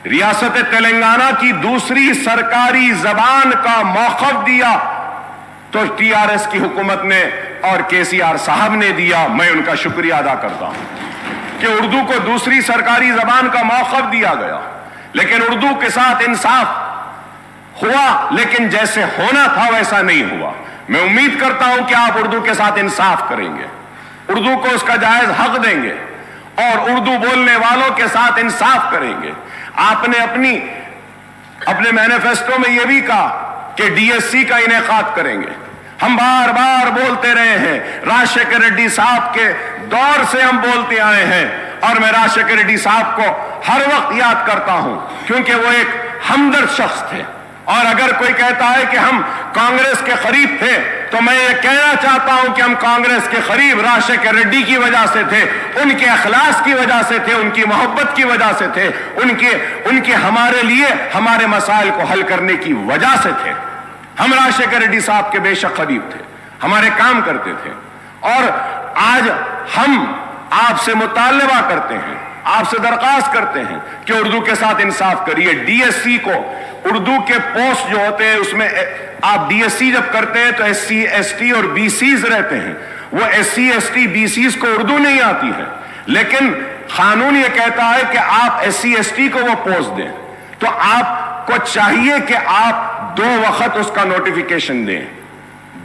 Speaker 7: रियासत तेलंगाना की दूसरी सरकारी जबान का मौक़िफ़ दिया तो टीआरएस की हुकूमत ने और केसीआर साहब ने दिया। मैं उनका शुक्रिया अदा करता हूं कि उर्दू को दूसरी सरकारी जबान का मौक़िफ़ दिया गया, लेकिन उर्दू के साथ इंसाफ हुआ, लेकिन जैसे होना था वैसा नहीं हुआ। मैं उम्मीद करता हूं कि आप उर्दू के साथ इंसाफ करेंगे, उर्दू को उसका जायज हक देंगे और उर्दू बोलने वालों के साथ इंसाफ करेंगे। आपने अपने मैनिफेस्टो में यह भी कहा कि डीएससी का इनेकाद करेंगे। हम बार बार बोलते रहे हैं, राजशेखर रेड्डी साहब के दौर से हम बोलते आए हैं और मैं राजशेखर रेड्डी साहब को हर वक्त याद करता हूं क्योंकि वो एक हमदर्द शख्स थे। और अगर कोई कहता है कि हम कांग्रेस के करीब थे, तो मैं ये कहना चाहता हूं कि हम कांग्रेस के करीब राजशेखर रेड्डी की वजह से थे, उनके अखलास की वजह से थे, उनकी मोहब्बत की वजह से थे, उनके हमारे लिए हमारे मसाइल को हल करने की वजह से थे। हम राजशेखर रेड्डी साहब के बेशक करीब थे, हमारे काम करते थे। और आज हम आपसे मुतालबा करते हैं, आपसे दरख्वास्त करते हैं कि उर्दू के साथ इंसाफ करिए। डीएससी को, उर्दू के पोस्ट जो होते हैं उसमें आप डीएससी जब करते हैं तो एससी, एसटी और बीसीज रहते हैं। वो एससी, एसटी, बीसीज को उर्दू नहीं आती है, लेकिन कानून ये कहता है कि आप एससी, एसटी को वो पोस्ट दें, तो आपको चाहिए कि आप 2 वक्त उसका नोटिफिकेशन दें।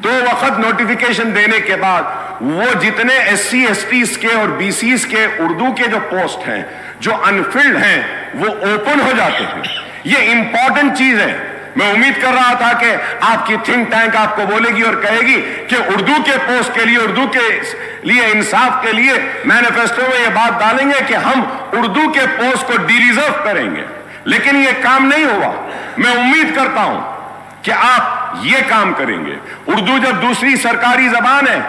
Speaker 7: 2 वक्त नोटिफिकेशन देने के बाद वो जितने एससी, एसटीज के और बीसीज के उर्दू के जो पोस्ट हैं जो अनफिल्ड हैं वो ओपन हो जाते हैं। ये इंपॉर्टेंट चीज है। मैं उम्मीद कर रहा था कि आपकी थिंक टैंक आपको बोलेगी और कहेगी कि उर्दू के पोस्ट के लिए, उर्दू के लिए इंसाफ के लिए मैनिफेस्टो में ये बात डालेंगे कि हम उर्दू के पोस्ट को डिरिजर्व करेंगे, लेकिन ये काम नहीं हुआ। मैं उम्मीद करता हूं कि आप ये काम करेंगे। उर्दू जब दूसरी सरकारी जबान है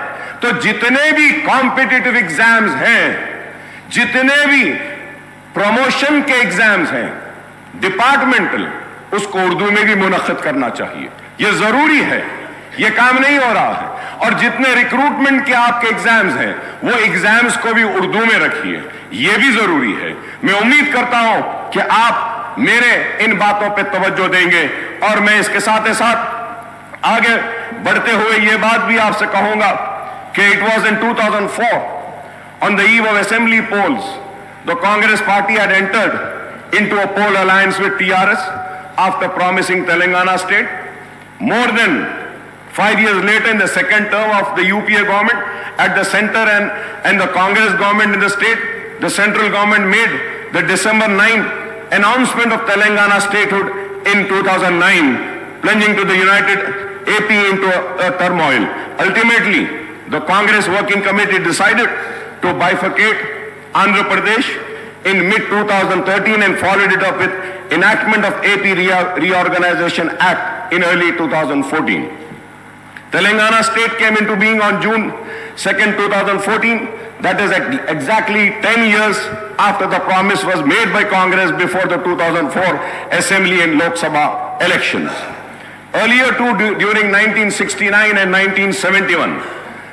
Speaker 7: तो जितने भी कॉम्पिटिटिव एग्जाम्स हैं, जितने भी प्रमोशन के एग्जाम्स हैं डिपार्टमेंटल, उसको उर्दू में भी मुनक्किद करना चाहिए। यह जरूरी है, यह काम नहीं हो रहा है। और जितने रिक्रूटमेंट के आपके एग्जाम्स हैं वो एग्जाम्स को भी उर्दू में रखिए, यह भी जरूरी है। मैं उम्मीद करता हूं कि आप मेरे इन बातों पे तवज्जो देंगे। और मैं इसके साथ ही साथ आगे बढ़ते हुए यह बात भी आपसे कहूंगा कि it was in 2004 on the eve of assembly polls, the Congress party had entered into a poll alliance with TRS after promising Telangana state. More than 5 years later, in the second term of the UPA government at the center and the Congress government in the state, the central government made the December 9 announcement of Telangana statehood in 2009, plunging to the united AP into a turmoil. Ultimately, the Congress Working Committee decided to bifurcate Andhra Pradesh in mid-2013 and followed it up with enactment of AP Reorganization Act in early 2014. Telangana state came into being on June 2nd, 2014. That is exactly 10 years after the promise was made by Congress before the 2004 Assembly and Lok Sabha elections. Earlier too, during 1969 and 1971,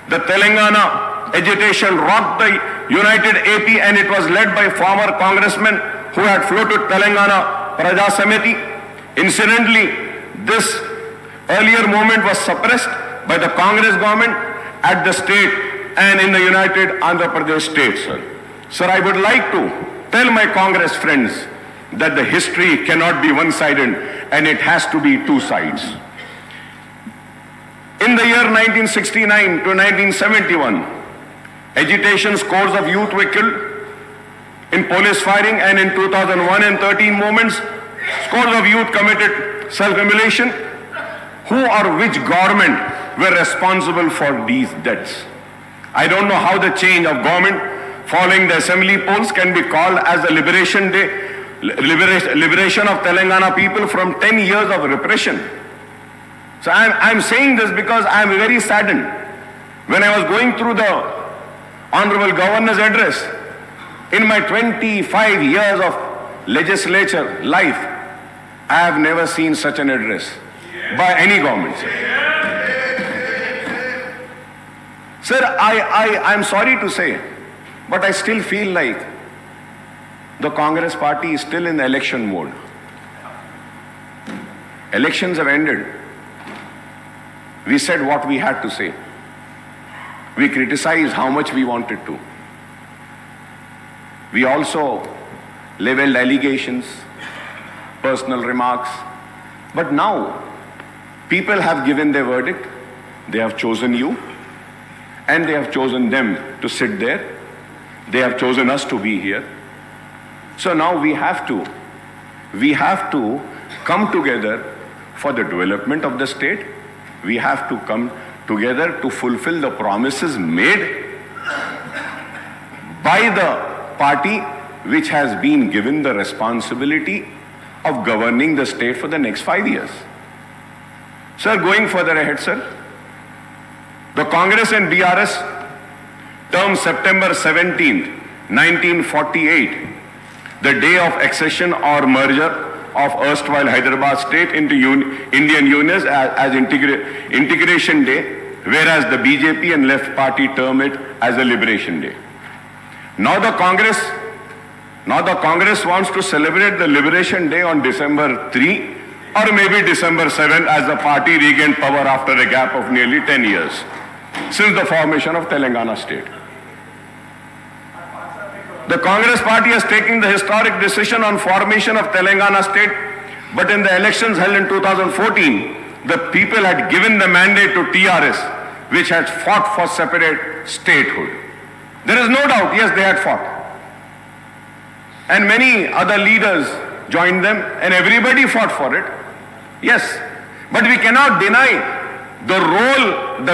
Speaker 7: the Telangana agitation rocked the united AP, and it was led by former congressmen who had floated Telangana Praja Samiti. Incidentally, this earlier movement was suppressed by the Congress government at the state and in the united Andhra Pradesh state, sir. Sir, I would like to tell my Congress friends that the history cannot be one-sided and it has to be two sides. In the year 1969 to 1971, agitation scores of youth were killed. in police firing, and in 2001 and 13 moments, scores of youth committed self-immolation. Who or which government were responsible for these deaths? I don't know how the change of government following the assembly polls can be called as the liberation of Telangana people from 10 years of repression. So I'm saying this because I'm very saddened. When I was going through the Honorable Governor's address, in my 25 years of legislature life, I have never seen such an address by any government. Sir, I'm sorry to say, but I still feel like the Congress party is still in the election mode. Elections have ended. We said what we had to say. We criticized how much we wanted to. We also leveled allegations, personal remarks. But now, people have given their verdict. They have chosen you, and they have chosen them to sit there. They have chosen us to be here. So now we have to come together for the development of the state. We have to come together to fulfill the promises made by the party which has been given the responsibility of governing the state for the next 5 years. Sir, going further ahead, sir, the Congress and BRS term September 17th, 1948, the day of accession or merger of erstwhile Hyderabad state into Indian Union as integration day, whereas the BJP and left party term it as a liberation day. Now the Congress wants to celebrate the liberation day on December 3 or maybe December 7 as the party regained power after a gap of nearly 10 years since the formation of Telangana state. The Congress party has taken the historic decision on formation of Telangana state, but in the elections held in 2014, the people had given the mandate to TRS, which had fought for separate statehood. There is no doubt, yes, they had fought. And many other leaders joined them, and everybody fought for it. Yes, but we cannot deny the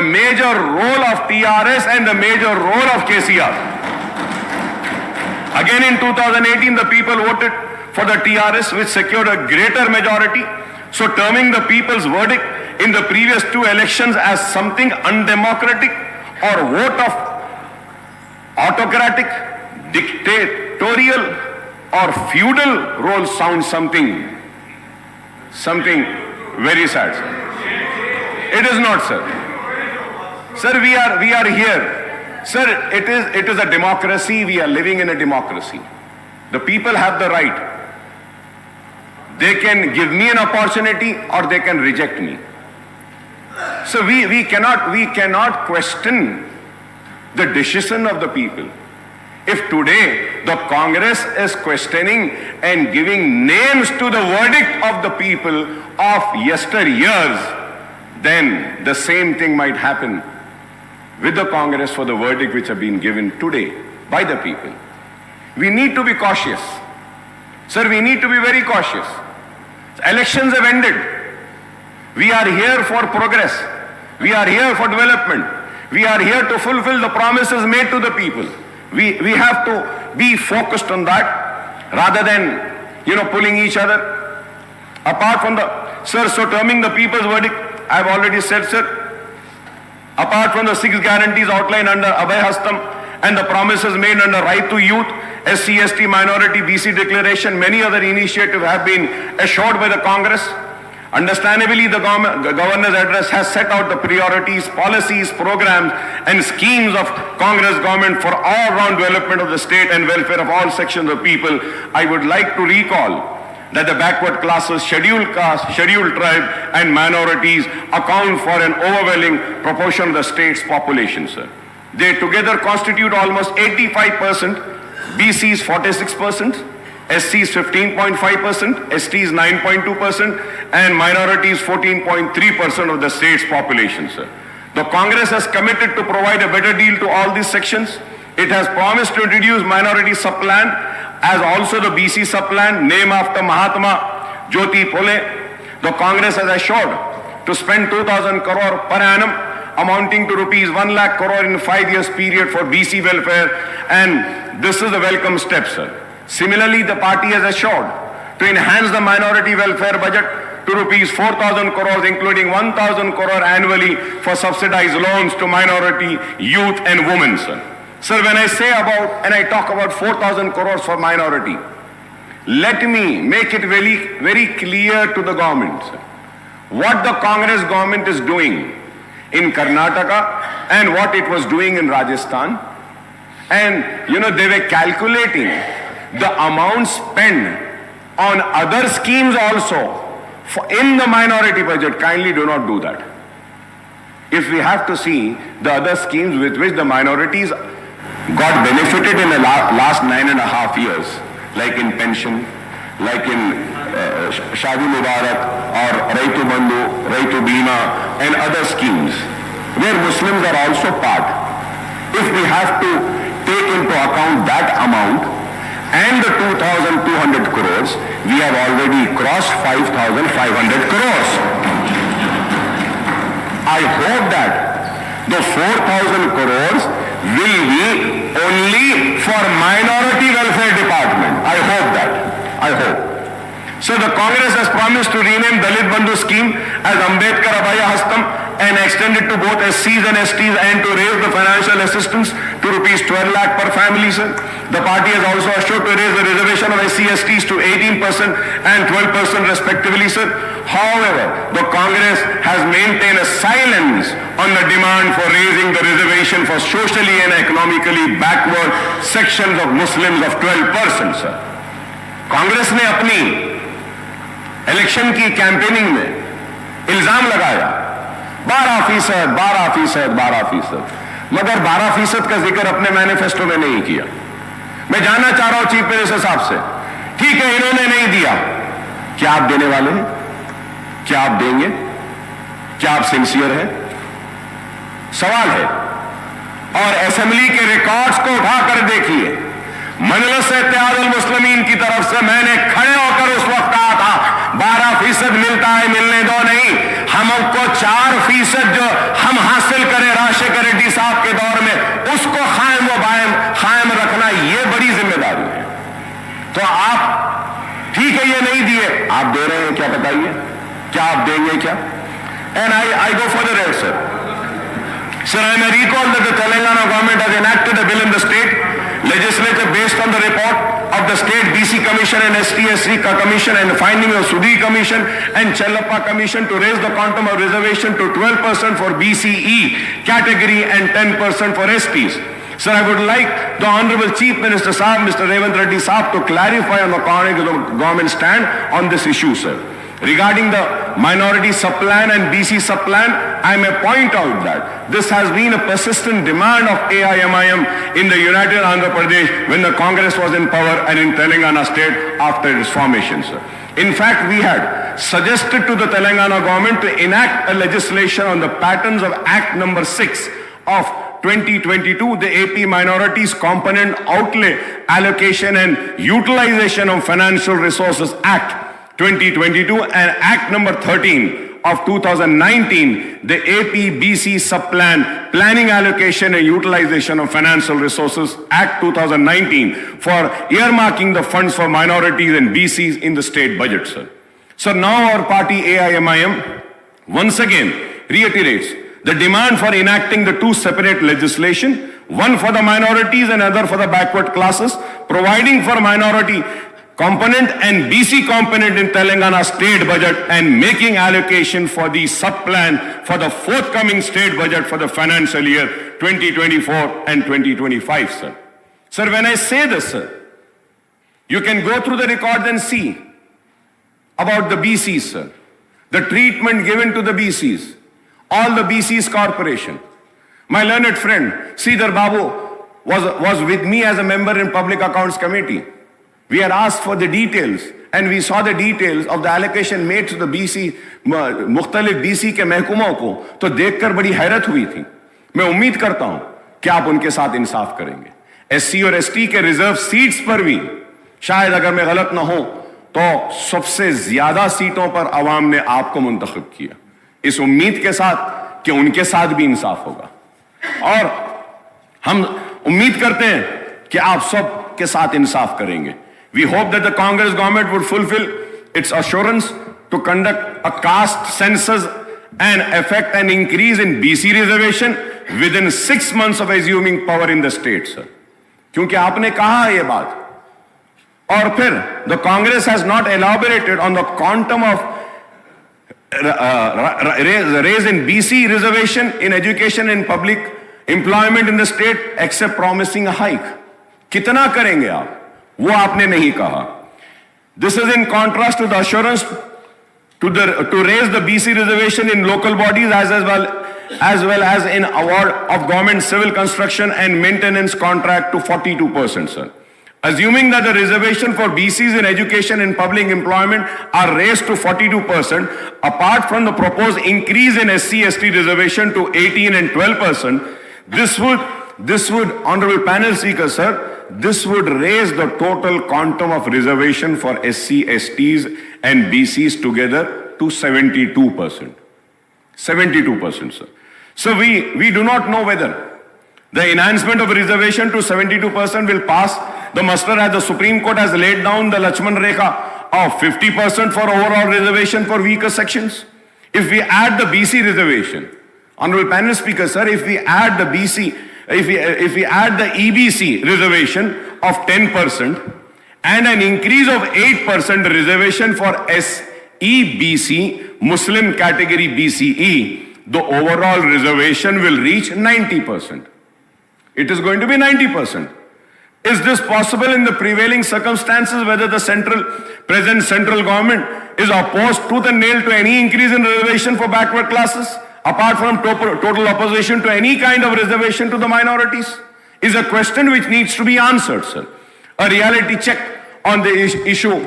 Speaker 7: major role of TRS and the major role of KCR. Again in 2018, the people voted for the TRS, which secured a greater majority. So terming the people's verdict in the previous two elections as something undemocratic or vote of autocratic, dictatorial or feudal role sounds something very sad, sir. It is not, sir. Sir, we are here. Sir, it is a democracy. We are living in a democracy. The people have the right. They can give me an opportunity or they can reject me. So we cannot question the decision of the people. If today the Congress is questioning and giving names to the verdict of the people of yesteryears, then the same thing might happen with the Congress for the verdict which have been given today by the people. We need to be cautious. Sir, we need to be very cautious. Elections have ended. We are here for progress. We are here for development. We are here to fulfill the promises made to the people. We have to be focused on that rather than, pulling each other apart from so terming the people's verdict, I have already said, sir, apart from the 6 guarantees outlined under Abhay Hastam and the promises made under Right to Youth, SC, ST, Minority, BC Declaration, many other initiatives have been assured by the Congress. Understandably, the Governor's address has set out the priorities, policies, programs and schemes of Congress government for all-round development of the state and welfare of all sections of people. I would like to recall that the backward classes, scheduled caste, scheduled tribe and minorities account for an overwhelming proportion of the state's population, sir. They together constitute almost 85%, BCs 46%, SCs 15.5%, STs 9.2% and minorities 14.3% of the state's population, sir. The Congress has committed to provide a better deal to all these sections. It has promised to introduce minority sub-plan as also the BC sub-plan, named after Mahatma Jyoti Phule. The Congress has assured to spend 2,000 crore per annum, amounting to rupees 1 lakh crore in 5 years period for BC welfare, and this is a welcome step, sir. Similarly, the party has assured to enhance the minority welfare budget to rupees 4,000 crores, including 1,000 crore annually for subsidized loans to minority youth and women, sir. Sir, when I say about and I talk about 4,000 crores for minority, let me make it very, very clear to the government, sir, what the Congress government is doing in Karnataka and what it was doing in Rajasthan. And, you know, they were calculating the amount spent on other schemes also in the minority budget. Kindly do not do that. If we have to see the other schemes with which the minorities got benefited in the last 9.5 years, like in pension, like in Shadi Mubarak or Raitu Bandhu, Raitu Bima and other schemes where Muslims are also part. If we have to take into account that amount and the 2,200 crores, we have already crossed 5,500 crores. I hope that the 4,000 crores will be only for minority welfare department. I hope that. I hope. So the Congress has promised to rename Dalit Bandhu scheme as Ambedkar Abhaya Hastam and extend it to both SCs and STs and to raise the financial assistance to rupees 12 lakh per family, sir. The party has also assured to raise the reservation of SC/STs to 18% and 12% respectively, sir. However, the Congress has maintained a silence on the demand for raising the reservation for socially and economically backward sections of Muslims of 12%, sir. Congress ने अपनी election की campaigning में इल्जाम लगाया 12%, 12%, 12%, मगर 12% का जिक्र अपने मैनिफेस्टो में नहीं किया। मैं जानना चाह रहा हूं चीफ मिनिस्टर साहब से, ठीक है इन्होंने नहीं दिया, क्या आप देने वाले हैं? क्या आप देंगे? क्या आप सिंसियर हैं? सवाल है। और असेंबली के रिकॉर्ड्स को उठाकर देखिए, मजलिस इत्तेहादुल मुस्लिमीन की तरफ से मैंने खड़े होकर उस वक्त कहा था 12% मिलता है, मिलने दो नहीं, हमको 4% जो हम हासिल करें राजशेखर रेड्डी साहब के दौर में उसको कायम रखना, ये बड़ी जिम्मेदारी है। तो आप ठीक है ये नहीं दिए, आप दे रहे हैं क्या बताइए? क्या आप देंगे क्या? And I go for the red, sir. Sir, I may recall that the Telangana government has enacted a bill in the state legislature based on the report of the state BC Commission and ST/SC Commission and the finding of Sudhi Commission and Chellappa Commission to raise the quantum of reservation to 12% for BCE category and 10% for STs. Sir, I would like the Honorable Chief Minister Saab, Mr. Revanth Reddy Saab, to clarify on the government stand on this issue, sir. Regarding the minority sub-plan and BC sub-plan, I may point out that this has been a persistent demand of AIMIM in the United Andhra Pradesh when the Congress was in power and in Telangana state after its formation, sir. In fact, we had suggested to the Telangana government to enact a legislation on the patterns of Act number 6 of 2022, the AP Minorities Component Outlay Allocation and Utilization of Financial Resources Act 2022 and Act number 13 of 2019, the AP-BC Sub-Plan Planning Allocation and Utilization of Financial Resources Act 2019 for earmarking the funds for minorities and BCs in the state budget, sir. So now our party AIMIM once again reiterates the demand for enacting the two separate legislation, one for the minorities and other for the backward classes, providing for minority component and BC component in Telangana state budget and making allocation for the sub-plan for the forthcoming state budget for the financial year 2024 and 2025, sir. Sir, when I say this, sir, you can go through the records and see about the BCs, sir. The treatment given to the BCs, all the BCs corporation. My learned friend, Sridhar Babu, was with me as a member in Public Accounts Committee. We had asked for the details and we saw the details of the allocation made to the BC, मुख्तलिफ BC के महकुमों को, तो देखकर बड़ी हैरत हुई थी. मैं उम्मीद करता हूं कि आप उनके साथ इंसाफ करेंगे. SC और ST के रिजर्व सीट्स पर भी शायद अगर मैं गलत ना हूं तो सबसे ज्यादा सीटों पर अवाम ने आपको मुंतखब किया, इस उम्मीद के साथ कि उनके साथ भी इंसाफ होगा। और हम उम्मीद करते हैं कि आप सब के साथ इंसाफ करेंगे। We hope that the Congress government would fulfil its assurance to conduct a caste census and effect an increase in BC reservation within 6 months of assuming power in the state, sir. क्योंकि आपने कहा ये बात, और फिर the Congress has not elaborated on the quantum of raise in BC reservation in education and public employment in the state except promising a hike. कितना करेंगे आप, वो आपने नहीं कहा. This is in contrast to the assurance to raise the BC reservation in local bodies as well as in award of government civil construction and maintenance contract to 42%, sir. Assuming that the reservation for BCs in education and public employment are raised to 42%, apart from the proposed increase in SC/ST reservation to 18 and 12%, this would, honorable panel speaker, sir, this would raise the total quantum of reservation for SC, STs and BCs together to 72%. 72%, sir. So we do not know whether the enhancement of reservation to 72% will pass the muster as the Supreme Court has laid down the Lachman Rekha of 50% for overall reservation for weaker sections. If we add the BC reservation, honorable panel speaker, sir, if we add the BC, if we add the EBC reservation of 10% and an increase of 8% reservation for SEBC, Muslim category BCE, the overall reservation will reach 90%. It is going to be 90%. Is this possible in the prevailing circumstances, whether the present central government is opposed tooth and nail to any increase in reservation for backward classes, apart from total opposition to any kind of reservation to the minorities? Is a question which needs to be answered, sir. A reality check on the issue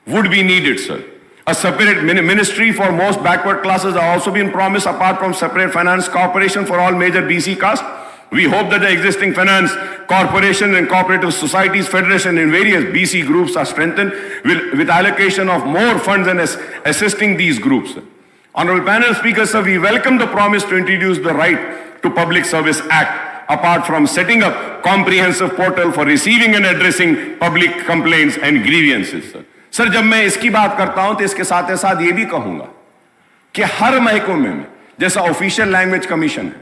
Speaker 7: would be needed, sir. A separate ministry for most backward classes are also being promised, apart from separate finance corporation for all major BC castes. We hope that the existing finance corporation and cooperative societies federation in various BC groups are strengthened with allocation of more funds and assisting these groups. Honorable panel speaker, sir, we welcome the promise to introduce the Right to Public Service Act, apart from setting up comprehensive portal for receiving and addressing public complaints and grievances, sir. Sir, जब मैं इसकी बात करता हूं तो इसके साथ साथ ये भी कहूंगा कि हर महकमे में जैसा ऑफिशियल लैंग्वेज कमीशन है,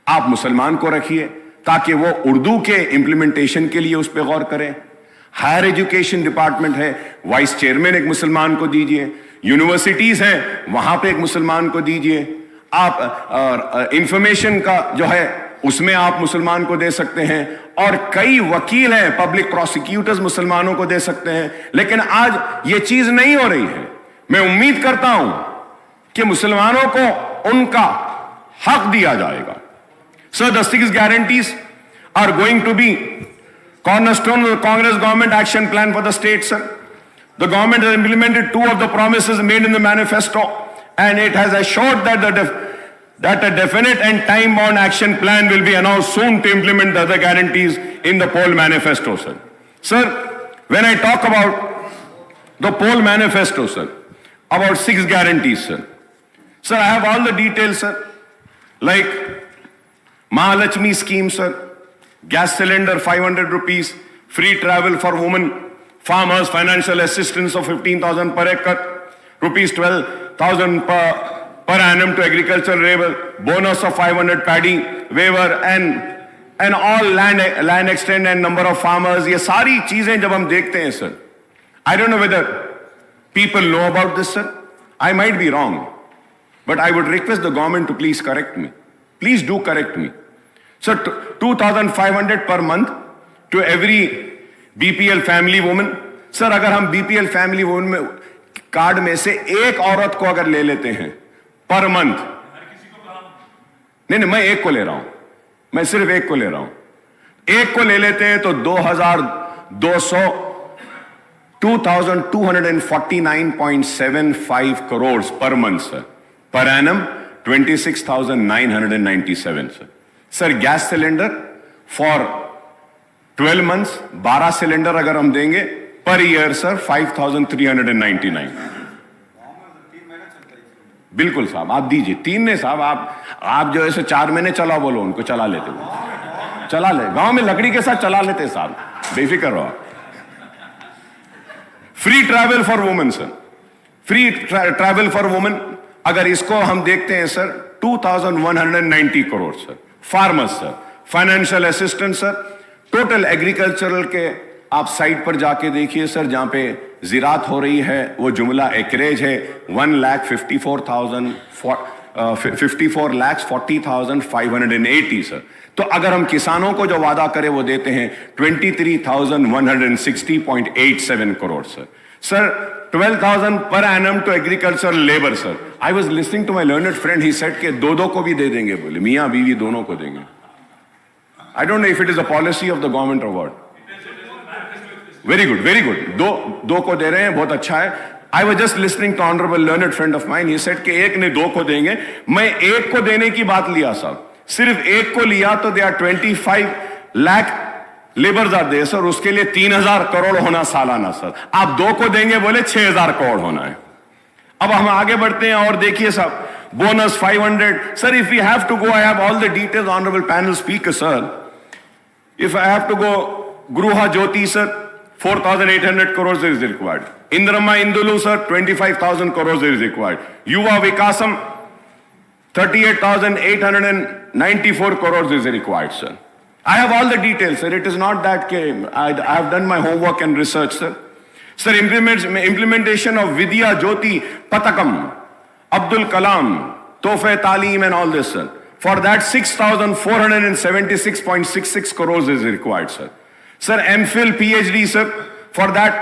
Speaker 7: आप मुसलमान को रखिए ताकि वो उर्दू के इंप्लीमेंटेशन के लिए उस पर गौर करें. हायर एजुकेशन डिपार्टमेंट है, वाइस चेयरमैन एक मुसलमान को दीजिए. यूनिवर्सिटीज हैं, वहां पे एक मुसलमान को दीजिए. आप इंफॉर्मेशन का जो है उसमें आप मुसलमान को दे सकते हैं, और कई वकील हैं, पब्लिक प्रोसिक्यूटर्स मुसलमानों को दे सकते हैं. लेकिन आज ये चीज नहीं हो रही है. मैं उम्मीद करता हूं कि मुसलमानों को उनका हक दिया जाएगा. Sir, the 6 guarantees are going to be cornerstone of the Congress government action plan for the state, sir. The government has implemented 2 of the promises made in the manifesto, and it has assured that a definite and time-bound action plan will be announced soon to implement the other guarantees in the poll manifesto, sir. Sir, when I talk about the poll manifesto, sir, about 6 guarantees, sir, I have all the details, sir, like Mahalakshmi scheme, sir, gas cylinder 500 rupees, free travel for women, farmers financial assistance of 15,000 per acre, rupees 12,000 per annum to agricultural labor, bonus of 500 paddy waiver, and all land extent and number of farmers. ये सारी चीजें जब हम देखते हैं, sir, I don't know whether people know about this, sir. I might be wrong, but I would request the government to please correct me. Please do correct me. So 2,500 per month to every BPL family woman. Sir, अगर हम BPL family woman में card में से एक औरत को अगर ले लेते हैं पर मंथ, नहीं, मैं एक को ले रहा हूं, मैं सिर्फ एक को ले रहा हूं, एक को ले लेते हैं तो 2,249.75 crores per month, sir. Per annum 26,997, sir. Sir, gas cylinder for 12 months, 12 cylinder अगर हम देंगे per year, sir, 5,399. बिल्कुल साहब, आप दीजिए। 3 ने साहब, आप जो ऐसे 4 महीने चला बोलो उनको, चला लेते वो, चला ले, गांव में लकड़ी के साथ चला लेते साहब, बेफिक्र रहो। Free travel for women sir, free travel for women, अगर इसको हम देखते हैं sir, 2,190 crore sir. Farmers sir, financial assistance sir, total agricultural के आप साइट पर जाके देखिए सर, जहां पे ज़िरात हो रही है वो जुमला एकरेज है 1,54,40,580 सर। तो अगर हम किसानों को जो वादा करें वो देते हैं 23,160.87 crore sir. Sir 12,000 per annum to agriculture labour sir. I was listening to my learned friend, he said के दो को भी दे देंगे, बोले मियाँ बीवी दोनों को देंगे। I don't know if it is a policy of the government और what. Very good, very good, दो को दे रहे हैं, बहुत अच्छा है। I was just listening to honourable learned friend of mine, he said के एक ने 2 को देंगे। मैं 1 को देने की बात लिया साहब, सिर्फ 1 को लिया तो they are 25 lakh labours are they sir, उसके लिए 3,000 करोड़ होना सालाना सर। आप 2 को देंगे बोले 6,000 करोड़ होना है। अब हम आगे बढ़ते हैं और देखिए साहब, bonus 500 sir. If you have to go, I have all the details honourable panel speaker sir. If I have to go, Gruha Jyothi sir 4,800 crores is required. Indrama Indulu sir 25,000 crores is required. Yuva Vikasam 38,894 crores is required sir. I have all the details sir. It is not that I have done my homework and research sir. Sir, implementation of Vidya Jyoti Patakam, Abdul Kalam, Tofe Talim and all this sir. For that 6,476.66 crores is required sir. Sir MPhil PhD sir for that,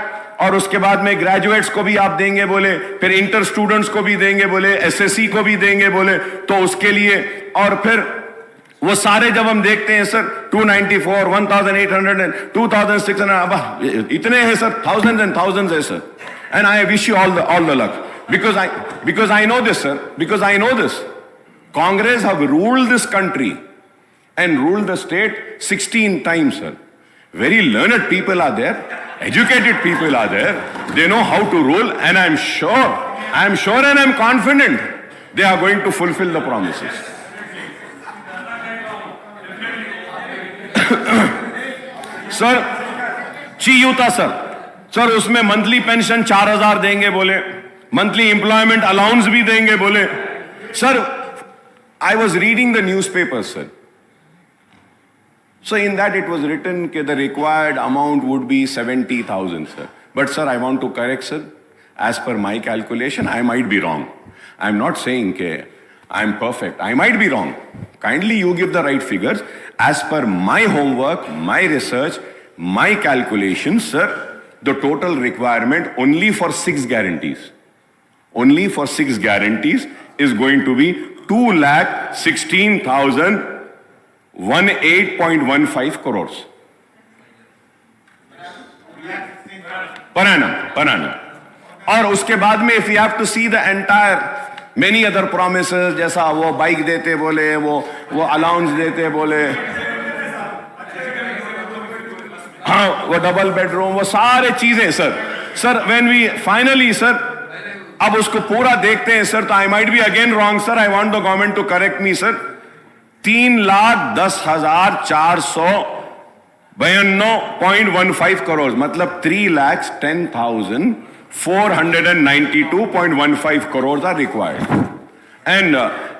Speaker 7: और उसके बाद में graduates को भी आप देंगे बोले, फिर इंटर स्टूडेंट्स को भी देंगे बोले, एसएससी को भी देंगे बोले, तो उसके लिए, और फिर वो सारे जब हम देखते हैं सर 294, 1,800, 2,600, अब इतने हैं सर, थाउजेंड्स एंड थाउजेंड्स है sir. And I wish you all the luck, because I know this sir, because I know this. Congress have ruled this country and ruled the state 16 times sir. Very learned people are there, educated people are there, they know how to rule, and I'm sure and I'm confident they are going to fulfill the promises. Sir चीयूता sir उसमें monthly pension 4,000 देंगे बोले, monthly employment allowance भी देंगे बोले sir. I was reading the news paper sir, so in that it was written that the required amount would be 70,000 sir. But sir, I want to correct sir, as per my calculation I might be wrong. I'm not saying I'm perfect, I might be wrong. Kindly you give the right figures. As per my homework, my research, my calculations sir, the total requirement only for 6 guarantees is going to be 2,16,018.15 crores per annum. और उसके बाद में if you have to see the entire many other promises, जैसा वो bike देते बोले, वो allowance देते बोले, हाँ वो डबल बेडरूम, वो सारे चीजें sir when we finally sir अब उसको पूरा देखते हैं सर, तो I might be again wrong sir, I want the government to correct me sir. 3,10,492.15 crore, मतलब 3,10,492.15 crores are required. And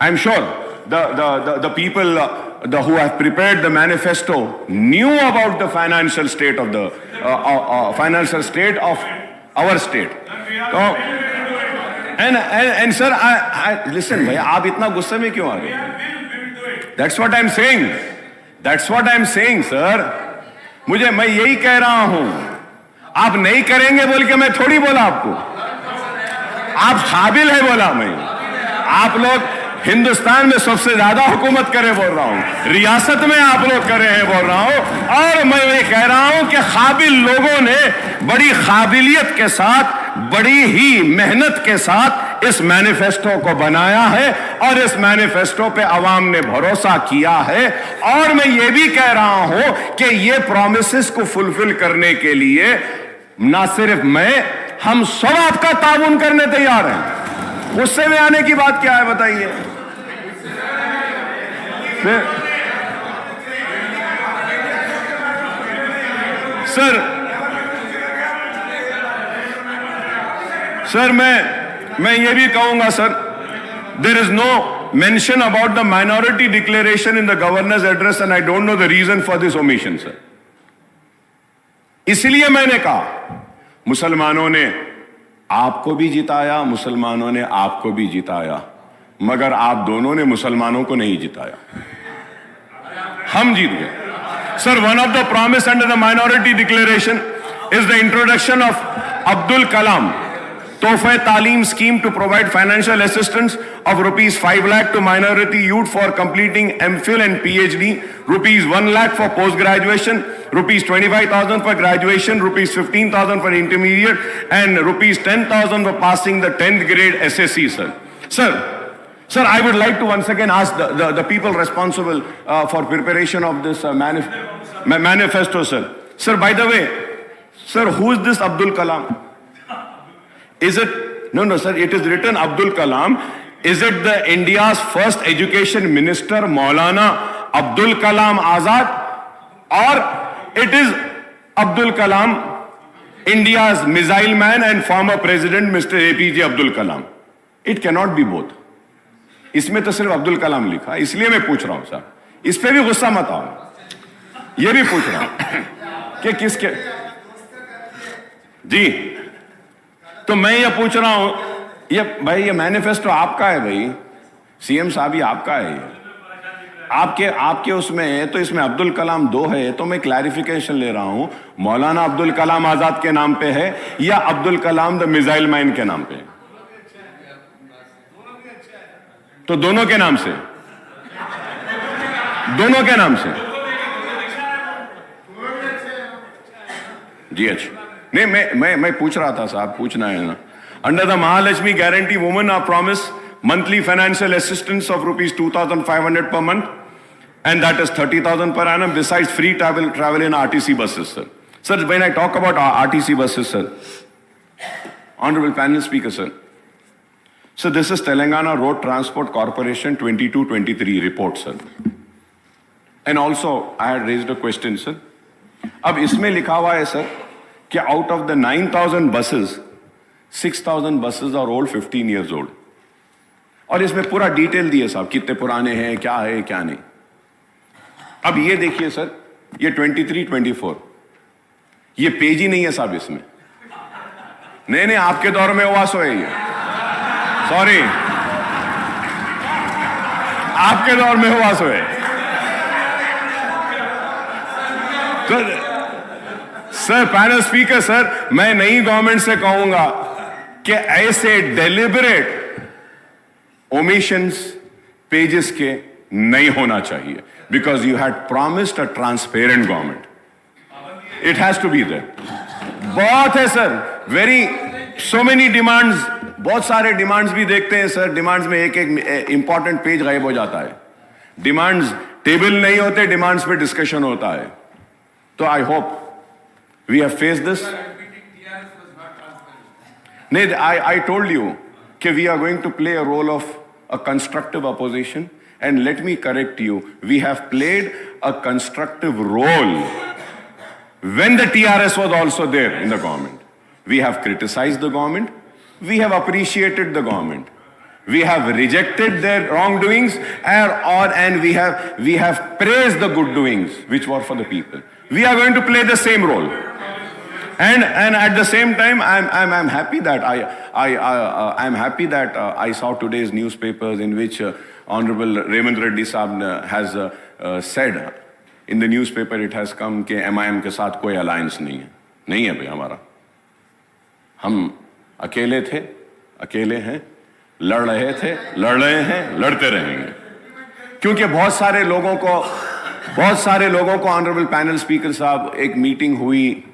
Speaker 7: I'm sure the people who have prepared the manifesto knew about the financial state of our state. So, and sir, I listen भैया, आप इतना गुस्से में क्यों आ रहे हैं? That's what I'm saying sir. मैं यही कह रहा हूं, आप नहीं करेंगे बोल के मैं थोड़ी बोला आपको, आप काबिल है बोला मैं। आप लोग हिंदुस्तान में सबसे ज्यादा हुकूमत करे बोल रहा हूं, रियासत में आप लोग करे हैं बोल रहा हूं, और मैं ये कह रहा हूं कि काबिल लोगों ने बड़ी काबिलियत के साथ, बड़ी ही मेहनत के साथ इस मैनिफेस्टो को बनाया है, और इस मैनिफेस्टो पे अवाम ने भरोसा किया है। और मैं ये भी कह रहा हूं कि ये प्रॉमिसेस को फुलफिल करने के लिए ना सिर्फ मैं, हम सब आपका ताउन करने तैयार हैं। गुस्से में आने की बात क्या है बताइए। सर मैं ये भी कहूंगा sir, there is no mention about the minority declaration in the governor's address and I don't know the reason for this omission, sir. इसलिए मैंने कहा मुसलमानों ने आपको भी जिताया, मुसलमानों ने आपको भी जिताया, मगर आप दोनों ने मुसलमानों को नहीं जिताया, हम जीत गए। Sir, one of the promise under the minority declaration is the introduction of Abdul Kalam Tofai Talim scheme to provide financial assistance of rupees 5 lakh to minority youth for completing MPhil and PhD, rupees 1 lakh for post-graduation, rupees 25,000 for graduation, rupees 15,000 for intermediate, and rupees 10,000 for passing the 10th grade SSC, sir. Sir, I would like to once again ask the people responsible for preparation of this manifesto, sir. Sir, by the way, sir, who is this Abdul Kalam? Is it, no, sir, it is written Abdul Kalam. Is it the India's first education minister, Maulana Abdul Kalam Azad? Or it is Abdul Kalam, India's missile man and former president, Mr. APJ Abdul Kalam? It cannot be both. इसमें तो सिर्फ अब्दुल कलाम लिखा, इसलिए मैं पूछ रहा हूं साहब, इस पे भी गुस्सा मत आओ, ये भी पूछ रहा हूं कि किसके जी। तो मैं ये पूछ रहा हूं, ये भाई ये मैनिफेस्टो आपका है भाई, सीएम साहब ये आपका है, ये आपके उसमें है, तो इसमें अब्दुल कलाम 2 है, तो मैं क्लैरिफिकेशन ले रहा हूं, मौलाना अब्दुल कलाम आजाद के नाम पे है या Abdul Kalam the missile man के नाम पे? तो दोनों के नाम से, दोनों के नाम से जी। अच्छा, नहीं मैं पूछ रहा था साहब, पूछना है ना। Under the Mahalakshmi guarantee women are promise monthly financial assistance of rupees 2,500 per month, and that is 30,000 per annum, besides free travel in RTC buses, sir. Sir, when I talk about RTC buses, sir, Honorable Panel Speaker, sir, so this is Telangana Road Transport Corporation 22-23 report, sir. And also, I had raised a question, sir. अब इसमें लिखा हुआ है, sir, कि out of the 9,000 buses, 6,000 buses are old, 15 years old. और इसमें पूरा detail दिए साहब, कितने पुराने हैं, क्या है, क्या नहीं। अब ये देखिए सर, ये 23-24, ये पेज ही नहीं है साहब इसमें। नहीं, आपके दौर में हुआ सो है ये, सॉरी, आपके दौर में हुआ सो है। तो सर, पैनल स्पीकर सर, मैं नई गवर्नमेंट से कहूंगा कि ऐसे डेलिबरेट omissions pages के नहीं होना चाहिए, because you had promised a transparent government. It has to be there. बहुत है सर, so many demands, बहुत सारे demands भी देखते हैं सर, demands में एक important page गायब हो जाता है, demands table नहीं होते, demands पे discussion होता है। तो I hope we have faced this. नहीं, I told you कि we are going to play a role of a constructive opposition, and let me correct you, we have played a constructive role when the TRS was also there in the government. We have criticized the government, we have appreciated the government, we have rejected their wrongdoings, and we have praised the good doings which were for the people. We are going to play the same role. And at the same time, I'm happy that I'm happy that I saw today's newspapers in which Honorable Revanth Reddy Saab has said in the newspaper, it has come कि MIM के साथ कोई alliance नहीं है भाई हमारा, हम अकेले थे, अकेले हैं, लड़ रहे थे, लड़ रहे हैं, लड़ते रहेंगे, क्योंकि बहुत सारे लोगों को ऑनरेबल पैनल स्पीकर साहब, एक मीटिंग हुई,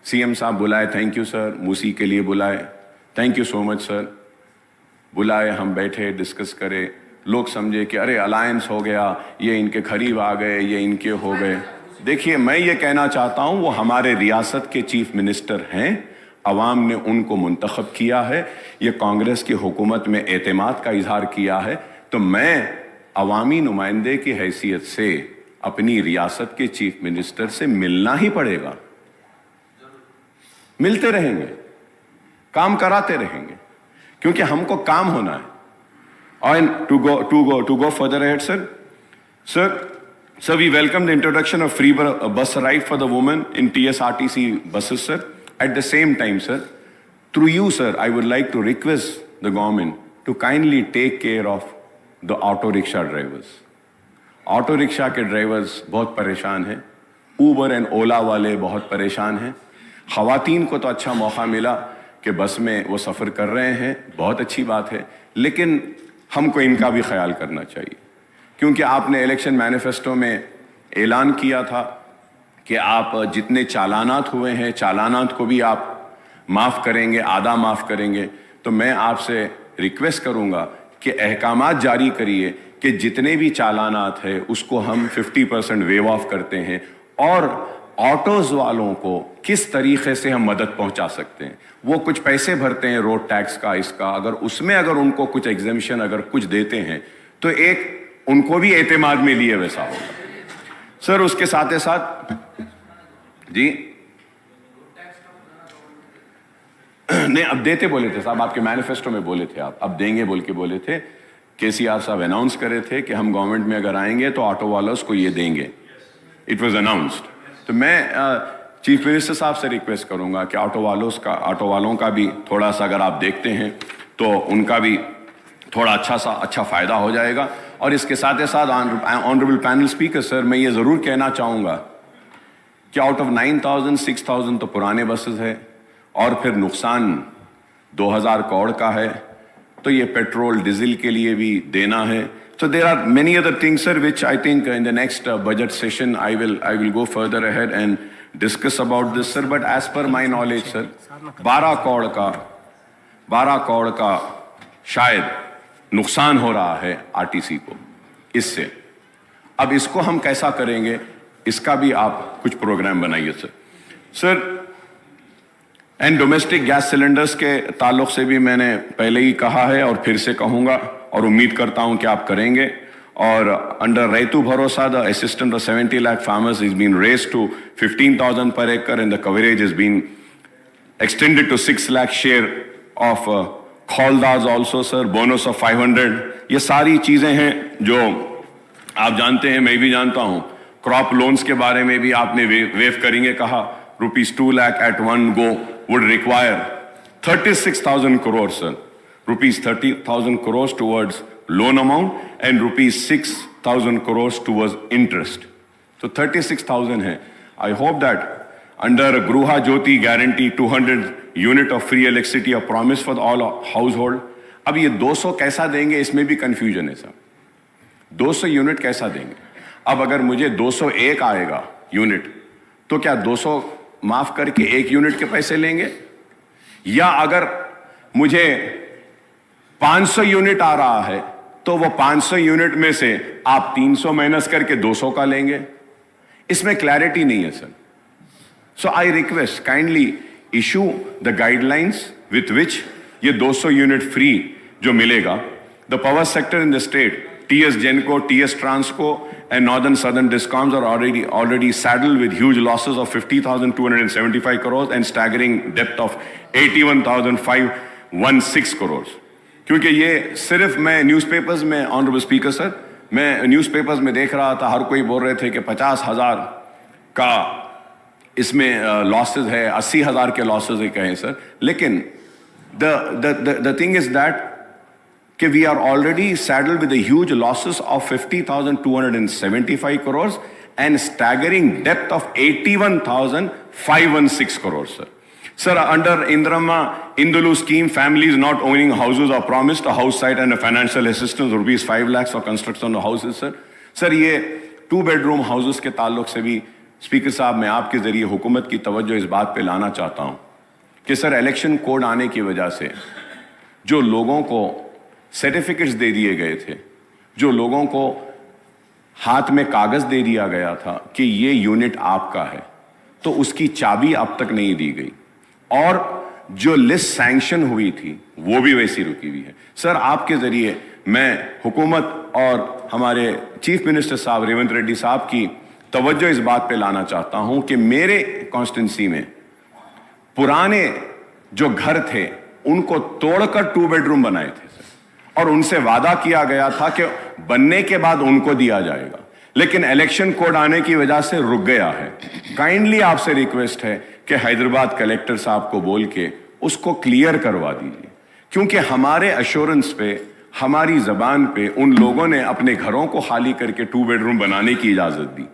Speaker 7: सीएम साहब बुलाए, थैंक यू सर, मूसी के लिए बुलाए, thank you so much sir, बुलाए, हम बैठे, डिस्कस करे, लोग समझे कि अरे अलायंस हो गया, ये इनके करीब आ गए, ये इनके हो गए, देखिए, मैं ये कहना चाहता हूं, वो हमारे रियासत के चीफ मिनिस्टर हैं, अवाम ने उनको मुंतखब किया है, ये कांग्रेस की हुकूमत में एतमाद का इजहार किया है, तो मैं अवामी नुमाइंदे की हैसियत से अपनी रियासत के चीफ मिनिस्टर से मिलना ही पड़ेगा। मिलते रहेंगे, काम कराते रहेंगे, क्योंकि हमको काम होना है। और to go further ahead sir, we welcome the introduction of free bus ride for the women in TSRTC buses, sir. At the same time, sir, through you, sir, I would like to request the government to kindly take care of the auto rickshaw drivers. Auto rickshaw के drivers बहुत परेशान हैं, Uber and ओला वाले बहुत परेशान हैं। ख़वातीन को तो अच्छा मौका मिला कि बस में वो सफ़र कर रहे हैं, बहुत अच्छी बात है, लेकिन हमको इनका भी ख्याल करना चाहिए, क्योंकि आपने इलेक्शन मैनिफेस्टो में ऐलान किया था कि आप जितने चालानात हुए हैं, चालानात को भी आप माफ़ करेंगे, आधा माफ़ करेंगे। तो मैं आपसे रिक्वेस्ट करूंगा कि अहकामात जारी करिए कि जितने भी चालानात है उसको हम 50% वेव ऑफ करते हैं, और ऑटोज़ वालों को किस तरीके से हम मदद पहुंचा सकते हैं। वो कुछ पैसे भरते हैं रोड टैक्स का, इसका, अगर उसमें अगर उनको कुछ एग्जेम्पशन अगर कुछ देते हैं तो एक उनको भी एतमाद में लिए वैसा होगा। सर, उसके साथ ही साथ जी नहीं, अब देते बोले थे साहब, आपके मैनिफेस्टो में बोले थे, आप अब देंगे बोल के बोले थे। KCR साहब अनाउंस करे थे कि हम गवर्नमेंट में अगर आएंगे तो ऑटो वालों को ये देंगे। It was announced. तो मैं चीफ मिनिस्टर साहब से रिक्वेस्ट करूंगा कि ऑटो वालों का भी थोड़ा सा अगर आप देखते हैं तो उनका भी थोड़ा अच्छा फायदा हो जाएगा। और इसके साथ ही साथ ऑनरेबल पैनल स्पीकर सर, मैं ये ज़रूर कहना चाहूँगा कि आउट ऑफ 9,000 6,000 तो पुराने बसेस है, और फिर नुकसान 2,000 करोड़ का है, तो ये पेट्रोल डीजल के लिए भी देना है। So there are many other things, sir, which I think in the next budget session I will go further ahead and discuss about this, sir. But as per my knowledge, sir, 12 crore का शायद नुकसान हो रहा है RTC को इससे। अब इसको हम कैसा करेंगे, इसका भी आप कुछ प्रोग्राम बनाइए sir. And domestic gas cylinders के ताल्लुक से भी मैंने पहले ही कहा है और फिर से कहूँगा, और उम्मीद करता हूँ कि आप करेंगे। और under Rythu Bharosa the assistant of 70 lakh farmers is been raised to 15,000 per acre and the coverage is been extended to 6 lakh share of खौलदाज ऑल्सो सर, बोनस ऑफ 500। ये सारी चीज़ें हैं जो आप जानते हैं, मैं भी जानता हूँ। क्रॉप लोन्स के बारे में भी आपने वेव करेंगे कहा, ₹2 lakh at one go would require 36,000 crores sir, ₹30,000 crores towards loan amount and ₹6,000 crores towards interest, so 36,000 है। I hope that under Gruha Jyoti guarantee 200 unit of free electricity a promise for all household। अब ये 200 कैसा देंगे, इसमें भी confusion है sir. 200 unit कैसा देंगे? अब अगर मुझे 201 आएगा यूनिट, तो क्या 200 माफ करके 1 यूनिट के पैसे लेंगे? या अगर मुझे 500 यूनिट आ रहा है तो वो 500 यूनिट में से आप 300 माइनस करके 200 का लेंगे? इसमें क्लैरिटी नहीं है sir. So I request kindly issue the guidelines with which ये 200 यूनिट फ्री जो मिलेगा। The power sector in the state, TS Genco, TS Transco and Northern Southern Discoms are already saddled with huge losses of 50,275 crores and staggering debt of 81,516 crores। क्योंकि ये सिर्फ मैं newspapers में, honourable speaker sir, मैं newspapers में देख रहा था, हर कोई बोल रहे थे कि 50,000 का इसमें लॉसेज है, 80,000 के लॉसेज है कहें सर। लेकिन the thing is that कि we are already saddled with the huge losses of 50,275 crores and staggering debt of 81,516 crores, sir. Sir, under Indrama Indulu scheme, families not owning houses are promised a house site and a financial assistance ₹5 lakhs for construction of houses, sir. Sir, ये 2 bedroom houses के ताल्लुक से भी speaker साहब मैं आपके जरिए हुकूमत की तवज्जो इस बात पे लाना चाहता हूँ कि सर इलेक्शन कोड आने की वजह से जो लोगों को सर्टिफिकेट्स दे दिए गए थे, जो लोगों को हाथ में कागज दे दिया गया था कि ये यूनिट आपका है, तो उसकी चाबी अब तक नहीं दी गई और जो लिस्ट सैंक्शन हुई थी वो भी वैसी रुकी हुई है। सर, आपके जरिए मैं हुकूमत और हमारे चीफ मिनिस्टर साहब रेवंत रेड्डी साहब की तवज्जो इस बात पे लाना चाहता हूं कि मेरे कॉन्स्टिट्यूंसी में पुराने जो घर थे उनको तोड़कर 2 बेडरूम बनाए थे सर, और उनसे वादा किया गया था कि बनने के बाद उनको दिया जाएगा, लेकिन इलेक्शन कोड आने की वजह से रुक गया है। काइंडली आपसे रिक्वेस्ट है कि हैदराबाद कलेक्टर साहब को बोल के उसको क्लियर करवा दीजिए, क्योंकि हमारे अश्योरेंस पे, हमारी जबान पे उन लोगों ने अपने घरों को खाली करके 2 बेडरूम बनाने की इजाजत दी।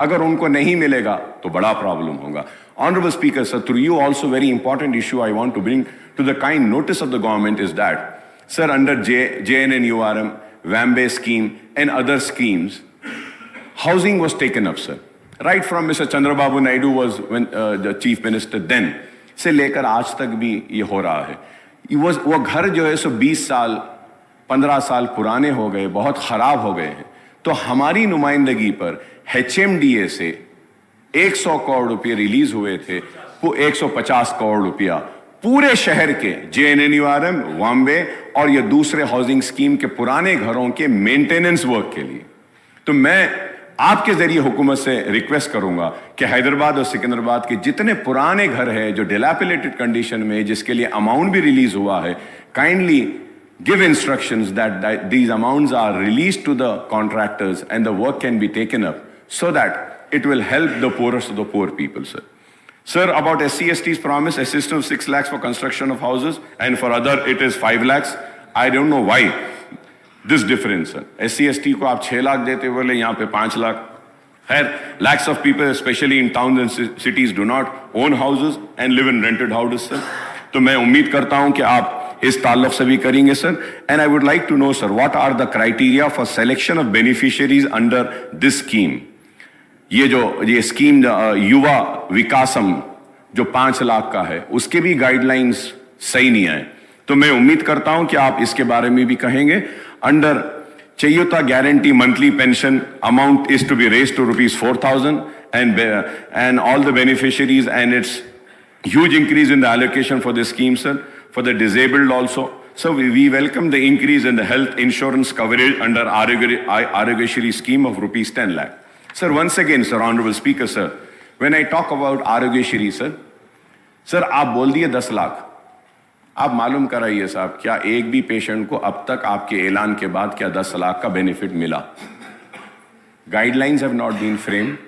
Speaker 7: अगर उनको नहीं मिलेगा तो बड़ा प्रॉब्लम होगा। Honorable Speaker, sir, through you also very important issue I want to bring to the kind notice of the government is that, sir, under JNNURM, WAMBE scheme and other schemes, housing was taken up, sir. Right from Mr. Chandrababu Naidu was when the chief minister then, से लेकर आज तक भी ये हो रहा है। वो घर जो है सो 20 साल 15 साल पुराने हो गए, बहुत खराब हो गए हैं। तो हमारी नुमाइंदगी पर HMDA से 100 करोड़ रुपए रिलीज हुए थे, वो 150 करोड़ रुपया पूरे शहर के JNNURM, वाम्बे और ये दूसरे हाउसिंग स्कीम के पुराने घरों के मेंटेनेंस वर्क के लिए। तो मैं आपके जरिए हुकूमत से रिक्वेस्ट करूंगा कि हैदराबाद और सिकंदराबाद के जितने पुराने घर हैं जो डिलैपिलेटेड कंडीशन में, जिसके लिए अमाउंट भी रिलीज हुआ है, kindly give instructions that these amounts are released to the contractors and the work can be taken up so that it will help the poorest of the poor people, sir. Sir, about SC/ST's promise, assistance of 6 lakhs for construction of houses, and for other it is 5 lakhs. I don't know why this difference, sir. SC/ST को आप 6 लाख देते बोले, यहाँ पे 5 lakh. Lakhs of people, especially in towns and cities, do not own houses and live in rented houses, sir. तो मैं उम्मीद करता हूँ कि आप इस ताल्लुक से भी करेंगे, sir. And I would like to know, sir, what are the criteria for selection of beneficiaries under this scheme. ये स्कीम युवा विकासम जो 5 लाख का है, उसके भी गाइडलाइंस सही नहीं आए. तो मैं उम्मीद करता हूं कि आप इसके बारे में भी कहेंगे. Under Chayuta guarantee monthly pension amount is to be raised to rupees 4,000 and all the beneficiaries, and it's huge increase in the allocation for this scheme, sir. For the disabled also. So we welcome the increase in the health insurance coverage under Arogyashri scheme of rupees 10 lakh. Sir, once again, sir, Honorable Speaker, sir, when I talk about Arogyashri, sir, आप बोल दिए 10 लाख. आप मालूम कराइए साहब, क्या एक भी पेशेंट को अब तक आपके ऐलान के बाद क्या 10 लाख का बेनिफिट मिला? Guidelines have not been framed.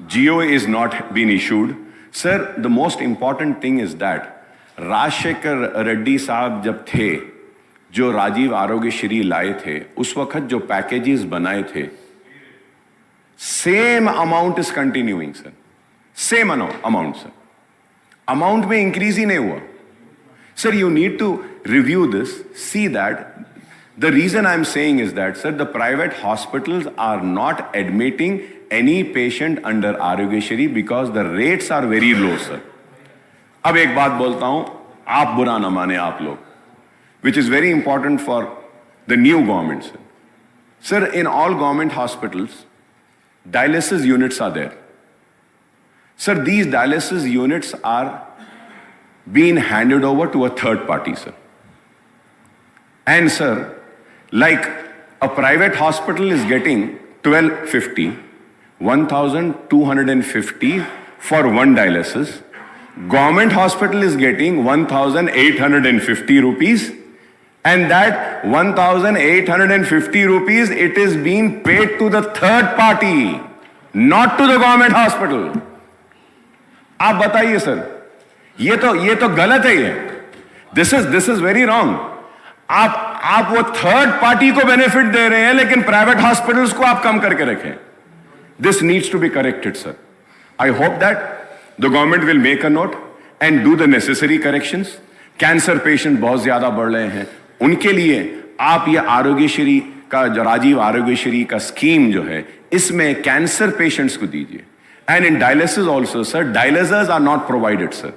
Speaker 7: GOA is not been issued. Sir, the most important thing is that Rajshekhar Reddy साहब जब थे, जो राजीव आरोग्यश्री लाए थे, उस वक्त जो पैकेजेस बनाए थे, same amount is continuing, sir. Same amount, sir. Amount में इंक्रीज ही नहीं हुआ. Sir, you need to review this, see that. The reason I'm saying is that, sir, the private hospitals are not admitting any patient under Arogyashri because the rates are very low, sir. अब एक बात बोलता हूं, आप बुरा ना माने आप लोग, which is very important for the new government, sir. Sir, in all government hospitals, dialysis units are there. Sir, these dialysis units are being handed over to a third party, sir. And sir, like a private hospital is getting 1250, 1250 for one dialysis. Government hospital is getting 1,850 rupees, and that 1,850 rupees, it is being paid to the third party, not to the government hospital. आप बताइए sir, ये तो गलत है. ये this is very wrong. आप वो third party को बेनिफिट दे रहे हैं, लेकिन प्राइवेट हॉस्पिटल्स को आप कम करके रखें. This needs to be corrected, sir. I hope that the government will make a note and do the necessary corrections. Cancer patient बहुत ज्यादा बढ़ रहे हैं, उनके लिए आप ये आरोग्यश्री का जो राजीव आरोग्यश्री का स्कीम जो है, इसमें कैंसर पेशेंट्स को दीजिए. And in dialysis also, sir, dialysis are not provided, sir.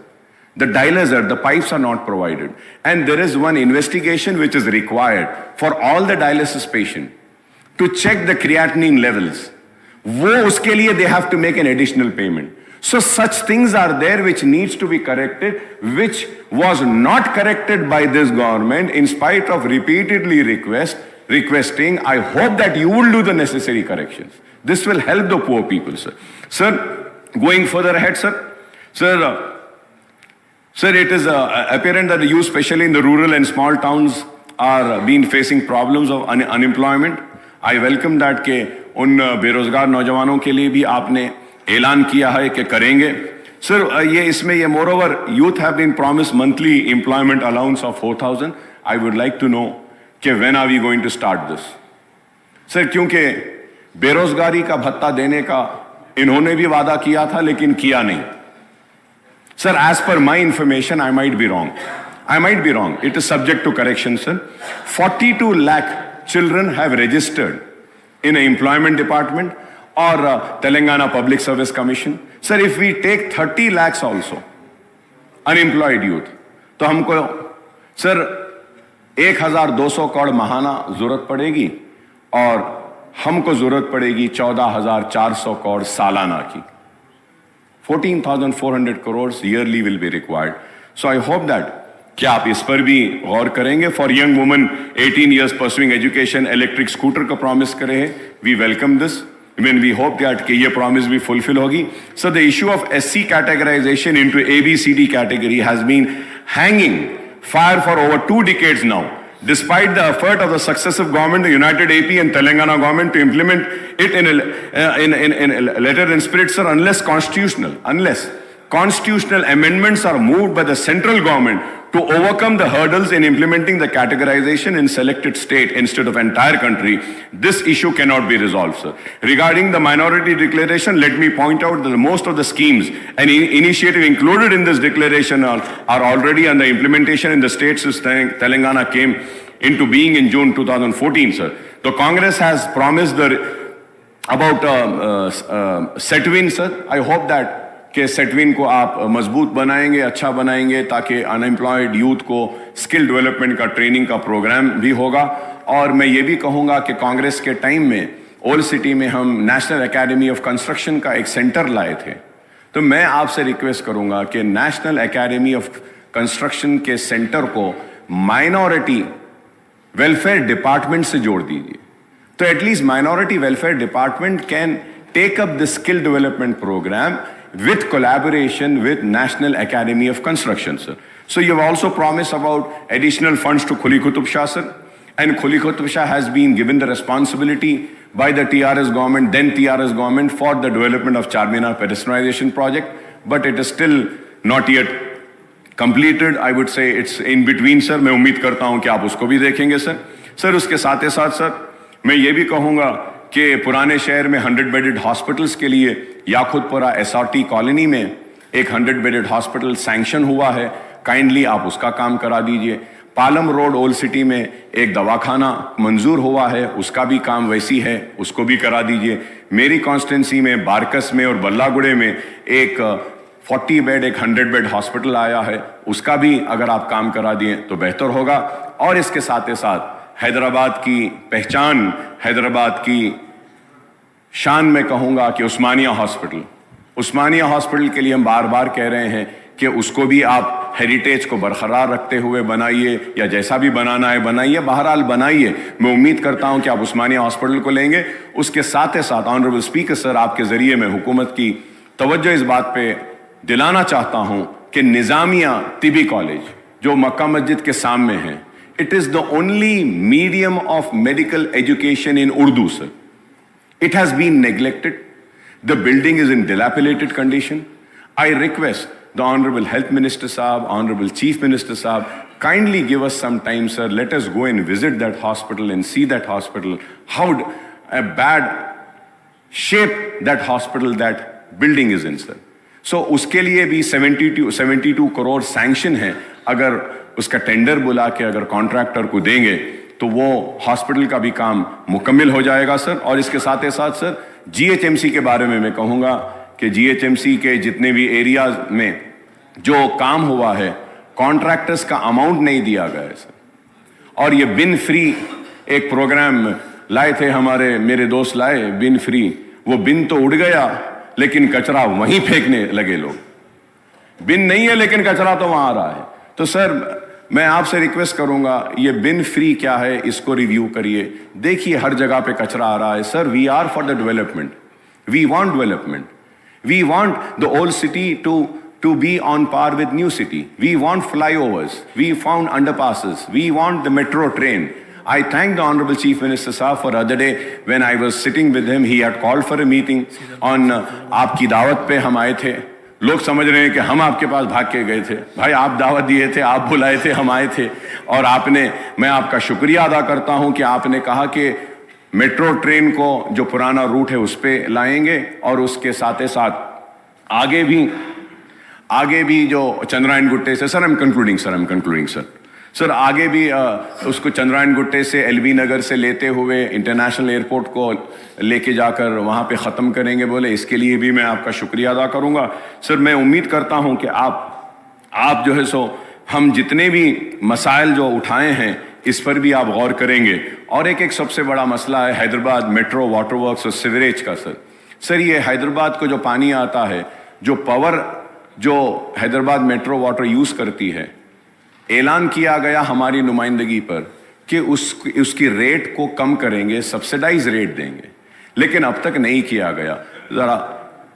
Speaker 7: The dialyzer, the pipes are not provided. And there is one investigation which is required for all the dialysis patients. to check the creatinine levels. वो उसके लिए they have to make an additional payment. So such things are there which needs to be corrected, which was not corrected by this government in spite of repeatedly requesting. I hope that you will do the necessary corrections. This will help the poor people, sir. Sir, going further ahead, sir. Sir, it is apparent that you, especially in the rural and small towns, are being facing problems of unemployment. I welcome that के उन बेरोजगार नौजवानों के लिए भी आपने ऐलान किया है कि करेंगे. सर, ये इसमें ये moreover youth have been promised monthly employment allowance of 4,000. I would like to know कि when are we going to start this? Sir, क्योंकि बेरोजगारी का भत्ता देने का इन्होंने भी वादा किया था लेकिन किया नहीं. Sir, as per my information, I might be wrong. It is subject to correction, sir. 42 lakh children have registered in an employment department or Telangana Public Service Commission. Sir, if we take 30 lakhs also, unemployed youth, तो हमको, sir, 1,200 crore महाना जरूरत पड़ेगी और हमको जरूरत पड़ेगी 14,400 करोड़ सालाना की. 14,400 crores yearly will be required. So I hope that क्या आप इस पर भी गौर करेंगे. For young women 18 years pursuing education, electric scooter का promise करे हैं. We welcome this. When we hope that कि ये promise भी fulfill होगी. So the issue of SC categorization into ABCD category has been hanging fire for over 2 decades now. Despite the effort of the successive government, the United AP and Telangana government to implement it in a letter and spirit, sir, unless constitutional amendments are moved by the central government to overcome the hurdles in implementing the categorization in selected state instead of entire country, this issue cannot be resolved, sir. Regarding the minority declaration, let me point out that most of the schemes and initiative included in this declaration are already under implementation in the states since Telangana came into being in June 2014, sir. The Congress has promised about Setwin, sir. I hope that कि सेटविन को आप मजबूत बनाएंगे, अच्छा बनाएंगे, ताकि unemployed youth को skill development का ट्रेनिंग का प्रोग्राम भी होगा. और मैं ये भी कहूँगा कि कांग्रेस के टाइम में ओल्ड सिटी में हम नेशनल एकेडमी ऑफ कंस्ट्रक्शन का एक सेंटर लाए थे. तो मैं आपसे रिक्वेस्ट करूँगा कि नेशनल एकेडमी ऑफ कंस्ट्रक्शन के सेंटर को माइनॉरिटी वेलफेयर डिपार्टमेंट से जोड़ दीजिए. तो at least minority welfare department can take up the skill development programme with collaboration with National Academy of Construction, sir. So you have also promised about additional funds to Khuli Qutub Shah, sir. And Khuli Qutub Shah has been given the responsibility by the TRS government, then TRS government, for the development of Charminar pedestrianization project. But it is still not yet completed. I would say it's in between, sir. मैं उम्मीद करता हूँ कि आप उसको भी देखेंगे, sir. Sir, उसके साथ ही साथ, sir, मैं ये भी कहूँगा कि पुराने शहर में 100 बेडेड हॉस्पिटल्स के लिए याकुतपुरा एसआरटी कॉलोनी में एक 100 बेडेड हॉस्पिटल सैंक्शन हुआ है. काइंडली आप उसका काम करा दीजिए. पालम रोड ओल्ड सिटी में एक दवाखाना मंजूर हुआ है, उसका भी काम वैसी है, उसको भी करा दीजिए. मेरी कॉन्स्टिट्यूंसी में बारकस में और बल्लागुड़े में एक 40 बेड एक 100 बेड हॉस्पिटल आया है, उसका भी अगर आप काम करा दिए तो बेहतर होगा. और इसके साथ ही साथ हैदराबाद की पहचान, हैदराबाद की शान में कहूँगा कि उस्मानिया हॉस्पिटल के लिए हम बार बार कह रहे हैं कि उसको भी आप हेरिटेज को बरकरार रखते हुए बनाइए, या जैसा भी बनाना है बनाइए, बहरहाल बनाइए. मैं उम्मीद करता हूं कि आप उस्मानिया हॉस्पिटल को लेंगे. उसके साथ ही साथ ऑनरेबल स्पीकर सर, आपके जरिए मैं हुकूमत की तवज्जो इस बात पे दिलाना चाहता हूं कि निज़ामिया तिबी कॉलेज जो मक्का मस्जिद के सामने है, it is the only medium of medical education in Urdu, sir. It has been neglected. The building is in dilapidated condition. I request the Honorable Health Minister Saab, Honorable Chief Minister Saab, kindly give us some time, sir. Let us go and visit that hospital and see that hospital, how a bad shape that hospital, that building is in, sir. So उसके लिए भी 72 crore sanction है. अगर उसका tender बुला के अगर contractor को देंगे तो वो हॉस्पिटल का भी काम मुकम्मल हो जाएगा, सर. और इसके साथ ही साथ, सर, जीएचएमसी के बारे में मैं कहूँगा कि जीएचएमसी के जितने भी एरियाज में जो काम हुआ है, कॉन्ट्रैक्टर्स का अमाउंट नहीं दिया गया है, सर. और ये बिन फ्री एक प्रोग्राम लाए थे हमारे मेरे दोस्त लाए बिन फ्री, वो बिन तो उड़ गया लेकिन कचरा वहीं फेंकने लगे लोग। बिन नहीं है लेकिन कचरा तो वहां आ रहा है। तो सर मैं आपसे रिक्वेस्ट करूंगा, ये बिन फ्री क्या है इसको रिव्यू करिए, देखिए हर जगह पे कचरा आ रहा है। Sir we are for the development, we want development, we want the old city to be on par with new city. We want flyovers, we found underpasses, we want the metro train. I thank the Honorable Chief Minister Saab for other day when I was sitting with him, he had called for a meeting on आपकी दावत पे हम आए थे। लोग समझ रहे हैं कि हम आपके पास भाग के गए थे। भाई आप दावत दिए थे, आप बुलाए थे, हम आए थे, और आपने, मैं आपका शुक्रिया अदा करता हूं कि आपने कहा कि मेट्रो ट्रेन को जो पुराना रूट है उस पर लाएंगे, और उसके साथ ही साथ आगे भी जो चंद्रायन गुट्टे से, sir I am concluding sir आगे भी उसको चंद्रायन गुट्टे से एलबी नगर से लेते हुए इंटरनेशनल एयरपोर्ट को लेके जाकर वहाँ पे ख़त्म करेंगे बोले, इसके लिए भी मैं आपका शुक्रिया अदा करूँगा। सर मैं उम्मीद करता हूँ कि आप जो है सो हम जितने भी मसाइल जो उठाए हैं इस पर भी आप गौर करेंगे। और एक सबसे बड़ा मसला है हैदराबाद मेट्रो वाटर वर्क्स और सीवरेज का। सर ये हैदराबाद को जो पानी आता है, जो पावर जो हैदराबाद मेट्रो वाटर यूज करती है, ऐलान किया गया हमारी नुमाइंदगी पर कि उसकी रेट को कम करेंगे, सब्सिडाइज रेट देंगे, लेकिन अब तक नहीं किया गया। जरा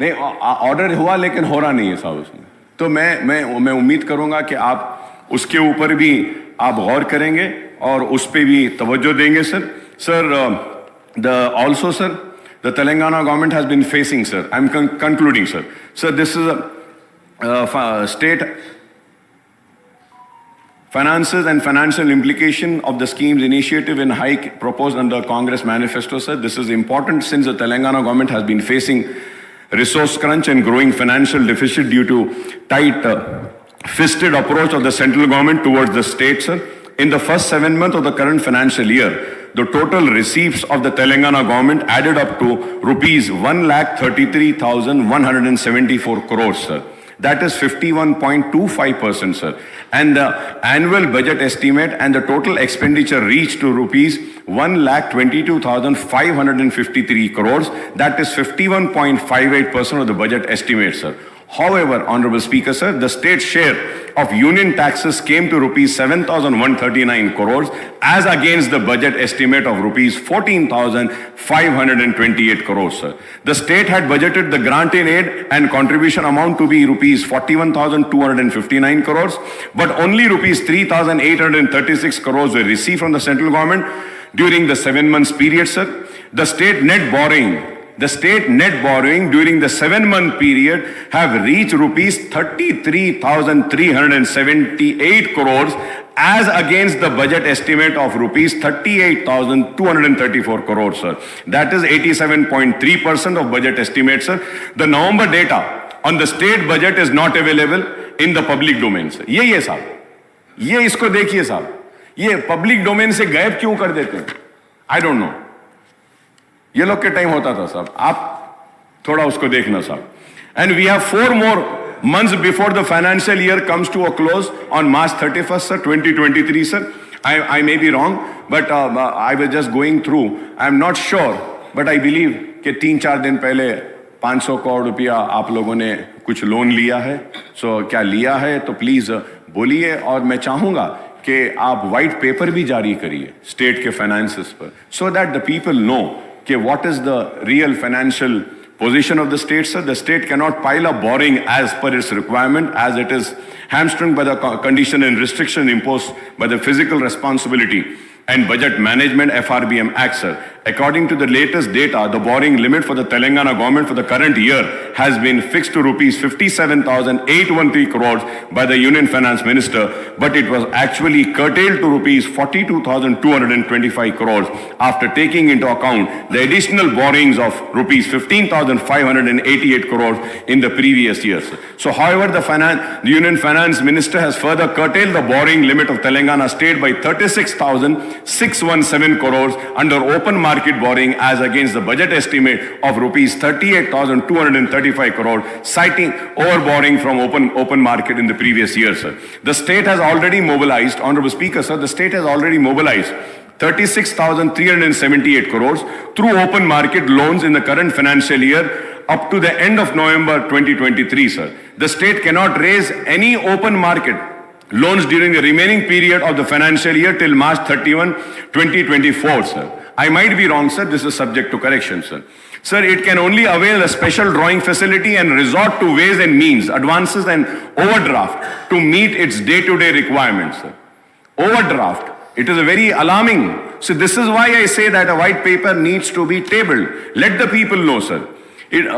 Speaker 7: नहीं, ऑर्डर हुआ लेकिन हो रहा नहीं है साहब उसमें। तो मैं उम्मीद करूंगा कि आप उसके ऊपर भी आप गौर करेंगे और उस पर भी तवज्जो देंगे sir. Also sir the Telangana government has been facing, sir I am concluding sir this is state finances and financial implication of the scheme's initiative and hike proposed under Congress manifesto, sir. This is important since the Telangana government has been facing resource crunch and growing financial deficit due to tight fisted approach of the central government towards the state, sir. In the first 7 months of the current financial year, the total receipts of the Telangana government added up to rupees 1,33,174 crores, sir. That is 51.25%, sir. And the annual budget estimate and the total expenditure reached to rupees 1,22,553 crores. That is 51.58% of the budget estimate, sir. However, Honorable Speaker, sir, the state share of union taxes came to rupees 7,139 crores as against the budget estimate of rupees 14,528 crores, sir. The state had budgeted the grant in aid and contribution amount to be rupees 41,259 crores, but only rupees 3,836 crores were received from the central government during the 7 months period, sir. The state net borrowing during the 7-month period have reached rupees 33,378 crores as against the budget estimate of rupees 38,234 crores, sir. That is 87.3% of budget estimate, sir. The November data on the state budget is not available in the public domain, sir. ये साहब, ये इसको देखिए साहब, ये public domain से गायब क्यों कर देते हैं? I don't know. ये लोग के टाइम होता था साहब, आप थोड़ा उसको देखना साहब। And we have 4 more months before the financial year comes to a close on March 31st, sir, 2023, sir. I may be wrong, but I was just going through. I am not sure, but I believe कि 3-4 दिन पहले 500 करोड़ रुपया आप लोगों ने कुछ loan लिया है। सो क्या लिया है तो प्लीज बोलिए, और मैं चाहूंगा कि आप व्हाइट पेपर भी जारी करिए स्टेट के फाइनेंसेस पर, so that the people know कि what is the real financial position of the state, sir. The state cannot pile up borrowing as per its requirement, as it is hamstrung by the condition and restriction imposed by the Physical Responsibility and Budget Management FRBM Act, sir. According to the latest data, the borrowing limit for the Telangana government for the current year has been fixed to rupees 57,813 crores by the Union Finance Minister, but it was actually curtailed to rupees 42,225 crores after taking into account the additional borrowings of rupees 15,588 crores in the previous years. So, however, the Union Finance Minister has further curtailed the borrowing limit of Telangana state by 36,617 crores under open market borrowing as against the budget estimate of rupees 38,235 crore, citing overborrowing from open market in the previous year, sir. The state has already mobilized, Honorable Speaker, sir, the state has already mobilized 36,378 crores through open market loans in the current financial year up to the end of November 2023, sir. The state cannot raise any open market loans during the remaining period of the financial year till March 31, 2024, sir. I might be wrong, sir. This is subject to correction, sir. Sir, it can only avail a special drawing facility and resort to ways and means, advances and overdraft to meet its day-to-day requirements, sir. Overdraft. It is a very alarming. So this is why I say that a white paper needs to be tabled. Let the people know, sir.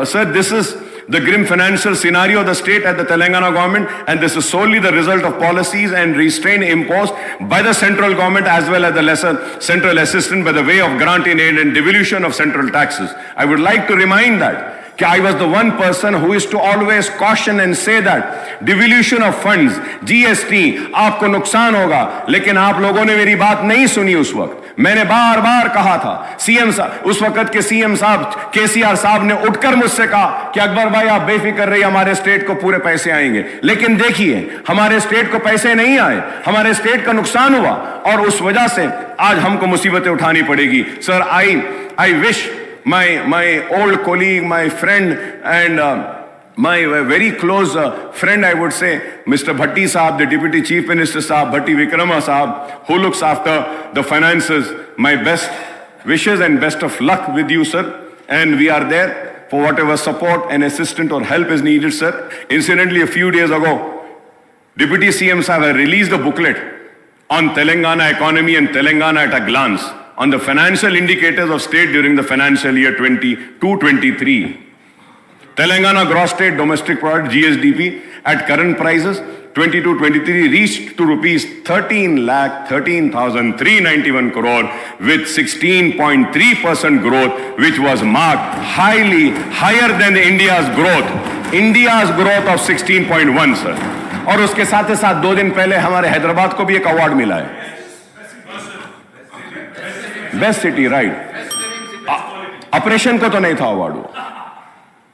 Speaker 7: Sir, this is the grim financial scenario of the state at the Telangana government, and this is solely the result of policies and restraint imposed by the central government as well as the lesser central assistance by the way of grant in aid and devolution of central taxes. I would like to remind that I was the one person who is to always caution and say that devolution of funds, GST, आपको नुकसान होगा, लेकिन आप लोगों ने मेरी बात नहीं सुनी उस वक्त. मैंने बार बार कहा था, सीएम साहब, उस वक्त के सीएम साहब KTR साहब ने उठकर मुझसे कहा कि अकबर भाई आप बेफिक्र रहिए, हमारे स्टेट को पूरे पैसे आएंगे. लेकिन देखिए, हमारे स्टेट को पैसे नहीं आए, हमारे स्टेट का नुकसान हुआ, और उस वजह से आज हमको मुसीबतें उठानी पड़ेगी. Sir, I wish my old colleague, my friend, and my very close friend, I would say, Mr. Bhatti Saab, the Deputy Chief Minister Saab, Bhatti Vikrama Saab, who looks after the finances, my best wishes and best of luck with you, sir. And we are there for whatever support and assistance or help is needed, sir. Incidentally, a few days ago, Deputy CM Saab had released a booklet on Telangana economy and Telangana at a glance, on the financial indicators of state during the financial year 22-23. Telangana gross state domestic product GSDP at current prices 22-23 reached to rupees 13,13,391 crore with 16.3% growth, which was marked higher than India's growth of 16.1, sir. और उसके साथ ही साथ 2 दिन पहले हमारे हैदराबाद को भी एक अवार्ड मिला है, बेस्ट सिटी, राइट. ऑपरेशन को तो नहीं था अवार्ड वो,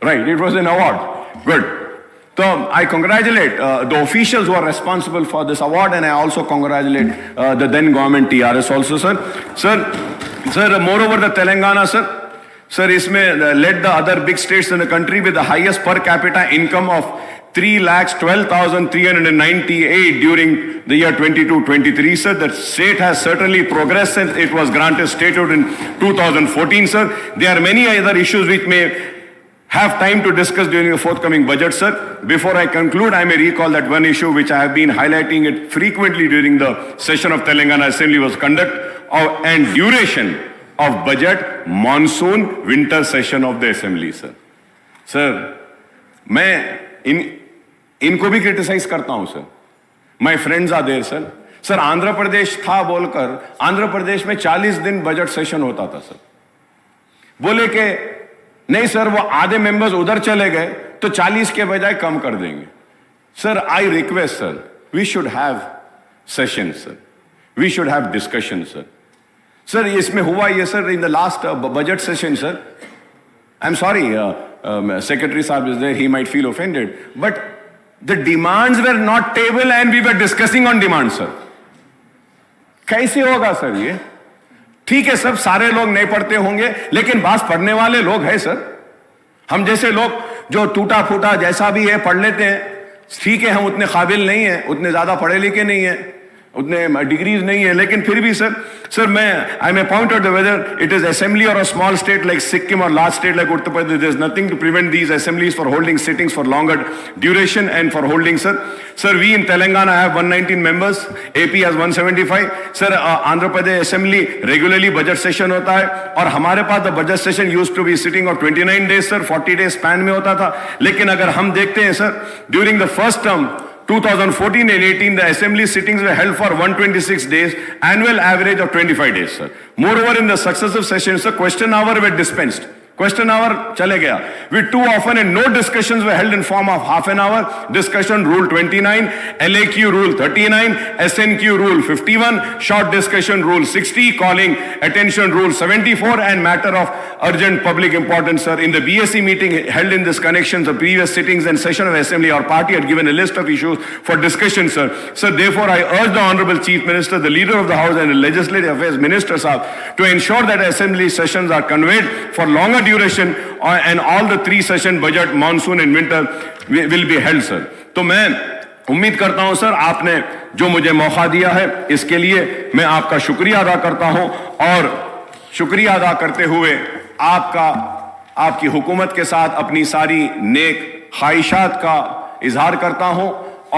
Speaker 7: right, it was an award. Good. So I congratulate the officials who are responsible for this award, and I also congratulate the then government TRS also, sir. Sir, moreover the Telangana, sir, isme led the other big states in the country with the highest per capita income of 3,12,398 during the year 22-23, sir. The state has certainly progressed since it was granted statehood in 2014, sir. There are many other issues which may have time to discuss during the forthcoming budget, sir. Before I conclude, I may recall that one issue which I have been highlighting it frequently during the session of Telangana Assembly was conduct of and duration of budget monsoon winter session of the Assembly, sir. Sir, मैं इनको भी criticise करता हूं, sir. My friends are there, sir. Sir, Andhra Pradesh था बोलकर आंध्र प्रदेश में 40 दिन budget session होता था, सर. बोले कि नहीं सर, वो आधे मेंबर्स उधर चले गए तो 40 के बजाय कम कर देंगे. Sir, I request, sir, we should have session, sir. We should have discussion, sir. Sir, इसमें हुआ ये, sir, in the last budget session, sir. I am sorry, Secretary Saab is there, he might feel offended, but the demands were not tabled and we were discussing on demands, sir. कैसे होगा, sir, ये? ठीक है, सब सारे लोग नहीं पढ़ते होंगे, लेकिन बात पढ़ने वाले लोग हैं, सर. हम जैसे लोग जो टूटा फूटा जैसा भी है पढ़ लेते हैं. ठीक है, हम उतने काबिल नहीं हैं, उतने ज्यादा पढ़े लिखे नहीं हैं, उतने डिग्रीज नहीं है, लेकिन फिर भी, sir, I may point out whether it is assembly or a small state like Sikkim or large state like Uttar Pradesh, there is nothing to prevent these assemblies for holding sittings for longer duration and for holding, sir. Sir, we in Telangana have 119 members, AP has 175. Sir, Andhra Pradesh Assembly regularly budget session होता है, और हमारे पास the budget session used to be sitting of 29 days, sir, 40 days span में होता था. लेकिन अगर हम देखते हैं, sir, during the first term 2014 and 18, the assembly sittings were held for 126 days, annual average of 25 days, sir. Moreover, in the successive sessions, the question hour were dispensed. Question hour चले गया. We too often and no discussions were held in form of half an hour. Discussion rule 29, LAQ rule 39, SNQ rule 51, short discussion rule 60, calling attention rule 74, and matter of urgent public importance, sir. In the BSc meeting held in this connection, the previous sittings and session of Assembly, our party had given a list of issues for discussion, sir. Sir, therefore, I urge the Honorable Chief Minister, the Leader of the House and the Legislative Affairs Minister, sir, to ensure that Assembly sessions are conveyed for longer duration and all the 3 session budget, monsoon and winter will be held, sir. तो मैं उम्मीद करता हूं sir, आपने जो मुझे मौका दिया है इसके लिए मैं आपका शुक्रिया अदा करता हूं, और शुक्रिया अदा करते हुए आपकी हुकूमत के साथ अपनी सारी नेक ख्वाहिशात का इजहार करता हूं,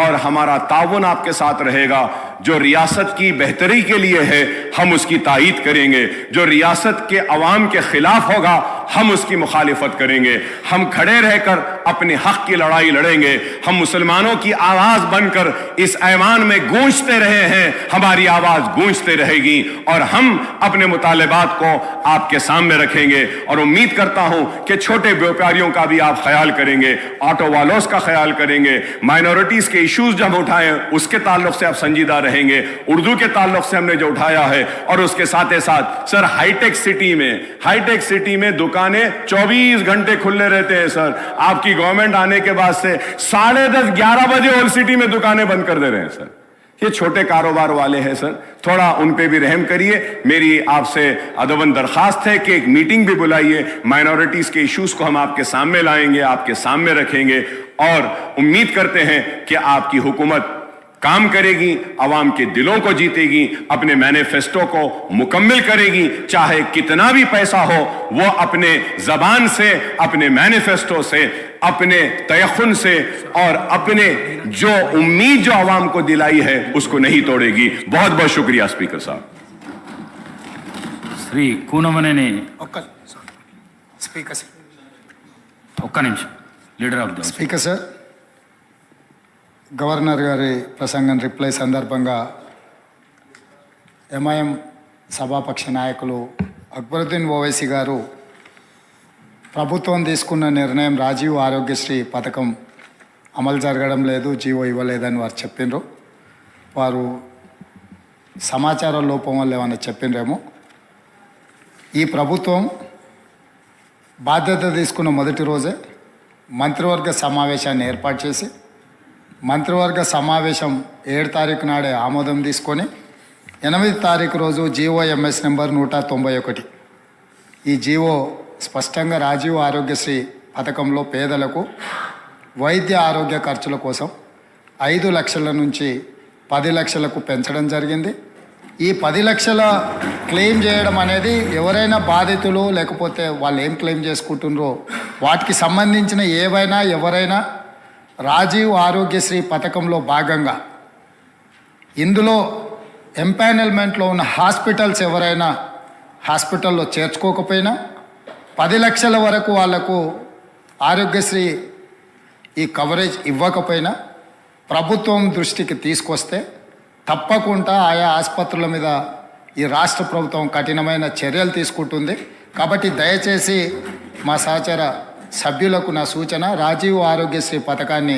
Speaker 7: और हमारा ताउन आपके साथ रहेगा. जो रियासत की बेहतरी के लिए है हम उसकी तायीद करेंगे, जो रियासत के अवाम के खिलाफ होगा हम उसकी मुखालिफत करेंगे. हम खड़े रहकर अपने हक की लड़ाई लड़ेंगे. हम मुसलमानों की आवाज बनकर इस ऐवान में गूंजते रहे हैं, हमारी आवाज गूंजते रहेगी, और हम अपने मुतालबात को आपके सामने रखेंगे. और उम्मीद करता हूं कि छोटे व्यापारियों का भी आप ख्याल करेंगे, ऑटो वालों का ख्याल करेंगे, माइनॉरिटीज के इश्यूज जब उठाए उसके ताल्लुक से आप संजीदा रहेंगे, उर्दू के ताल्लुक से हमने जो उठाया है, और उसके साथ ही साथ सर हाईटेक सिटी में दुकानें 24 घंटे खुले रहते हैं सर. आपकी गवर्नमेंट आने के बाद से 10:30-11 बजे ओल्ड सिटी में दुकानें बंद कर दे रहे हैं सर. ये छोटे कारोबार वाले हैं सर, थोड़ा उन पे भी रहम करिए. मेरी आपसे अदबन दरखास्त है कि एक मीटिंग भी बुलाइए, माइनॉरिटीज के इश्यूज को हम आपके सामने लाएंगे, आपके सामने रखेंगे, और उम्मीद करते हैं कि आपकी हुकूमत काम करेगी, आवाम के दिलों को जीतेगी, अपने मैनिफेस्टो को मुकम्मल करेगी. चाहे कितना भी पैसा हो वो अपने जबान से, अपने मैनिफेस्टो से, अपने तयखुन से और अपने जो उम्मीद जो आवाम को दिलाई है उसको नहीं तोड़ेगी. बहुत बहुत शुक्रिया स्पीकर साहब.
Speaker 3: శ్రీ కూనమనేని
Speaker 8: స్పీకర్ సార్,
Speaker 3: ఒక్క నిమిషం. Leader of the
Speaker 8: speaker sir, governor గారి ప్రసంగం రిప్లై సందర్భంగా ఎంఐఎం సభాపక్ష నాయకులు అక్బరుద్దీన్ ఓవైసీ గారు ప్రభుత్వం తీసుకున్న నిర్ణయం రాజీవ్ ఆరోగ్యశ్రీ పథకం అమలు జరగడం లేదు, జీవో ఇవ్వలేదని వారు చెప్పిండ్రు. వారు సమాచార లోపం వల్ల ఏమన్నా చెప్పిండ్రేమో. ఈ ప్రభుత్వం బాధ్యత తీసుకున్న మొదటి రోజే మంత్రివర్గ సమావేశాన్ని ఏర్పాటు చేసి, మంత్రివర్గ సమావేశం 7 తారీఖు నాడే ఆమోదం తీసుకొని 8 తారీఖు రోజు జీఓఎంఎస్ నెంబర్ 191, ఈ జీవో స్పష్టంగా రాజీవ్ ఆరోగ్యశ్రీ పథకంలో పేదలకు వైద్య ఆరోగ్య ఖర్చుల కోసం 5 లక్షల నుంచి 10 లక్షలకు పెంచడం జరిగింది. ఈ 10 లక్షల క్లెయిమ్ చేయడం అనేది ఎవరైనా బాధితులు లేకపోతే వాళ్ళు ఏం క్లెయిమ్ చేసుకుంటున్నారో వాటికి సంబంధించిన ఏవైనా ఎవరైనా రాజీవ్ ఆరోగ్యశ్రీ పథకంలో భాగంగా ఇందులో ఎంపానల్మెంట్లో ఉన్న హాస్పిటల్స్ ఎవరైనా హాస్పిటల్లో చేర్చుకోకపోయినా 10 లక్షల వరకు వాళ్లకు ఆరోగ్యశ్రీ ఈ కవరేజ్ ఇవ్వకపోయినా ప్రభుత్వం దృష్టికి తీసుకొస్తే తప్పకుండా ఆయా ఆసుపత్రుల మీద ఈ రాష్ట్ర ప్రభుత్వం కఠినమైన చర్యలు తీసుకుంటుంది. కాబట్టి దయచేసి మా సహచర సభ్యులకు నా సూచన, రాజీవ్ ఆరోగ్యశ్రీ పథకాన్ని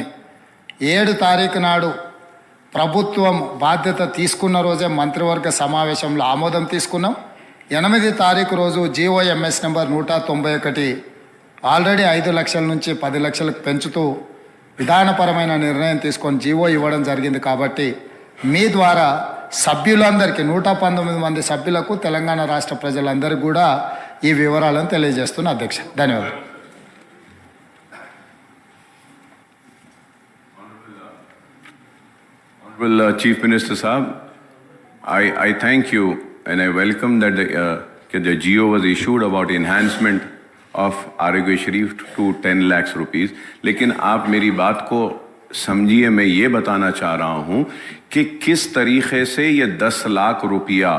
Speaker 8: 7 తారీఖు నాడు ప్రభుత్వం బాధ్యత తీసుకున్న రోజే మంత్రివర్గ సమావేశంలో ఆమోదం తీసుకున్నాం. 8 తారీఖు రోజు జీఓఎంఎస్ నెంబర్ 191 ఆల్రెడీ 5 లక్షల నుంచి 10 లక్షలకు పెంచుతూ విధానపరమైన నిర్ణయం తీసుకొని జీవో ఇవ్వడం జరిగింది. కాబట్టి మీ ద్వారా సభ్యులందరికీ 119 మంది సభ్యులకు తెలంగాణ రాష్ట్ర ప్రజలందరికీ కూడా ఈ వివరాలను తెలియజేస్తున్న అధ్యక్ష. ధన్యవాదాలు.
Speaker 7: Honorable Chief Minister Saab, I thank you and I welcome that the GO was issued about enhancement of Arogya Sharif to 10 lakhs rupees. लेकिन आप मेरी बात को समझिए, मैं ये बताना चाह रहा हूँ कि किस तरीके से ये 10 लाख रुपया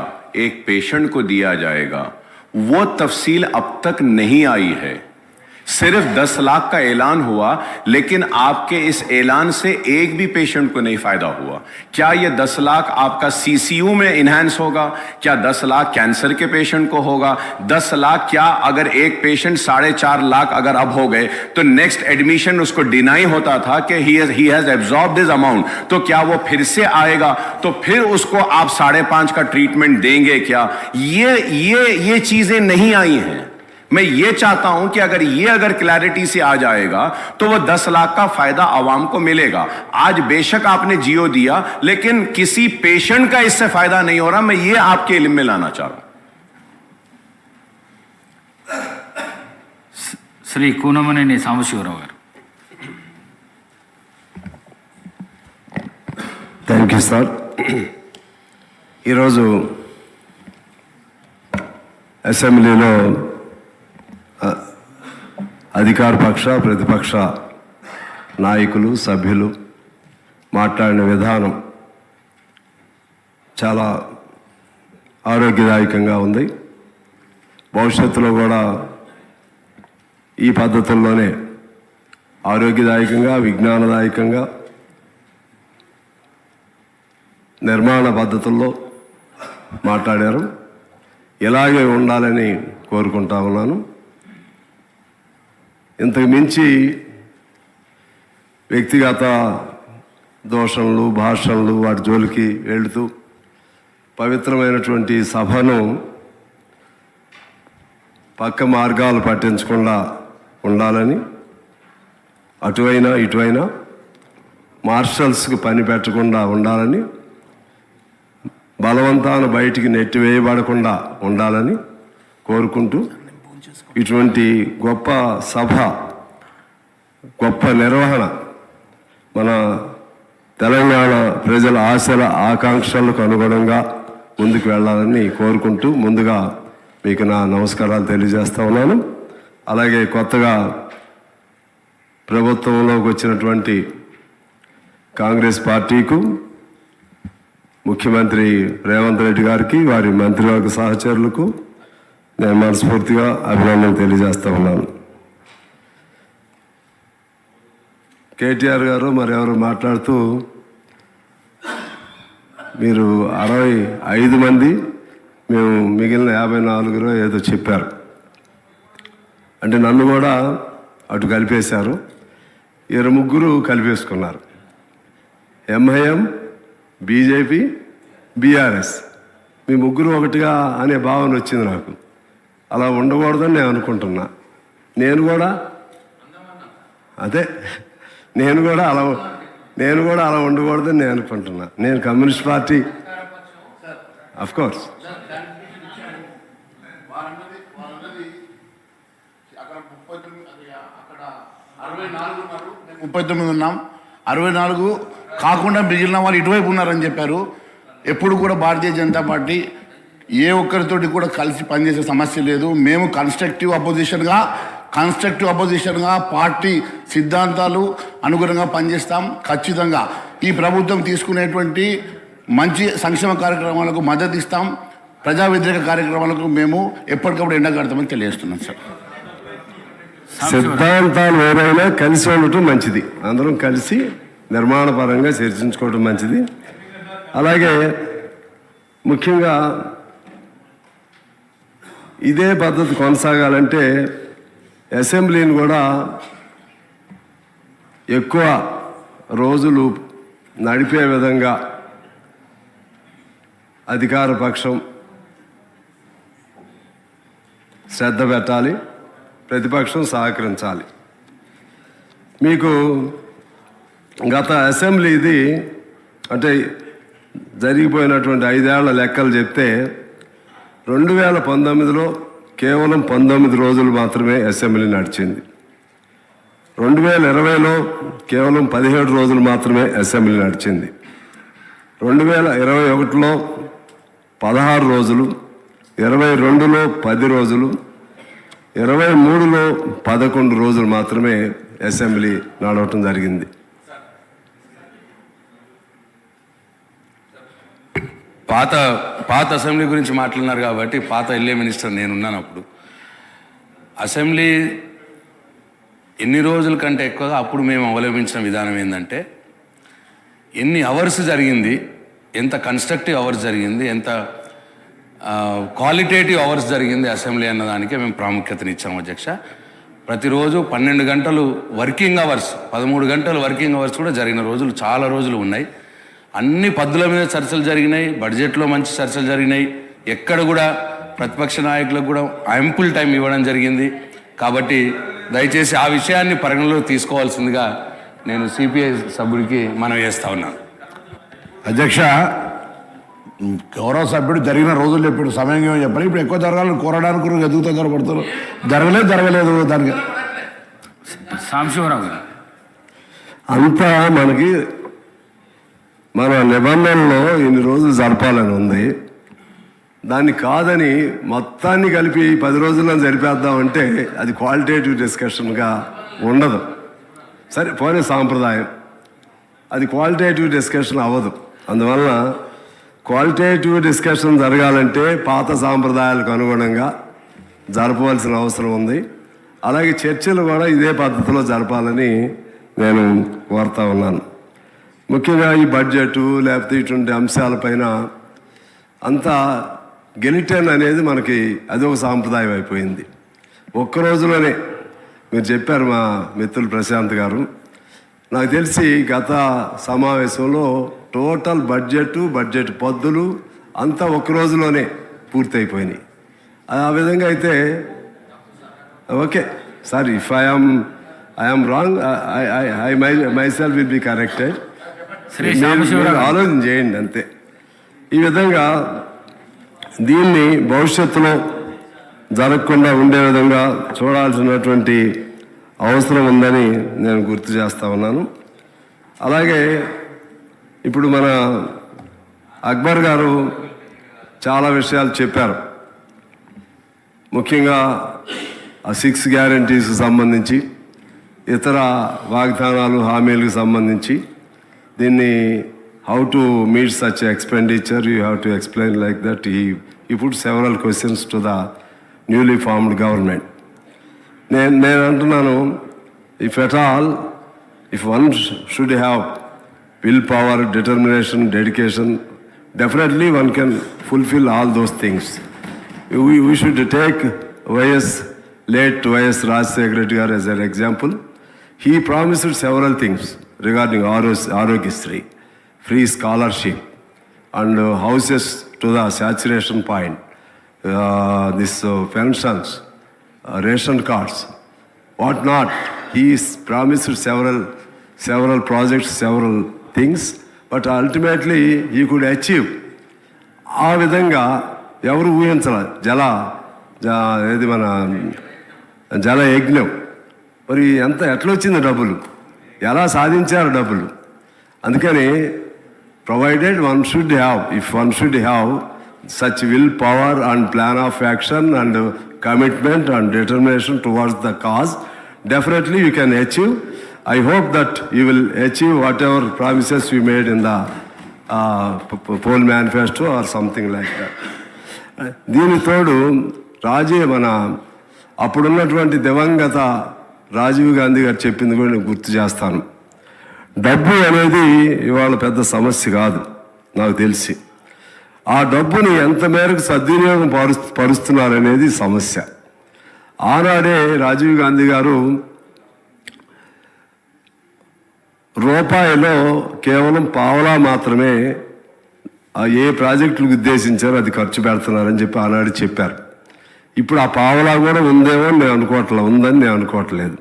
Speaker 7: एक पेशेंट को दिया जाएगा वो तफसील अब तक नहीं आई है. सिर्फ 10 लाख का ऐलान हुआ, लेकिन आपके इस ऐलान से एक भी पेशेंट को नहीं फायदा हुआ। क्या ये 10 लाख आपका सीसीयू में इनहैंस होगा? क्या 10 लाख कैंसर के पेशेंट को होगा? 10 लाख क्या अगर एक पेशेंट 4.5 लाख अगर अब हो गए तो नेक्स्ट एडमिशन उसको डिनाई होता था कि he has absorbed this amount, तो क्या वो फिर से आएगा? तो फिर उसको आप 5.5 का ट्रीटमेंट देंगे क्या? ये चीजें नहीं आई हैं। मैं ये चाहता हूं कि अगर क्लैरिटी से आ जाएगा तो वो 10 लाख का फायदा आवाम को मिलेगा। आज बेशक आपने जियो दिया, लेकिन किसी पेशेंट का इससे फायदा नहीं हो रहा। मैं ये आपके इल्म में लाना चाह रहा हूं।
Speaker 3: శ్రీ కూనమనేని సాంబశివరావు గారు.
Speaker 9: Thank you sir. ఈరోజు అసెంబ్లీలో అధికార పక్ష ప్రతిపక్ష నాయకులు సభ్యులు మాట్లాడిన విధానం చాలా ఆరోగ్యదాయకంగా ఉంది. భవిష్యత్తులో కూడా ఈ పద్ధతుల్లోనే ఆరోగ్యదాయకంగా, విజ్ఞానదాయకంగా, నిర్మాణ పద్ధతుల్లో మాట్లాడారు. ఇలాగే ఉండాలని కోరుకుంటా ఉన్నాను. ఇంతకు మించి వ్యక్తిగత దోషణలు, భాషణలు వాటి జోలికి వెళుతూ పవిత్రమైనటువంటి సభను పక్క మార్గాలు పట్టించకుండా ఉండాలని, అటువైనా ఇటువైనా మార్షల్స్కి పని పెట్టకుండా ఉండాలని, బలవంతాన బయటికి నెట్టివేయబడకుండా ఉండాలని కోరుకుంటూ, ఇటువంటి గొప్ప సభ, గొప్ప నిర్వహణ మన తెలంగాణ ప్రజల ఆశల ఆకాంక్షలకు అనుగుణంగా ముందుకు వెళ్ళాలని కోరుకుంటూ ముందుగా మీకు నా నమస్కారాలు తెలియజేస్తా ఉన్నాను. అలాగే కొత్తగా ప్రభుత్వంలోకి వచ్చినటువంటి కాంగ్రెస్ పార్టీకు, ముఖ్యమంత్రి రేవంత్ రెడ్డి గారికి, వారి మంత్రివర్గ సహచరులకు నేను మనస్ఫూర్తిగా అభినందనలు తెలియజేస్తా ఉన్నాను. కేటీఆర్ గారు మరెవరు మాట్లాడుతూ మీరు 65 మంది, మేము మిగిలిన 54 ఏదో చెప్పారు. అంటే నన్ను కూడా అటు కలిపేశారు. 23 కలిపేసుకున్నారు. ఎంఐఎం, బీజేపీ, బీఆర్ఎస్, మీ ముగ్గురు ఒకటిగా అనే భావన వచ్చింది నాకు. అలా ఉండకూడదని నేను అనుకుంటున్నా. నేను కూడా అలా ఉండకూడదని నేను అనుకుంటున్నా. నేను కమ్యూనిస్ట్ పార్టీ అఫ్కోర్స్
Speaker 4: అక్కడ 39 ఉన్నాం. 64 కాకుండా మిగిలిన వాళ్ళు ఇటువైపు ఉన్నారని చెప్పారు. ఎప్పుడు కూడా భారతీయ జనతా పార్టీ ఏ ఒక్కరితోటి కూడా కలిసి పనిచేసే సమస్య లేదు. మేము కన్స్ట్రక్టివ్ అపోజిషన్గా పార్టీ సిద్ధాంతాలు అనుగుణంగా పనిచేస్తాం. ఖచ్చితంగా ఈ ప్రభుత్వం తీసుకునేటువంటి మంచి సంక్షేమ కార్యక్రమాలకు మద్దతు ఇస్తాం. ప్రజా వ్యతిరేక కార్యక్రమాలకు మేము ఎప్పటికప్పుడు ఎండగడతామని తెలియజేస్తున్నాం సార్.
Speaker 9: సిద్ధాంతాలు ఏదైనా కలిసి ఉండటం మంచిది. అందరం కలిసి నిర్మాణపరంగా చర్చించుకోవడం మంచిది. అలాగే ముఖ్యంగా ఇదే పద్ధతి కొనసాగాలంటే అసెంబ్లీని కూడా ఎక్కువ రోజులు నడిపే విధంగా అధికార పక్షం శ్రద్ధ పెట్టాలి, ప్రతిపక్షం సహకరించాలి. మీకు గత అసెంబ్లీది అంటే జరిగిపోయినటువంటి 5 ఏళ్ల లెక్కలు చెప్తే 2019లో కేవలం 19 రోజులు మాత్రమే అసెంబ్లీ నడిచింది. 2020లో కేవలం 17 రోజులు మాత్రమే అసెంబ్లీ నడిచింది. 2021లో 16 రోజులు, 22లో 10 రోజులు, 23లో 11 రోజులు మాత్రమే అసెంబ్లీ నడవటం జరిగింది.
Speaker 10: పాత అసెంబ్లీ గురించి మాట్లాడినారు కాబట్టి పాత ఎల్ఏ మినిస్టర్ నేనున్నాను. అప్పుడు అసెంబ్లీ ఎన్ని రోజుల కంటే ఎక్కువగా అప్పుడు మేము అవలంబించిన విధానం ఏంటంటే ఎన్ని అవర్స్ జరిగింది, ఎంత కన్స్ట్రక్టివ్ అవర్స్ జరిగింది, ఎంత క్వాలిటేటివ్ అవర్స్ జరిగింది అసెంబ్లీ అన్నదానికే మేము ప్రాముఖ్యతనిచ్చాము అధ్యక్ష. ప్రతిరోజు 12 గంటలు వర్కింగ్ అవర్స్, 13 గంటలు వర్కింగ్ అవర్స్ కూడా జరిగిన రోజులు చాలా రోజులు ఉన్నాయి. అన్ని పద్ధతుల మీద చర్చలు జరిగినాయి, బడ్జెట్లో మంచి చర్చలు జరిగినాయి. ఎక్కడ కూడా ప్రతిపక్ష నాయకులకు కూడా యాంపుల్ టైం ఇవ్వడం జరిగింది. కాబట్టి దయచేసి ఆ విషయాన్ని పరిగణలో తీసుకోవాల్సిందిగా నేను సిపిఐ సభ్యుడికి మనవి చేస్తా ఉన్నాను.
Speaker 6: అధ్యక్ష, గౌరవ సభ్యుడు జరిగిన రోజులు చెప్పాడు, సమయం ఏమో చెప్పాలి. ఇప్పుడు ఎక్కువ జరగాలని కోరడానికి ఎందుకు తొందరపడుతారు? జరగలేదు దానికి
Speaker 3: సాంబశివరావు గారు
Speaker 9: అంతా మనకి మన నిబంధనలో ఇన్ని రోజులు జరపాలని ఉంది. దాన్ని కాదని మొత్తాన్ని కలిపి 10 రోజుల్లో జరిపేద్దామంటే అది క్వాలిటేటివ్ డిస్కషన్గా ఉండదు. సరే పోనీ సాంప్రదాయం, అది క్వాలిటేటివ్ డిస్కషన్ అవ్వదు. అందువలన క్వాలిటేటివ్ డిస్కషన్ జరగాలంటే పాత సాంప్రదాయాలకు అనుగుణంగా జరపవలసిన అవసరం ఉంది. అలాగే చర్చలు కూడా ఇదే పద్ధతిలో జరపాలని నేను కోరుతా ఉన్నాను. ముఖ్యంగా ఈ బడ్జెట్ లేకపోతే ఇటువంటి అంశాలపైన అంతా గెలిటన్ అనేది మనకి అదొక సాంప్రదాయం అయిపోయింది. ఒక్క రోజులోనే మీరు చెప్పారు మా మిత్రులు ప్రశాంత్ గారు, నాకు తెలిసి గత సమావేశంలో టోటల్ బడ్జెట్ పద్దులు అంతా ఒక్క రోజులోనే పూర్తయిపోయినాయి. ఆ విధంగా అయితే okay sir, if I'm wrong I my self will be corrected. ఆలోచన చేయండి అంతే. ఈ విధంగా దీన్ని భవిష్యత్తులో జరగకుండా ఉండే విధంగా చూడాల్సినటువంటి అవసరం ఉందని నేను గుర్తు చేస్తా ఉన్నాను. అలాగే ఇప్పుడు మన అక్బర్ గారు చాలా విషయాలు చెప్పారు. ముఖ్యంగా ఆ 6 గ్యారంటీస్కి సంబంధించి, ఇతర వాగ్దానాలు హామీలకు సంబంధించి దీన్ని how to meet such expenditure you have to explain like that. I put several questions to the newly formed government. నేను అంటున్నాను, if at all if one should have will power, determination, dedication, definitely one can fulfill all those things. We should take late YS Rajshekhar Reddy as an example. He promised several things regarding Arogyasri, free scholarship and houses to the saturation point, this pensions, ration cards, what not. He promised several projects, several things, but ultimately he could achieve. ఆ విధంగా ఎవరు ఊహించాలి? ఏది మన జల యజ్ఞం, మరి ఎట్లా వచ్చింది డబ్బులు, ఎలా సాధించారు డబ్బులు? అందుకని provided one should have such will power and plan of action and commitment and determination towards the cause, definitely you can achieve. I hope that you will achieve whatever promises you made in the poll manifesto or something like that. దీని తోడు మన అప్పుడున్నటువంటి దివంగత రాజీవ్ గాంధీ గారు చెప్పింది కూడా నేను గుర్తు చేస్తాను. డబ్బు అనేది ఇవాళ పెద్ద సమస్య కాదు నాకు తెలిసి. ఆ డబ్బుని ఎంత మేరకు సద్వినియోగం పరుస్తున్నారనేది సమస్య. ఆనాడే రాజీవ్ గాంధీ గారు రూపాయిలో కేవలం పావలా మాత్రమే ఏ ప్రాజెక్టులకు ఉద్దేశించారో అది ఖర్చు పెడుతున్నారని చెప్పి ఆనాడు చెప్పారు. ఇప్పుడు ఆ పావలా కూడా ఉందేమో ఉందని నేను అనుకోవట్లేదు.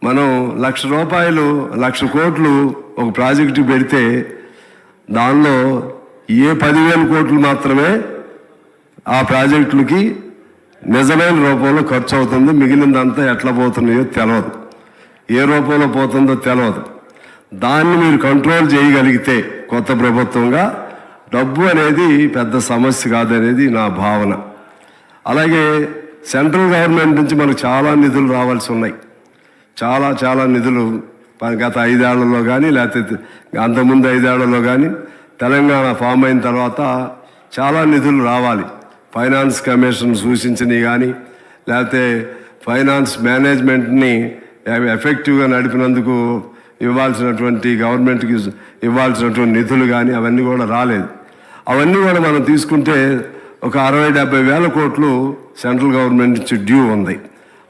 Speaker 9: మనం ₹1,00,000 1,00,000 కోట్లు ఒక ప్రాజెక్టు పెడితే దానిలో 10,000 కోట్లు మాత్రమే ఆ ప్రాజెక్టులకి నిజమైన రూపంలో ఖర్చు అవుతుంది. మిగిలిందంతా ఎట్లా పోతున్నాయో తెలియదు, ఏ రూపంలో పోతుందో తెలియదు. దాన్ని మీరు కంట్రోల్ చేయగలిగితే కొత్త ప్రభుత్వంగా డబ్బు అనేది పెద్ద సమస్య కాదనేది నా భావన. అలాగే సెంట్రల్ గవర్నమెంట్ నుంచి మనకు చాలా నిధులు రావాల్సి ఉన్నాయి. చాలా నిధులు గత 5 ఏళ్లలో కానీ లేకపోతే అంతకుముందు 5 ఏళ్లలో కానీ తెలంగాణ ఫామ్ అయిన తర్వాత చాలా నిధులు రావాలి. ఫైనాన్స్ కమిషన్ సూచించినవి కానీ లేకపోతే ఫైనాన్స్ మేనేజ్మెంట్ని ఎఫెక్టివ్గా నడిపినందుకు ఇవ్వాల్సినటువంటి గవర్నమెంట్కి ఇవ్వాల్సినటువంటి నిధులు కానీ అవన్నీ కూడా రాలేదు. అవన్నీ కూడా మనం తీసుకుంటే ఒక 60-70 వేల కోట్లు సెంట్రల్ గవర్నమెంట్ నుంచి డ్యూ ఉంది.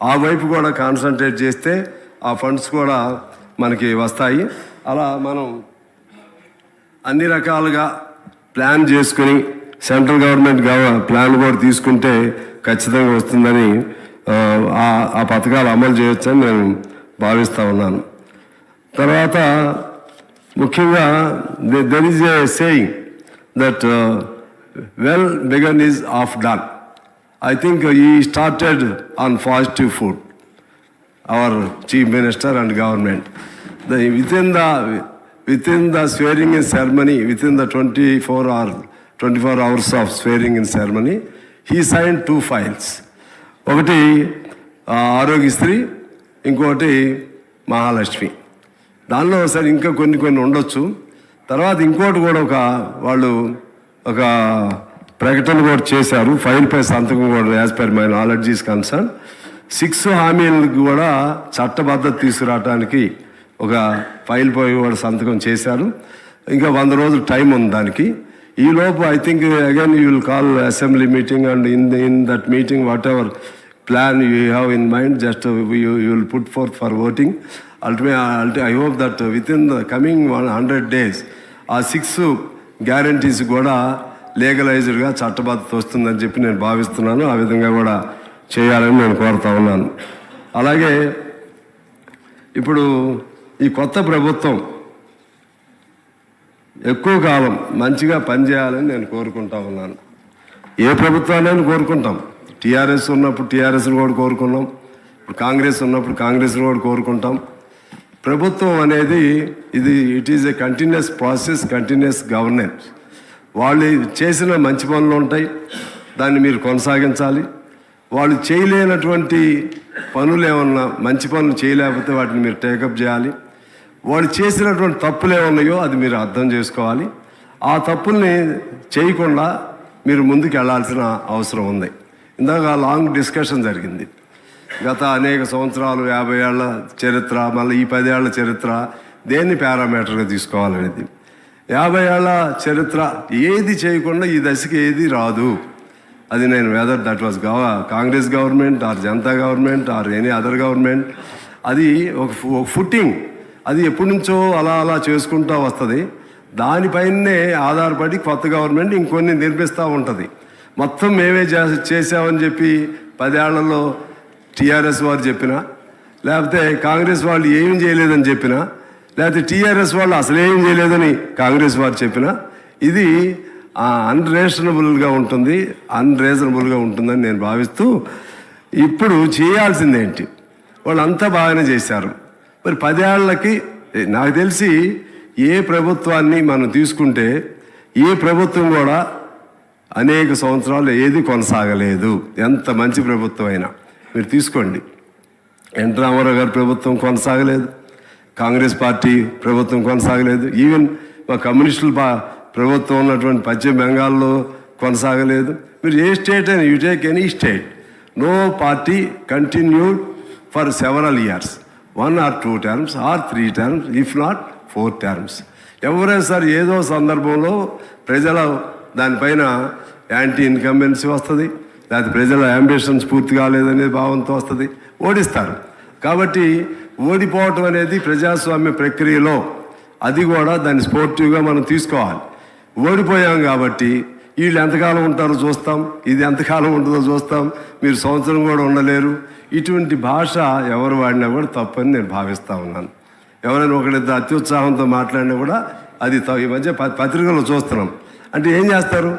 Speaker 9: ఆ వైపు కూడా కాన్సన్ట్రేట్ చేస్తే ఆ ఫండ్స్ కూడా మనకి వస్తాయి. అలా మనం అన్ని రకాలుగా ప్లాన్ చేసుకుని సెంట్రల్ గవర్నమెంట్ ప్లాన్ కూడా తీసుకుంటే ఖచ్చితంగా వస్తుందని ఆ పథకాలు అమలు చేయొచ్చని నేను భావిస్తూ ఉన్నాను. తర్వాత ముఖ్యంగా there is a saying that well began is half done. I think he started on positive food, our Chief Minister and government. Within the swearing-in ceremony, within the 24 hours of swearing-in ceremony, he signed 2 files. ఒకటి ఆరోగ్యశ్రీ, ఇంకోటి మహాలక్ష్మి. దానిలో సరే ఇంకా కొన్ని ఉండొచ్చు. తర్వాత ఇంకోటి కూడా వాళ్ళు ఒక ప్రకటన కూడా చేశారు. ఫైల్పై సంతకం కూడా as per my knowledge is concern 6 హామీలకు కూడా చట్టబద్ధత తీసుకురావడానికి ఒక ఫైల్పై కూడా సంతకం చేశారు. ఇంకా 100 రోజులు టైం ఉంది దానికి. ఈలోపు I think again you will call assembly meeting and in that meeting what ever plan you have in mind just you will put forth for voting. I hope that within the coming 100 days ఆ 6 guarantees కూడా లీగలైజ్డ్గా చట్టబద్ధత వస్తుందని చెప్పి నేను భావిస్తున్నాను. ఆ విధంగా కూడా చేయాలని నేను కోరుతా ఉన్నాను. అలాగే ఇప్పుడు ఈ కొత్త ప్రభుత్వం ఎక్కువ కాలం మంచిగా పనిచేయాలని నేను కోరుకుంటా ఉన్నాను. ఏ ప్రభుత్వాన్ని కోరుకుంటాం. టీఆర్ఎస్ ఉన్నప్పుడు టీఆర్ఎస్ని కూడా కోరుకున్నాం, ఇప్పుడు కాంగ్రెస్ ఉన్నప్పుడు కాంగ్రెస్ని కూడా కోరుకుంటాం. ప్రభుత్వం అనేది it is a continuous process, continuous governance. వాళ్ళు చేసిన మంచి పనులు ఉంటాయి, దాన్ని మీరు కొనసాగించాలి. వాళ్ళు చేయలేనటువంటి పనులు ఏమన్నా, మంచి పనులు చేయలేకపోతే వాటిని మీరు టేకప్ చేయాలి. వాళ్ళు చేసినటువంటి తప్పులు ఏమన్నాయో అది మీరు అర్థం చేసుకోవాలి. ఆ తప్పుల్ని చేయకుండా మీరు ముందుకు వెళ్ళాల్సిన అవసరం ఉంది. ఇందాక లాంగ్ డిస్కషన్ జరిగింది. గత అనేక సంవత్సరాలు, 50 ఏళ్ల చరిత్ర, మళ్ళీ ఈ 10 ఏళ్ల చరిత్ర దేన్ని పారామీటర్గా తీసుకోవాలనేది. 50 ఏళ్ల చరిత్ర ఏది చేయకుండా ఈ దశకి ఏది రాదు. అది నేను weather that was Congress government are Janata government or any other government, అది ఒక ఫుట్టింగ్, అది ఎప్పటి నుంచో అలా చేసుకుంటూ వస్తుంది. దానిపైనే ఆధారపడి కొత్త గవర్నమెంట్ ఇంకొన్ని నిర్మిస్తూ ఉంటుంది. మొత్తం మేమే చేసామని చెప్పి 10 ఏళ్లలో టీఆర్ఎస్ వారు చెప్పినా, లేకపోతే కాంగ్రెస్ వాళ్ళు ఏం చేయలేదని చెప్పినా, లేకపోతే టీఆర్ఎస్ వాళ్ళు అసలు ఏం చేయలేదని కాంగ్రెస్ వారు చెప్పినా, ఇది అన్రీజనబుల్గా ఉంటుందని నేను భావిస్తూ, ఇప్పుడు చేయాల్సిందేంటి, వాళ్ళంతా బాగానే చేశారు. మరి 10 ఏళ్లకి నాకు తెలిసి ఏ ప్రభుత్వాన్ని మనం తీసుకుంటే ఏ ప్రభుత్వం కూడా అనేక సంవత్సరాలు ఏది కొనసాగలేదు. ఎంత మంచి ప్రభుత్వం అయినా మీరు తీసుకోండి. ఎన్టీ రామారావు గారి ప్రభుత్వం కొనసాగలేదు, కాంగ్రెస్ పార్టీ ప్రభుత్వం కొనసాగలేదు, ఈవెన్ మా కమ్యూనిస్టుల ప్రభుత్వం ఉన్నటువంటి పశ్చిమ బెంగాల్లో కొనసాగలేదు. మీరు ఏ స్టేట్ అయినా, you take any state, no party continued for several years, 1 or 2 terms or 3 terms, if not 4 terms. ఎవరైనా సార్ ఏదో సందర్భంలో ప్రజల దానిపైన యాంటీ ఇన్కంబెన్సీ వస్తుంది, లేకపోతే ప్రజల అంబిషన్స్ పూర్తి కాలేదనే భావంతో వస్తుంది, ఓడిస్తారు. కాబట్టి ఓడిపోవటం అనేది ప్రజాస్వామ్య ప్రక్రియలో అది కూడా దాన్ని స్పోర్టివ్గా మనం తీసుకోవాలి. ఓడిపోయాం కాబట్టి వీళ్ళు ఎంతకాలం ఉంటారో చూస్తాం, ఇది ఎంతకాలం ఉంటుందో చూస్తాం, మీరు సంవత్సరం కూడా ఉండలేరు. ఇటువంటి భాష ఎవరు వాడినా కూడా తప్పని నేను భావిస్తూ ఉన్నాను. ఎవరైనా ఒకరిద్దరు అత్యుత్సాహంతో మాట్లాడినా కూడా అది ఈ మధ్య పత్రికల్లో చూస్తున్నాం. అంటే ఏం చేస్తారు,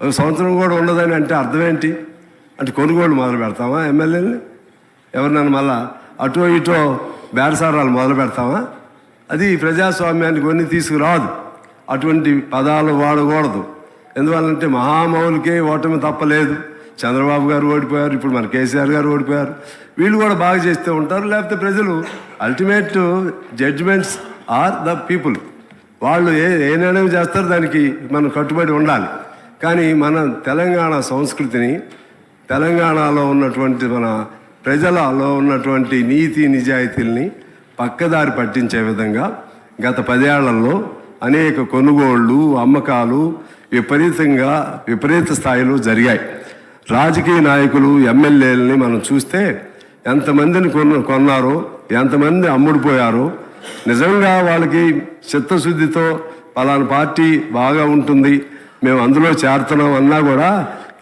Speaker 9: ఒక సంవత్సరం కూడా ఉండదని అంటే అర్థం ఏంటి? అంటే కొనుగోలు మొదలు పెడతామా ఎమ్మెల్యేని? ఎవరినైనా మళ్ళా అటో ఇటో బేరసారాలు మొదలు పెడతామా? అది ప్రజాస్వామ్యానికి కొన్ని తీసుకురాదు. అటువంటి పదాలు వాడకూడదు. ఎందువల్లంటే మహామౌలికే ఓటమి తప్పలేదు. చంద్రబాబు గారు ఓడిపోయారు, ఇప్పుడు మన కేసీఆర్ గారు ఓడిపోయారు. వీళ్ళు కూడా బాగా చేస్తూ ఉంటారు, లేకపోతే ప్రజలు ultimate judgements are the people. వాళ్ళు ఏ నిర్ణయం చేస్తారో దానికి మనం కట్టుబడి ఉండాలి. కానీ మన తెలంగాణ సంస్కృతిని, తెలంగాణలో ఉన్నటువంటి మన ప్రజలలో ఉన్నటువంటి నీతి నిజాయితీల్ని పక్కదారి పట్టించే విధంగా గత 10 ఏళ్లలో అనేక కొనుగోళ్లు అమ్మకాలు విపరీత స్థాయిలో జరిగాయి. రాజకీయ నాయకులు ఎమ్మెల్యేలని మనం చూస్తే ఎంతమందిని కొన్నారో ఎంతమంది అమ్ముడుపోయారో, నిజంగా వాళ్ళకి చిత్తశుద్ధితో పలానా పార్టీ బాగా ఉంటుంది మేము అందులో చేరుతున్నాం అన్నా కూడా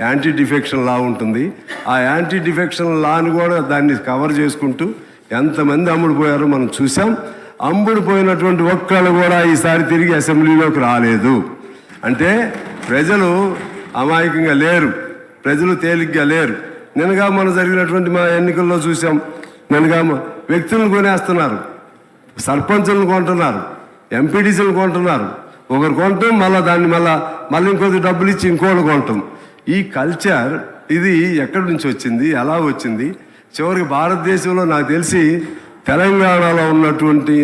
Speaker 9: యాంటీ డిఫెక్షన్ లా ఉంటుంది. ఆ యాంటీ డిఫెక్షన్ లాని కూడా దాన్ని కవర్ చేసుకుంటూ ఎంతమంది అమ్ముడుపోయారో మనం చూసాం. అమ్ముడుపోయినటువంటి ఒక్కళ్ళు కూడా ఈసారి తిరిగి అసెంబ్లీలోకి రాలేదు. అంటే ప్రజలు అమాయకంగా లేరు, ప్రజలు తేలిగ్గా లేరు. నిన్నగా మనం జరిగినటువంటి మా ఎన్నికల్లో చూసాం. నిన్నగా వ్యక్తులను కొనేస్తున్నారు, సర్పంచులను కొంటున్నారు, ఎంపీటీసీలను కొంటున్నారు. ఒకరు కొంటాం, మళ్ళీ దాన్ని మళ్ళీ ఇంకొద్ది డబ్బులు ఇచ్చి ఇంకోటి కొంటాం. ఈ కల్చర్ ఇది ఎక్కడి నుంచి వచ్చింది, ఎలా వచ్చింది? చివరికి భారతదేశంలో నాకు తెలిసి తెలంగాణలో ఉన్నటువంటి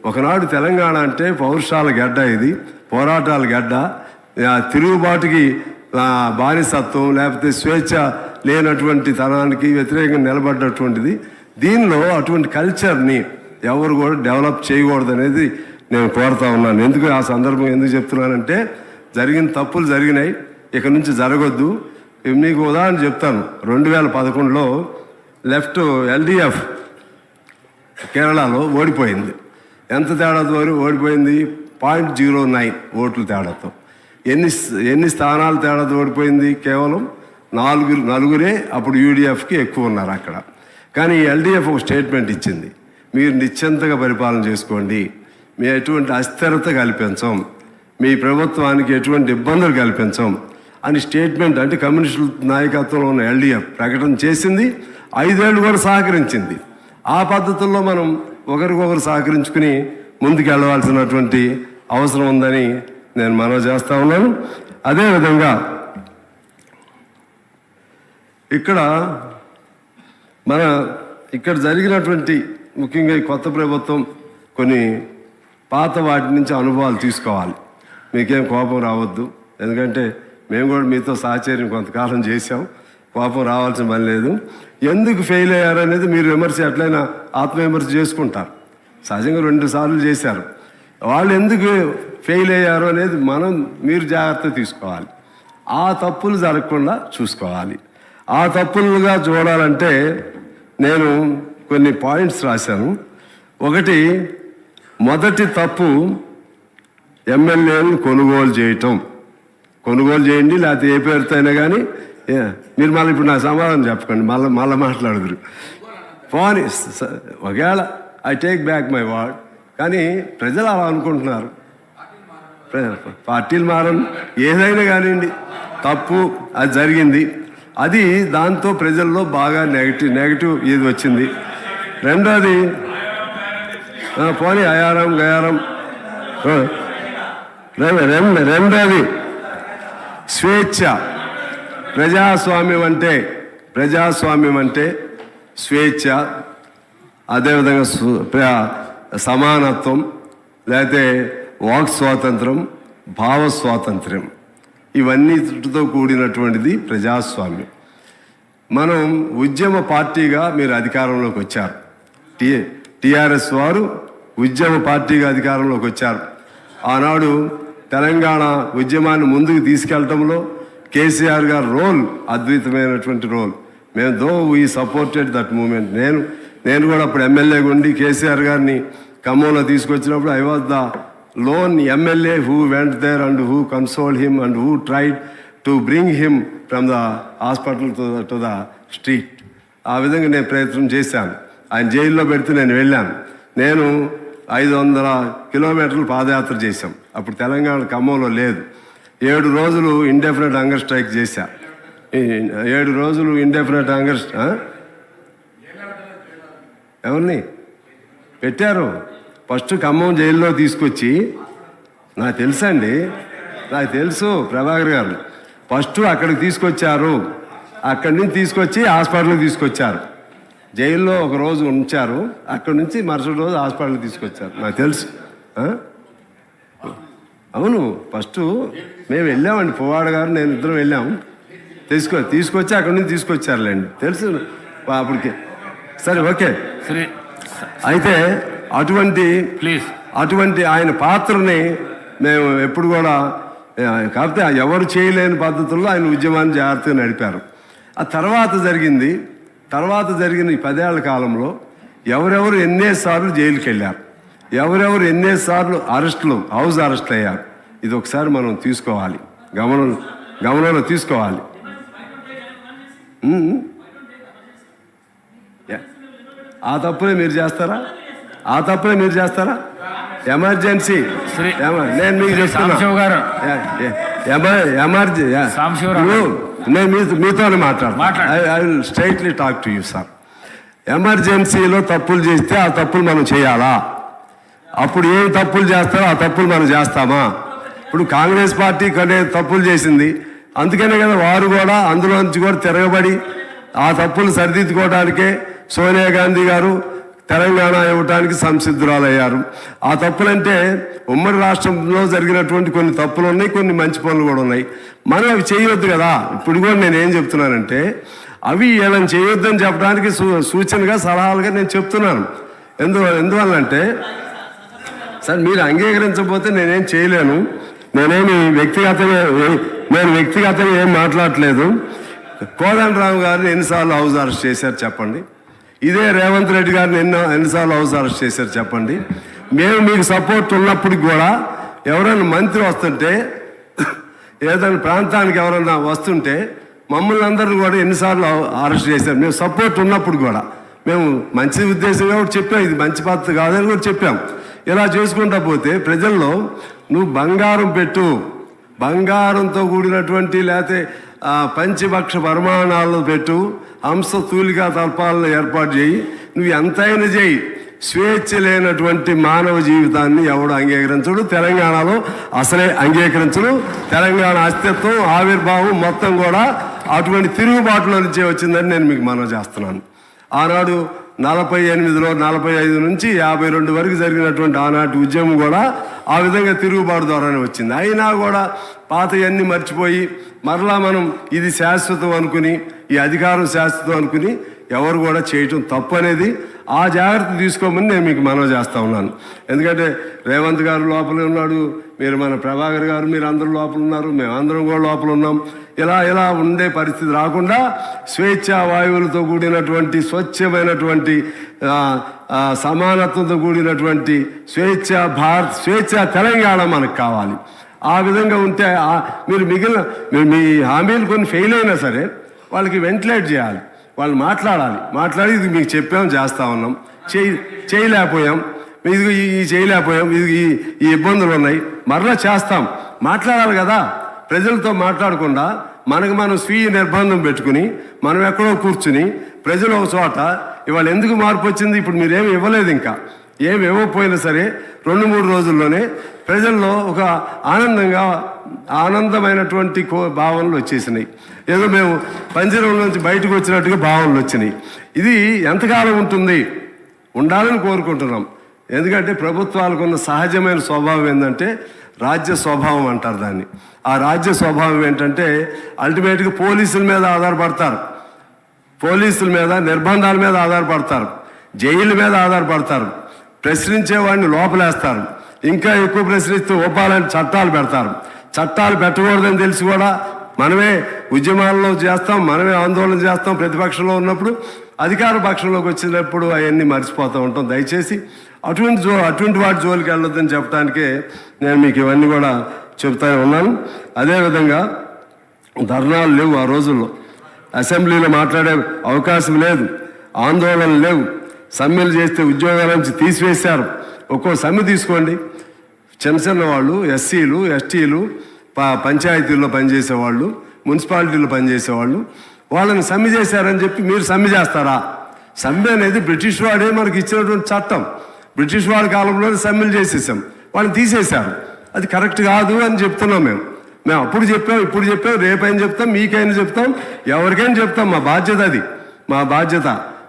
Speaker 9: ఒకనాడు తెలంగాణ అంటే పౌరుషాల గడ్డ, ఇది పోరాటాల గడ్డ, తిరుగుబాటుకి బానిసత్వం లేకపోతే స్వేచ్ఛ లేనటువంటి తనానికి వ్యతిరేకంగా నిలబడ్డటువంటిది. దీనిలో అటువంటి కల్చర్ని ఎవరు కూడా డెవలప్ చేయకూడదు అనేది నేను కోరుతా ఉన్నాను. ఎందుకు ఆ సందర్భం ఎందుకు చెప్తున్నానంటే జరిగిన తప్పులు జరిగినాయి, ఇక నుంచి జరగొద్దు. మీకు ఉదాహరణ చెప్తాను. 2011లో లెఫ్ట్ ఎల్డిఎఫ్ కేరళలో ఓడిపోయింది. ఎంత తేడాతో ఓడిపోయింది? 0.09 ఓట్ల తేడాతో. ఎన్ని స్థానాల తేడాతో ఓడిపోయింది? కేవలం నలుగురే అప్పుడు యూడిఎఫ్కి ఎక్కువ ఉన్నారు అక్కడ. కానీ ఎల్డిఎఫ్ ఒక స్టేట్మెంట్ ఇచ్చింది, మీరు నిశ్చింతగా పరిపాలన చేసుకోండి, మేము ఎటువంటి అస్థిరత కల్పించం, మీ ప్రభుత్వానికి ఎటువంటి ఇబ్బందులు కల్పించం అని స్టేట్మెంట్, అంటే కమ్యూనిస్టు నాయకత్వంలో ఉన్న ఎల్డిఎఫ్ ప్రకటన చేసింది. 5 ఏళ్ళు కూడా సహకరించింది. ఆ పద్ధతుల్లో మనం ఒకరికొకరు సహకరించుకుని ముందుకు వెళ్ళవలసినటువంటి అవసరం ఉందని నేను మనవి చేస్తూ ఉన్నాను. అదేవిధంగా ఇక్కడ జరిగినటువంటి ముఖ్యంగా ఈ కొత్త ప్రభుత్వం కొన్ని పాత వాటి నుంచి అనుభవాలు తీసుకోవాలి. మీకేం కోపం రావద్దు, ఎందుకంటే మేము కూడా మీతో సహచర్యం కొంతకాలం చేశాం, కోపం రావాల్సిన పని లేదు. ఎందుకు ఫెయిల్ అయ్యారనేది మీరు విమర్శ ఎట్లయినా ఆత్మవిమర్శ చేసుకుంటారు. సహజంగా 2 సార్లు చేశారు. వాళ్ళు ఎందుకు ఫెయిల్ అయ్యారు అనేది మీరు జాగ్రత్త తీసుకోవాలి. ఆ తప్పులు జరగకుండా చూసుకోవాలి. ఆ తప్పులుగా చూడాలంటే నేను కొన్ని పాయింట్స్ రాశాను. మొదటి తప్పు ఎమ్మెల్యేలను కొనుగోలు చేయటం. కొనుగోలు చేయండి, లేకపోతే ఏ పేరుతో అయినా కానీ మీరు మళ్ళీ ఇప్పుడు నాకు సమాధానం చెప్పకండి, మళ్ళీ మాట్లాడదురు. పోనీ ఒకవేళ I take back my word, కానీ ప్రజలు అలా అనుకుంటున్నారు. పార్టీలు మారని ఏదైనా కానివ్వండి, తప్పు అది జరిగింది. అది దాంతో ప్రజల్లో బాగా నెగిటివ్ ఇది వచ్చింది. రెండోది పోనీ అయారం గయారం. రెండోది స్వేచ్ఛ. ప్రజాస్వామ్యం అంటే స్వేచ్ఛ, అదేవిధంగా సమానత్వం, లేకపోతే వాక్ స్వాతంత్రం, భావ స్వాతంత్ర్యం, ఇవన్నీతో కూడినటువంటిది ప్రజాస్వామ్యం. మనం ఉద్యమ పార్టీగా మీరు అధికారంలోకి వచ్చారు. టిఆర్ఎస్ వారు ఉద్యమ పార్టీగా అధికారంలోకి వచ్చారు. ఆనాడు తెలంగాణ ఉద్యమాన్ని ముందుకు తీసుకెళ్లడంలో కేసీఆర్ గారి రోల్ అద్భుతమైనటువంటి రోల్. మేము వీ సపోర్టెడ్ దట్ మూమెంట్. నేను కూడా అప్పుడు ఎమ్మెల్యేగా ఉండి కేసీఆర్ గారిని ఖమ్మంలో తీసుకొచ్చినప్పుడు I was the lone MLA who went there and who consoled him and who tried to bring him from the hospital to the street. ఆ విధంగా నేను ప్రయత్నం చేశాను. ఆయన జైల్లో పెడితే నేను వెళ్ళాను. నేను 500 కిలోమీటర్లు పాదయాత్ర చేశాం. అప్పుడు తెలంగాణ ఖమ్మంలో లేదు. 7 రోజులు ఇండెఫినెట్ హంగర్ స్ట్రైక్ చేశా. 7 రోజులు ఇండెఫినెట్ హంగర్ ఎవరిని పెట్టారు? ఫస్ట్ ఖమ్మం జైల్లో తీసుకొచ్చి, నాకు తెలుసు ప్రభాకర్ గారు, ఫస్ట్ అక్కడికి తీసుకొచ్చారు. అక్కడి నుంచి తీసుకొచ్చి హాస్పిటల్కి తీసుకొచ్చారు. జైల్లో 1 రోజు ఉంచారు, అక్కడి నుంచి మరుసటి రోజు హాస్పిటల్కి తీసుకొచ్చారు. నాకు తెలుసు. అవును, ఫస్ట్ మేము వెళ్ళామండి, పువ్వాడ గారు నేను ఇద్దరం వెళ్ళాము. తీసుకొచ్చి అక్కడి నుంచి తీసుకొచ్చారులేండి, తెలుసు. అప్పటికి సరే ఓకే.
Speaker 3: శ్రీ
Speaker 9: అయితే
Speaker 3: ప్లీజ్
Speaker 9: అటువంటి ఆయన పాత్రని మేము ఎప్పుడు కూడా కాకపోతే ఎవరు చేయలేని పద్ధతుల్లో ఆయన ఉద్యమాన్ని జాగ్రత్తగా నడిపారు. ఆ తర్వాత జరిగిన ఈ 10 ఏళ్ల కాలంలో ఎవరెవరు ఎన్నేసార్లు జైలుకి వెళ్ళారు, ఎవరెవరు ఎన్నేసార్లు హౌస్ అరెస్టులు అయ్యారు, ఇది ఒకసారి మనం తీసుకోవాలి, గమనంలో తీసుకోవాలి. ఆ తప్పునే మీరు చేస్తారా? ఎమర్జెన్సీ నేను మీకు చెప్తున్నా, నేను మీతోనే మాట్లాడతాను. I will straightly talk to you sir. ఎమర్జెన్సీలో తప్పులు చేస్తే ఆ తప్పులు మనం చేయాలా? అప్పుడు ఏం తప్పులు చేస్తారో ఆ తప్పులు మనం చేస్తామా? ఇప్పుడు కాంగ్రెస్ పార్టీ కొన్ని తప్పులు చేసింది, అందుకనే కదా వారు కూడా అందులోంచి కూడా తిరగబడి ఆ తప్పులు సరిదిద్దుకోవడానికే సోనియా గాంధీ గారు తెలంగాణ ఇవ్వడానికి సంసిద్ధురాలయ్యారు. ఆ తప్పులంటే ఉమ్మడి రాష్ట్రంలో జరిగినటువంటి కొన్ని తప్పులు ఉన్నాయి, కొన్ని మంచి పనులు కూడా ఉన్నాయి. మనం అవి చేయొద్దు కదా. ఇప్పుడు కూడా నేను ఏం చెప్తున్నానంటే అవి ఏమైనా చేయొద్దని చెప్పడానికి సూచనగా సలహాలుగా నేను చెప్తున్నాను. ఎందువల్లంటే సార్ మీరు అంగీకరించకపోతే నేనేం చేయలేను. నేను వ్యక్తిగతంగా ఏం మాట్లాడట్లేదు. కోదండరావు గారిని ఎన్నిసార్లు హౌస్ అరెస్ట్ చేశారు చెప్పండి? ఇదే రేవంత్ రెడ్డి గారిని ఎన్నిసార్లు హౌస్ అరెస్ట్ చేశారు చెప్పండి? మేము మీకు సపోర్ట్ ఉన్నప్పుడు కూడా ఎవరైనా మంత్రి వస్తుంటే, ఏదైనా ప్రాంతానికి ఎవరైనా వస్తుంటే మమ్మల్ని అందరిని కూడా ఎన్నిసార్లు అరెస్ట్ చేశారు? మేము సపోర్ట్ ఉన్నప్పుడు కూడా మేము మంచి ఉద్దేశంగా కూడా చెప్పాం, ఇది మంచి పద్ధతి కాదని కూడా చెప్పాం. ఇలా చేసుకుంటా పోతే ప్రజల్లో నువ్వు బంగారం పెట్టు, బంగారంతో కూడినటువంటి లేకపోతే పంచభక్ష పరిమాణాలను పెట్టు, హంస తూలికా తల్పాలను ఏర్పాటు చేయి, నువ్వు ఎంతైనా చేయి, స్వేచ్ఛ లేనటువంటి మానవ జీవితాన్ని ఎవడు అంగీకరించడు. తెలంగాణలో అసలే అంగీకరించడు. తెలంగాణ అస్తిత్వం ఆవిర్భావం మొత్తం కూడా అటువంటి తిరుగుబాటులో నుంచే వచ్చిందని నేను మీకు మనవి చేస్తున్నాను. ఆనాడు 48లో 45 నుంచి 52 వరకు జరిగినటువంటి ఆనాటి ఉద్యమం కూడా ఆ విధంగా తిరుగుబాటు ద్వారానే వచ్చింది. అయినా కూడా పాతయన్నీ మర్చిపోయి మరలా మనం ఇది శాశ్వతం అనుకుని, ఈ అధికారం శాశ్వతం అనుకుని ఎవరు కూడా చేయటం తప్పు అనేది ఆ జాగ్రత్త తీసుకోమని నేను మీకు మనవి చేస్తూ ఉన్నాను. ఎందుకంటే రేవంత్ గారు లోపలే ఉన్నాడు, మీరు మన ప్రభాకర్ గారు మీరు అందరూ లోపల ఉన్నారు, మేమందరం కూడా లోపల ఉన్నాం. ఇలా ఉండే పరిస్థితి రాకుండా స్వేచ్ఛా వాయువులతో కూడినటువంటి స్వచ్ఛమైనటువంటి సమానత్వంతో కూడినటువంటి స్వేచ్ఛా తెలంగాణ మనకు కావాలి. ఆ విధంగా ఉంటే మీరు మీ హామీలు కొన్ని ఫెయిల్ అయినా సరే వాళ్ళకి వెంటిలేట్ చేయాలి, వాళ్ళు మాట్లాడి ఇది మీకు చెప్పాం, చేస్తూ ఉన్నాం, చేయలేకపోయాం, ఇది చేయలేకపోయాం, ఈ ఇబ్బందులు ఉన్నాయి, మరలా చేస్తాం, మాట్లాడాలి కదా. ప్రజలతో మాట్లాడకుండా మనం స్వీయ నిర్బంధం పెట్టుకుని మనం ఎక్కడో కూర్చుని ప్రజలు ఒక చోట ఇవాళ ఎందుకు మార్పు వచ్చింది? ఇప్పుడు మీరేమి ఇవ్వలేదు, ఇంకా ఏమి ఇవ్వకపోయినా సరే 2-3 రోజుల్లోనే ప్రజల్లో ఒక ఆనందమైనటువంటి భావనలు వచ్చేసినాయి. ఏదో మేము పంజరం నుంచి బయటకు వచ్చినట్టుగా భావనలు వచ్చినాయి. ఇది ఎంతకాలం ఉంటుంది? ఉండాలని కోరుకుంటున్నాం. ఎందుకంటే ప్రభుత్వాలకు ఉన్న సహజమైన స్వభావం ఏంటంటే రాజ్య స్వభావం అంటారు దాన్ని. ఆ రాజ్య స్వభావం ఏంటంటే అల్టిమేట్గా పోలీసుల మీద ఆధారపడతారు, పోలీసుల మీద నిర్బంధాల మీద ఆధారపడతారు, జైలు మీద ఆధారపడతారు, ప్రశ్నించేవాడిని లోపలేస్తారు, ఇంకా ఎక్కువ ప్రశ్నిస్తూ ఒప్పాలని చట్టాలు పెడతారు. చట్టాలు పెట్టకూడదని తెలిసి కూడా మనమే ఉద్యమాల్లో చేస్తాం, మనమే ఆందోళన చేస్తాం. ప్రతిపక్షంలో ఉన్నప్పుడు అధికార పక్షంలోకి వచ్చినప్పుడు అవన్నీ మర్చిపోతూ ఉంటాం. దయచేసి అటువంటి వాటి జోలికి వెళ్ళొద్దని చెప్పడానికే నేను మీకు ఇవన్నీ కూడా చెప్తానే ఉన్నాను. అదేవిధంగా ధర్నాలు లేవు, ఆ రోజుల్లో అసెంబ్లీలో మాట్లాడే అవకాశం లేదు, ఆందోళనలు లేవు, సమ్మెలు చేస్తే ఉద్యోగాల నుంచి తీసివేశారు. ఒక్కో సమ్మె తీసుకోండి, చిన్న వాళ్ళు, ఎస్సీలు, ఎస్టీలు, పంచాయతీల్లో పనిచేసేవాళ్ళు, మున్సిపాలిటీలో పనిచేసేవాళ్ళు, వాళ్ళని సమ్మె చేశారని చెప్పి మీరు సమ్మె చేస్తారా? సమ్మె అనేది బ్రిటిష్ వాడే మనకి ఇచ్చినటువంటి చట్టం. బ్రిటిష్ వాడి కాలంలోనే సమ్మెలు చేసేసాం, వాళ్ళని తీసేశారు. అది కరెక్ట్ కాదు అని చెప్తున్నాం. మేము అప్పుడు చెప్పాం, ఇప్పుడు చెప్పాం, రేపైనా చెప్తాం, మీకైనా చెప్తాం, ఎవరికైనా చెప్తాం. మా బాధ్యత అది, మా బాధ్యత.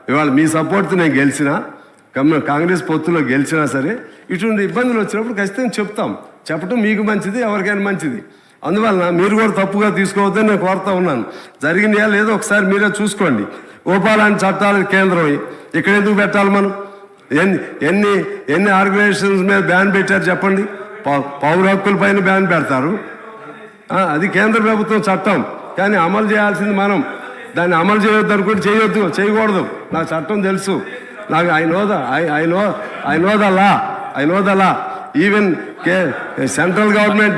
Speaker 9: ఇవాళ మీ సపోర్ట్తో నేను గెలిచినా, కాంగ్రెస్ పొత్తులో గెలిచినా సరే ఇటువంటి ఇబ్బందులు వచ్చినప్పుడు ఖచ్చితంగా చెప్తాం. చెప్పడం మీకు మంచిది, ఎవరికైనా మంచిది. అందువలన మీరు కూడా తప్పుగా తీసుకోవద్దని నేను కోరుతా ఉన్నాను. జరిగినాయా లేదో ఒకసారి మీరే చూసుకోండి. ఓపా లాంటి చట్టాలు కేంద్రం ఇక్కడ ఎందుకు పెట్టాలి మనం? ఎన్ని ఆర్గనైజేషన్స్ మీద బ్యాన్ పెట్టారు చెప్పండి? పౌర హక్కుల పైన బ్యాన్ పెడతారు, అది కేంద్ర ప్రభుత్వం చట్టం, కానీ అమలు చేయాల్సింది మనం. దాన్ని అమలు చేయొద్దు అనుకుంటే చేయకూడదు. నాకు చట్టం తెలుసు, నాకు I know the law. Even central government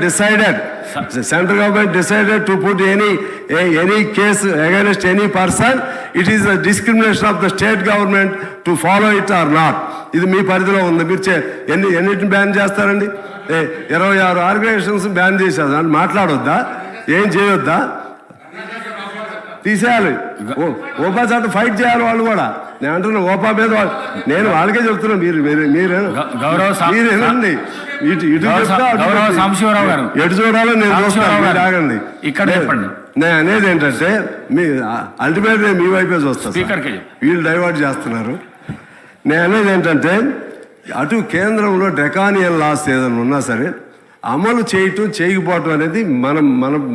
Speaker 9: decided to put any case against any person. It is a discrimination of the state government to follow it or not. ఇది మీ పరిధిలో ఉంది. మీరు ఎన్నిటిని బ్యాన్ చేస్తారండి? 26 ఆర్గనైజేషన్స్ బ్యాన్ చేశారు, దాన్ని మాట్లాడొద్దా? ఏం చేయొద్దా? తీసేయాలి. ఓపా చట్టం ఫైట్ చేయాలి వాళ్ళు కూడా. నేను అంటున్నా ఓపా మీద నేను వాళ్ళకే చెప్తున్నా, మీరేనండి ఎటు చూడాలో నేను చూస్తాను. ఇక్కడ నేను అనేది ఏంటంటే మీ అల్టిమేట్ మీ వైపే చూస్తాను. వీళ్ళు డైవర్ట్ చేస్తున్నారు. నేను అనేది ఏంటంటే అటు కేంద్రంలో డ్రెకానియన్ లాస్ ఏదైనా ఉన్నా సరే అమలు చేయకపోవటం అనేది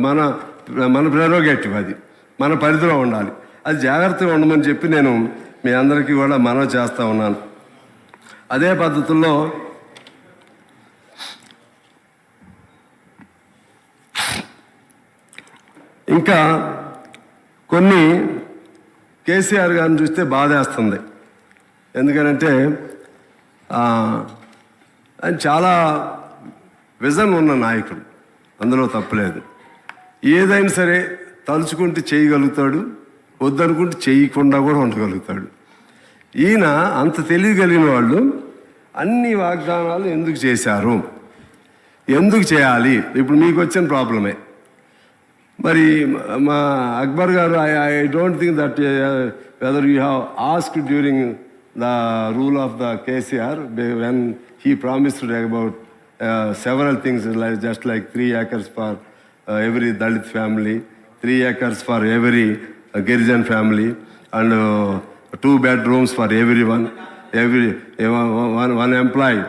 Speaker 9: మన ప్రెరోగేటివ్, అది మన పరిధిలో ఉండాలి. అది జాగ్రత్తగా ఉండమని చెప్పి నేను మీ అందరికీ కూడా మనవి చేస్తూ ఉన్నాను. అదే పద్ధతుల్లో ఇంకా కొన్ని కేసీఆర్ గారిని చూస్తే బాధేస్తుంది. ఎందుకనంటే ఆయన చాలా విజన్ ఉన్న నాయకుడు, అందులో తప్పలేదు. ఏదైనా సరే తలుచుకుంటే చేయగలుగుతాడు, వద్దనుకుంటే చేయకుండా కూడా ఉండగలుగుతాడు. ఈయన అంత తెలియగలిగిన వాళ్ళు అన్ని వాగ్దానాలు ఎందుకు చేశారు, ఎందుకు చేయాలి? ఇప్పుడు మీకు వచ్చిన ప్రాబ్లమే. మరి మా అక్బర్ గారు, I don't think that whether you have asked during the rule of the KCR when he promised about several things just like 3 acres for every Dalit family, 3 acres for every Girijan family, and 2 bedrooms for everyone, one employee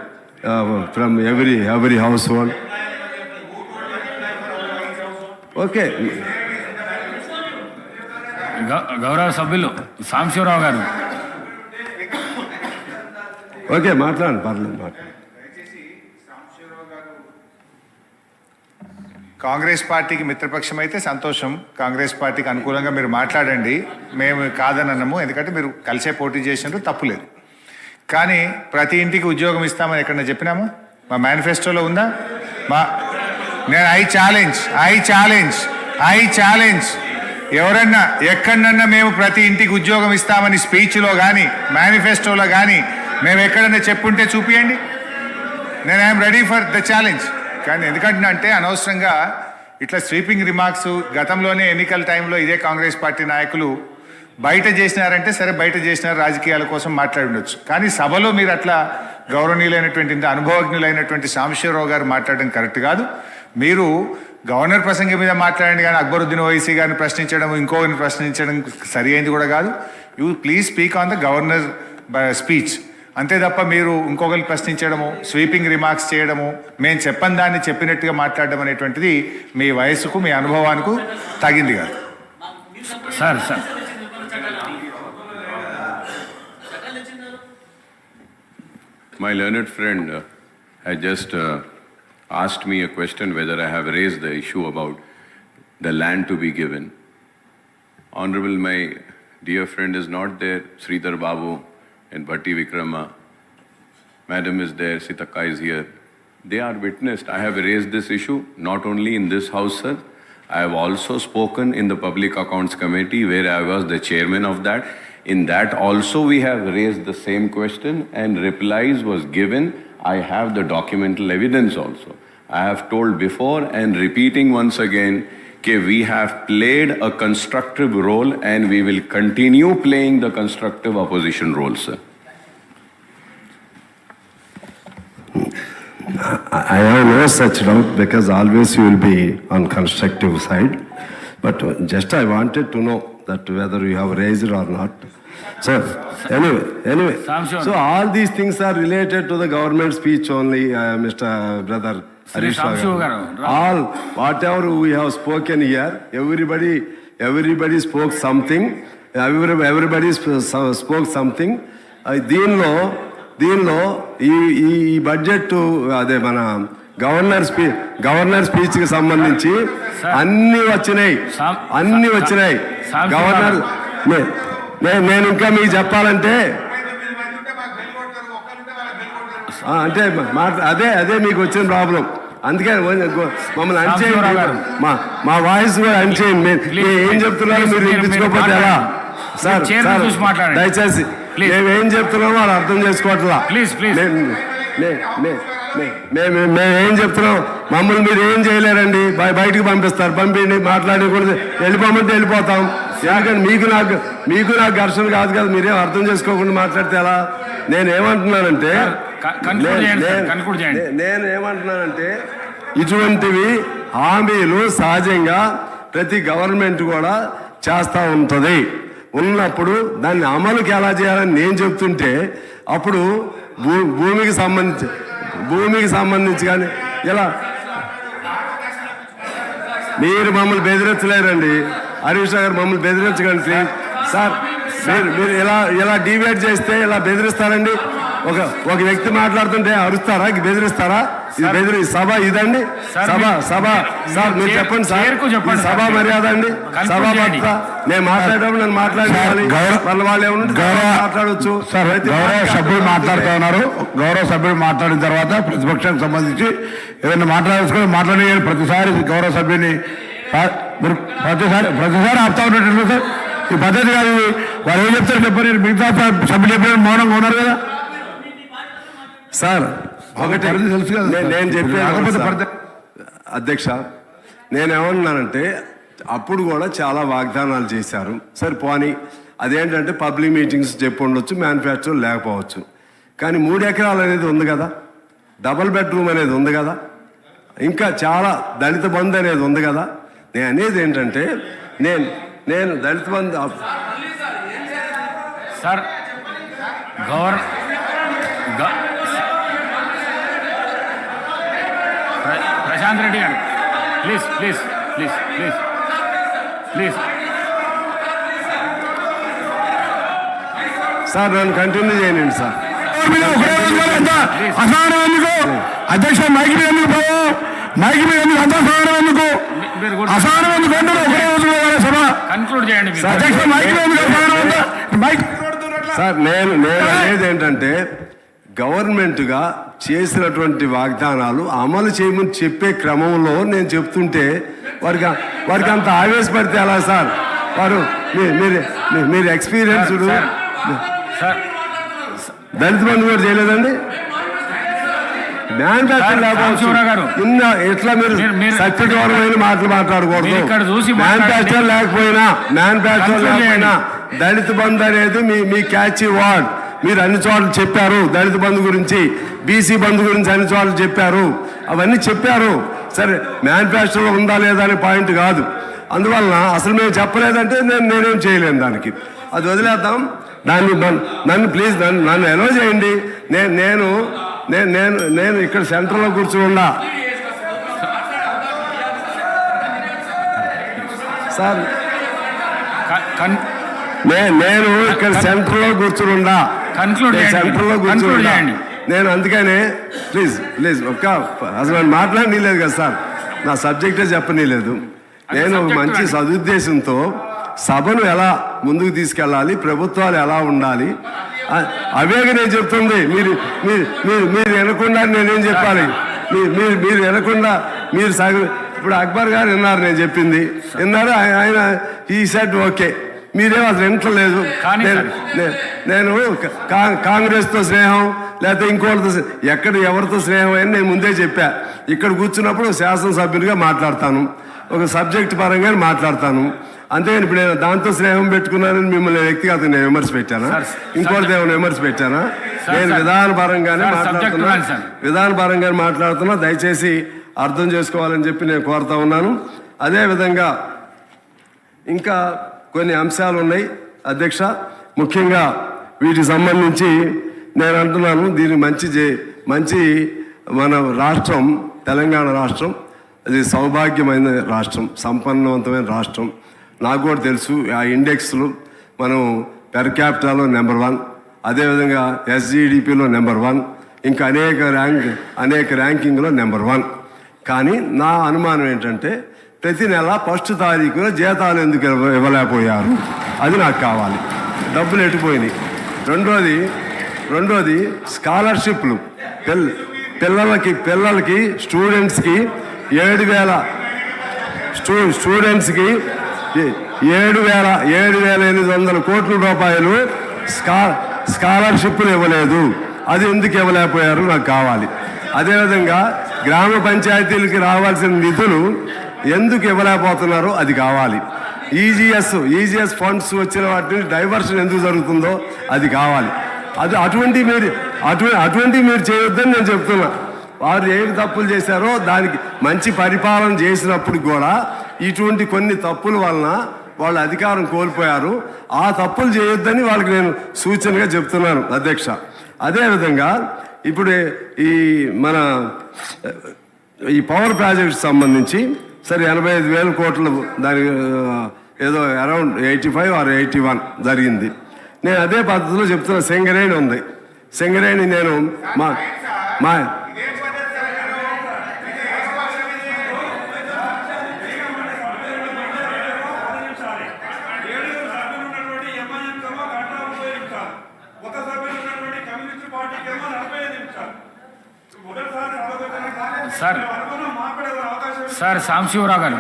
Speaker 9: from every household. Okay.
Speaker 2: గౌరవ సభ్యులు సాంబశివరావు గారు.
Speaker 9: Okay, మాట్లాడండి, పర్లేదు.
Speaker 11: కాంగ్రెస్ పార్టీకి మిత్రపక్షం అయితే సంతోషం, కాంగ్రెస్ పార్టీకి అనుకూలంగా మీరు మాట్లాడండి, మేము కాదనము. ఎందుకంటే మీరు కలిసే పోటీ చేసినారు, తప్పులేదు. కానీ ప్రతి ఇంటికి ఉద్యోగం ఇస్తామని ఎక్కడన్నా చెప్పినాము? మా మేనిఫెస్టోలో ఉందా? నేను ఐ ఛాలెంజ్ ఎవరన్నా ఎక్కడన్నా మేము ప్రతి ఇంటికి ఉద్యోగం ఇస్తామని స్పీచ్లో కానీ మేనిఫెస్టోలో కానీ మేము ఎక్కడన్నా చెప్పుంటే చూపియండి. నేను I'm ready for the challenge. కానీ ఎందుకంటే అనవసరంగా ఇట్లా స్వీపింగ్ రిమార్క్స్ గతంలోనే ఎన్నికల టైంలో ఇదే కాంగ్రెస్ పార్టీ నాయకులు బయట చేసినారంటే సరే, బయట చేసినారు, రాజకీయాల కోసం మాట్లాడి ఉండొచ్చు. కానీ సభలో మీరు అట్లా గౌరవనీయులైనటువంటి ఇంత అనుభవజ్ఞులైనటువంటి సాంబశివరావు గారు మాట్లాడడం కరెక్ట్ కాదు. మీరు గవర్నర్ ప్రసంగం మీద మాట్లాడండి, కానీ అక్బరుద్దీన్ ఓవైసీ గారిని ప్రశ్నించడం, ఇంకోరిని ప్రశ్నించడం సరి అయింది కూడా కాదు. You please speak on the governor speech, అంతే తప్ప మీరు ఇంకొకరిని ప్రశ్నించడము, స్వీపింగ్ రిమార్క్స్ చేయడము, మేము చెప్పని దాన్ని చెప్పినట్టుగా మాట్లాడడం అనేటువంటిది మీ వయసుకు, మీ అనుభవానికి తగింది కాదు.
Speaker 2: Sir
Speaker 7: My learned friend had just asked me a question whether I have raised the issue about the land to be given. Honorable, my dear friend is not there. Sridhar Babu and Bhatti Vikrama, Madam is there, Sitaka is here. They are witnessed. I have raised this issue not only in this house, sir. I have also spoken in the Public Accounts Committee where I was the chairman of that. In that also we have raised the same question and replies was given. I have the documental evidence also. I have told before and repeating once again that we have played a constructive role and we will continue playing the constructive opposition role, sir.
Speaker 9: I have no such doubt because always you will be on constructive side. But just I wanted to know that whether you have raised it or not. So anyway. So all these things are related to the government speech only, Mr. Brother Harish. All whatever we have spoken here, everybody spoke something, everybody spoke something. దీనిలో ఈ budget అదే మన governor స్పీచ్కి సంబంధించి అన్నీ వచ్చినాయి. Governor నేను ఇంకా మీకు చెప్పాలంటే అంటే అదే మీకు వచ్చిన ప్రాబ్లం. అందుకే మమ్మల్ని అన్చేయండి, మా వాయిస్ కూడా అన్చేయండి. ఏం చెప్తున్నారో మీరు వినిపించుకోకపోతే ఎలా సార్? దయచేసి మేమేం చెప్తున్నామో వాళ్ళు అర్థం చేసుకోవట్లా. మేమేం చెప్తున్నాం, మమ్మల్ని మీరు ఏం చేయలేరండి, బయటికి పంపిస్తారు. పంపిండి, మాట్లాడకూడదు, వెళ్ళిపోమంటే వెళ్ళిపోతాం. ఎందుకంటే మీకు నాకు ఘర్షణ కాదు కదా, మీరేం అర్థం చేసుకోకుండా మాట్లాడితే ఎలా? నేనేమంటున్నానంటే ఇటువంటివి హామీలు సహజంగా ప్రతి గవర్నమెంట్ కూడా చేస్తూ ఉంటుంది. ఉన్నప్పుడు దాన్ని అమలుకి ఎలా చేయాలని నేను చెప్తుంటే అప్పుడు భూమికి సంబంధించి కానీ ఇలా మీరు మమ్మల్ని బెదిరించలేరండి. హరీష్ గారు మమ్మల్ని బెదిరించకండి సార్. మీరు ఇలా డిబేట్ చేస్తే ఇలా బెదిరిస్తారండి. ఒక వ్యక్తి మాట్లాడుతుంటే అరుస్తారా, బెదిరిస్తారా? సభ ఇదండి, సభ సార్ మీరు చెప్పండి సార్. సభ మర్యాద అండి, సభ భద్రత. నేను మాట్లాడేటప్పుడు నన్ను మాట్లాడాలి, వాళ్ళు ఏమన్నా మాట్లాడవచ్చు.
Speaker 6: గౌరవ సభ్యులు మాట్లాడుతూ ఉన్నారు. గౌరవ సభ్యులు మాట్లాడిన తర్వాత ప్రతిపక్షానికి సంబంధించి ఏదైనా మాట్లాడే ప్రతిసారి గౌరవ సభ్యుని ప్రతిసారి ఆపుతా ఉన్నట్టు సార్. ఈ పద్ధతి కాదు. వాళ్ళు ఏం చెప్తారు చెప్పారు, మిగతా సభ్యులు చెప్పారు, మౌనంగా ఉన్నారు కదా
Speaker 9: సార్. ఒకటి తెలుసు కదా నేను చెప్పాను అధ్యక్ష. నేనేమన్నానంటే అప్పుడు కూడా చాలా వాగ్దానాలు చేశారు. సరే పోనీ, అదేంటంటే పబ్లిక్ మీటింగ్స్ చెప్పి ఉండొచ్చు, మ్యానుఫ్యాక్చర్ లేకపోవచ్చు. కానీ 3 ఎకరాలు అనేది ఉంది కదా, డబుల్ బెడ్రూమ్ అనేది ఉంది కదా, ఇంకా చాలా దళిత బంధు అనేది ఉంది కదా. నేను అనేది ఏంటంటే నేను దళిత బంధు
Speaker 3: సార్ ప్రశాంత్ రెడ్డి గారు ప్లీజ్
Speaker 9: సార్ నన్ను కంటిన్యూ చేయండి సార్.
Speaker 6: అసహనం ఎందుకు అధ్యక్ష? మైకి మీద ఎందుకు పోవు? మైకి మీద ఎందుకు అంత అసహనం ఎందుకు? అసహనం ఎందుకు అంటే సభ
Speaker 3: కన్క్లూడ్ చేయండి
Speaker 6: అధ్యక్ష. మైకి మీద ఎందుకు అసహనం ఉందా? మైక్
Speaker 9: సార్ నేను అనేది ఏంటంటే గవర్నమెంట్గా చేసినటువంటి వాగ్దానాలు అమలు చేయమని చెప్పే క్రమంలో నేను చెప్తుంటే వారికి అంత ఆవేశపడితే ఎలా సార్? వారు మీరు ఎక్స్పీరియన్స్డ్ దళిత బంధు కూడా చేయలేదండి, మ్యానుఫ్యాక్చర్ లేకపోవచ్చు. ఎట్లా మీరు సత్యగౌరవమైన మాటలు మాట్లాడకూడదు. మ్యానుఫ్యాక్చర్ లేకపోయినా దళిత బంధు అనేది మీ క్యాచీ వర్డ్. మీరు అన్ని చోట్ల చెప్పారు దళిత బంధు గురించి, బీసీ బంధు గురించి అన్ని చోట్ల చెప్పారు, అవన్నీ చెప్పారు. సరే మ్యానుఫ్యాక్చర్లో ఉందా లేదా అనే పాయింట్ కాదు. అందువలన అసలు మేము చెప్పలేదంటే నేనేం చేయలేను దానికి. అది వదిలేద్దాం. నన్ను ప్లీజ్ నన్ను ఎలో చేయండి. నేను ఇక్కడ సెంటర్లో కూర్చుని ఉన్నా సార్. నేను ఇక్కడ సెంటర్లో కూర్చుని నేను అందుకనే ప్లీజ్ అసలు మాట్లాడనీలేదు కదా సార్, నా సబ్జెక్టే చెప్పనీలేదు. నేను మంచి సదుద్దేశంతో సభను ఎలా ముందుకు తీసుకెళ్ళాలి, ప్రభుత్వాలు ఎలా ఉండాలి అవేగా నేను చెప్తుంది. మీరు వినకుండా నేనేం చెప్పాలి? మీరు వినకుండా మీరు ఇప్పుడు అక్బర్ గారు విన్నారు నేను చెప్పింది, విన్నారు. ఆయన ఈ సెట్ ఓకే, మీరేమో అసలు వింటలేదు. నేను కాంగ్రెస్తో స్నేహం లేకపోతే ఇంకోటితో ఎవరితో స్నేహం అని నేను ముందే చెప్పా. ఇక్కడ కూర్చున్నప్పుడు శాసనసభ్యునిగా మాట్లాడతాను, ఒక సబ్జెక్ట్ పరంగా మాట్లాడతాను. అంతేగాని ఇప్పుడు నేను దాంతో స్నేహం పెట్టుకున్నానని మిమ్మల్ని వ్యక్తిగతంగా నేను విమర్శ పెట్టానా? ఇంకోటి ఏమైనా విమర్శ పెట్టానా? నేను విధానపరంగానే మాట్లాడుతున్నా. దయచేసి అర్థం చేసుకోవాలని చెప్పి నేను కోరుతా ఉన్నాను. అదేవిధంగా ఇంకా కొన్ని అంశాలు ఉన్నాయి అధ్యక్ష. ముఖ్యంగా వీటికి సంబంధించి నేను అంటున్నాను, దీన్ని మంచి మన రాష్ట్రం తెలంగాణ రాష్ట్రం, అది సౌభాగ్యమైన రాష్ట్రం, సంపన్నవంతమైన రాష్ట్రం. నాకు కూడా తెలుసు ఆ ఇండెక్స్లు మనం పెర్ క్యాపిటల్లో నెంబర్ 1, అదేవిధంగా SGDPలో నెంబర్ 1, ఇంకా అనేక ర్యాంకింగ్లో నెంబర్ 1. కానీ నా అనుమానం ఏంటంటే ప్రతి నెల 1వ తారీఖున జీతాలు ఎందుకు ఇవ్వలేకపోయారు, అది నాకు కావాలి. డబ్బులు ఎట్టిపోయినాయి. రెండోది స్కాలర్షిప్లు పిల్లలకి స్టూడెంట్స్కి 7,800 కోట్ల రూపాయలు స్కాలర్షిప్లు ఇవ్వలేదు. అది ఎందుకు ఇవ్వలేకపోయారు నాకు కావాలి. అదేవిధంగా గ్రామ పంచాయతీలకి రావాల్సిన నిధులు ఎందుకు ఇవ్వలేకపోతున్నారో అది కావాలి. ఈజీఎస్ ఫండ్స్ వచ్చిన వాటిని డైవర్షన్ ఎందుకు జరుగుతుందో అది కావాలి. అటువంటి మీరు చేయొద్దని నేను చెప్తున్నా. వారు ఏమి తప్పులు చేశారో దానికి మంచి పరిపాలన చేసినప్పుడు కూడా ఇటువంటి కొన్ని తప్పుల వలన వాళ్ళు అధికారం కోల్పోయారు. ఆ తప్పులు చేయొద్దని వాళ్ళకి నేను సూచనగా చెప్తున్నాను అధ్యక్ష. అదేవిధంగా ఇప్పుడు ఈ పవర్ ప్రాజెక్ట్స్ సంబంధించి సరే 85,000 కోట్లు దాని ఏదో అరౌండ్ 85 or 81 జరిగింది. నేను అదే పద్ధతిలో చెప్తున్నా. సింగరేణి ఉంది. సింగరేణి నేను మా
Speaker 3: సార్ సాంశివరావు గారు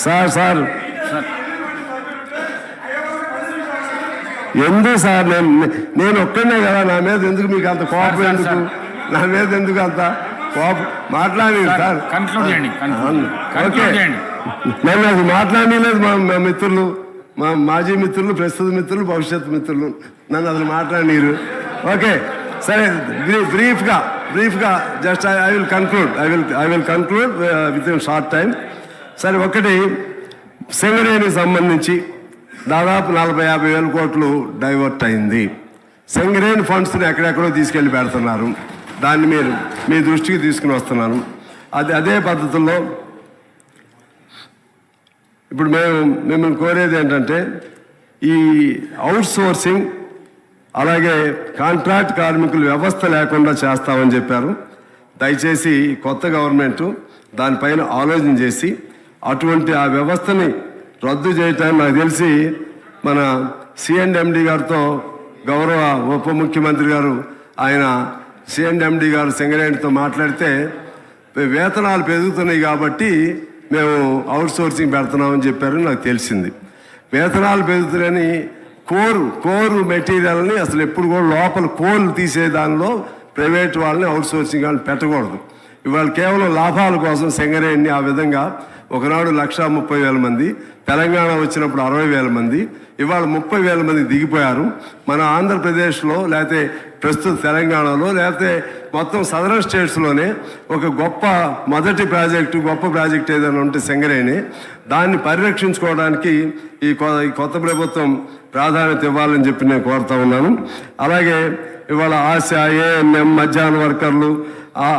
Speaker 9: సార్ ఎందుకు సార్ నేను ఒక్కనే కదా, నా మీద ఎందుకు మీకు అంత కోపం? ఎందుకు నా మీద ఎందుకు అంత కోపం? మాట్లాడి సార్ ఓకే, నన్ను అది మాట్లాడలేదు. మా మిత్రులు, మా మాజీ మిత్రులు, ప్రస్తుత మిత్రులు, భవిష్యత్ మిత్రులు నన్ను అసలు మాట్లాడినీరు. ఓకే సరే, బ్రీఫ్గా just I will conclude with in short time. సరే, ఒకటి సింగరేణికి సంబంధించి దాదాపు 40,000-50,000 కోట్లు డైవర్ట్ అయింది. సింగరేణి ఫండ్స్ని ఎక్కడెక్కడో తీసుకెళ్ళి పెడుతున్నారు. దాన్ని మీ దృష్టికి తీసుకుని వస్తున్నాను. అదే పద్ధతుల్లో ఇప్పుడు మిమ్మల్ని కోరేది ఏంటంటే ఈ అవుట్ సోర్సింగ్ అలాగే కాంట్రాక్ట్ కార్మికుల వ్యవస్థ లేకుండా చేస్తామని చెప్పారు. దయచేసి కొత్త గవర్నమెంట్ దానిపైన ఆలోచన చేసి అటువంటి ఆ వ్యవస్థని రద్దు చేయటానికి నాకు తెలిసి మన CNMD గారితో గౌరవ ఉప ముఖ్యమంత్రి గారు ఆయన CNMD గారు సింగరేణితో మాట్లాడితే వేతనాలు పెరుగుతున్నాయి కాబట్టి మేము అవుట్ సోర్సింగ్ పెడుతున్నామని చెప్పారు. నాకు తెలిసింది వేతనాలు పెరుగుతున్నాయని కోరు మెటీరియల్ని అసలు ఎప్పుడు కూడా లోపల కోర్లు తీసే దానిలో ప్రైవేట్ వాళ్ళని అవుట్ సోర్సింగ్ వాళ్ళని పెట్టకూడదు. ఇవాళ కేవలం లాభాల కోసం సింగరేణిని ఆ విధంగా ఒకనాడు 130,000 మంది, తెలంగాణ వచ్చినప్పుడు 60,000 మంది, ఇవాళ 30,000 మంది దిగిపోయారు. మన ఆంధ్రప్రదేశ్లో లేకపోతే ప్రస్తుత తెలంగాణలో లేకపోతే మొత్తం సదరన్ స్టేట్స్లోనే ఒక మొదటి గొప్ప ప్రాజెక్ట్ ఏదైనా ఉంటే సింగరేణి. దాన్ని పరిరక్షించుకోవడానికి ఈ కొత్త ప్రభుత్వం ప్రాధాన్యత ఇవ్వాలని చెప్పి నేను కోరుతా ఉన్నాను. అలాగే ఇవాళ ANM, మధ్యాహ్న వర్కర్లు,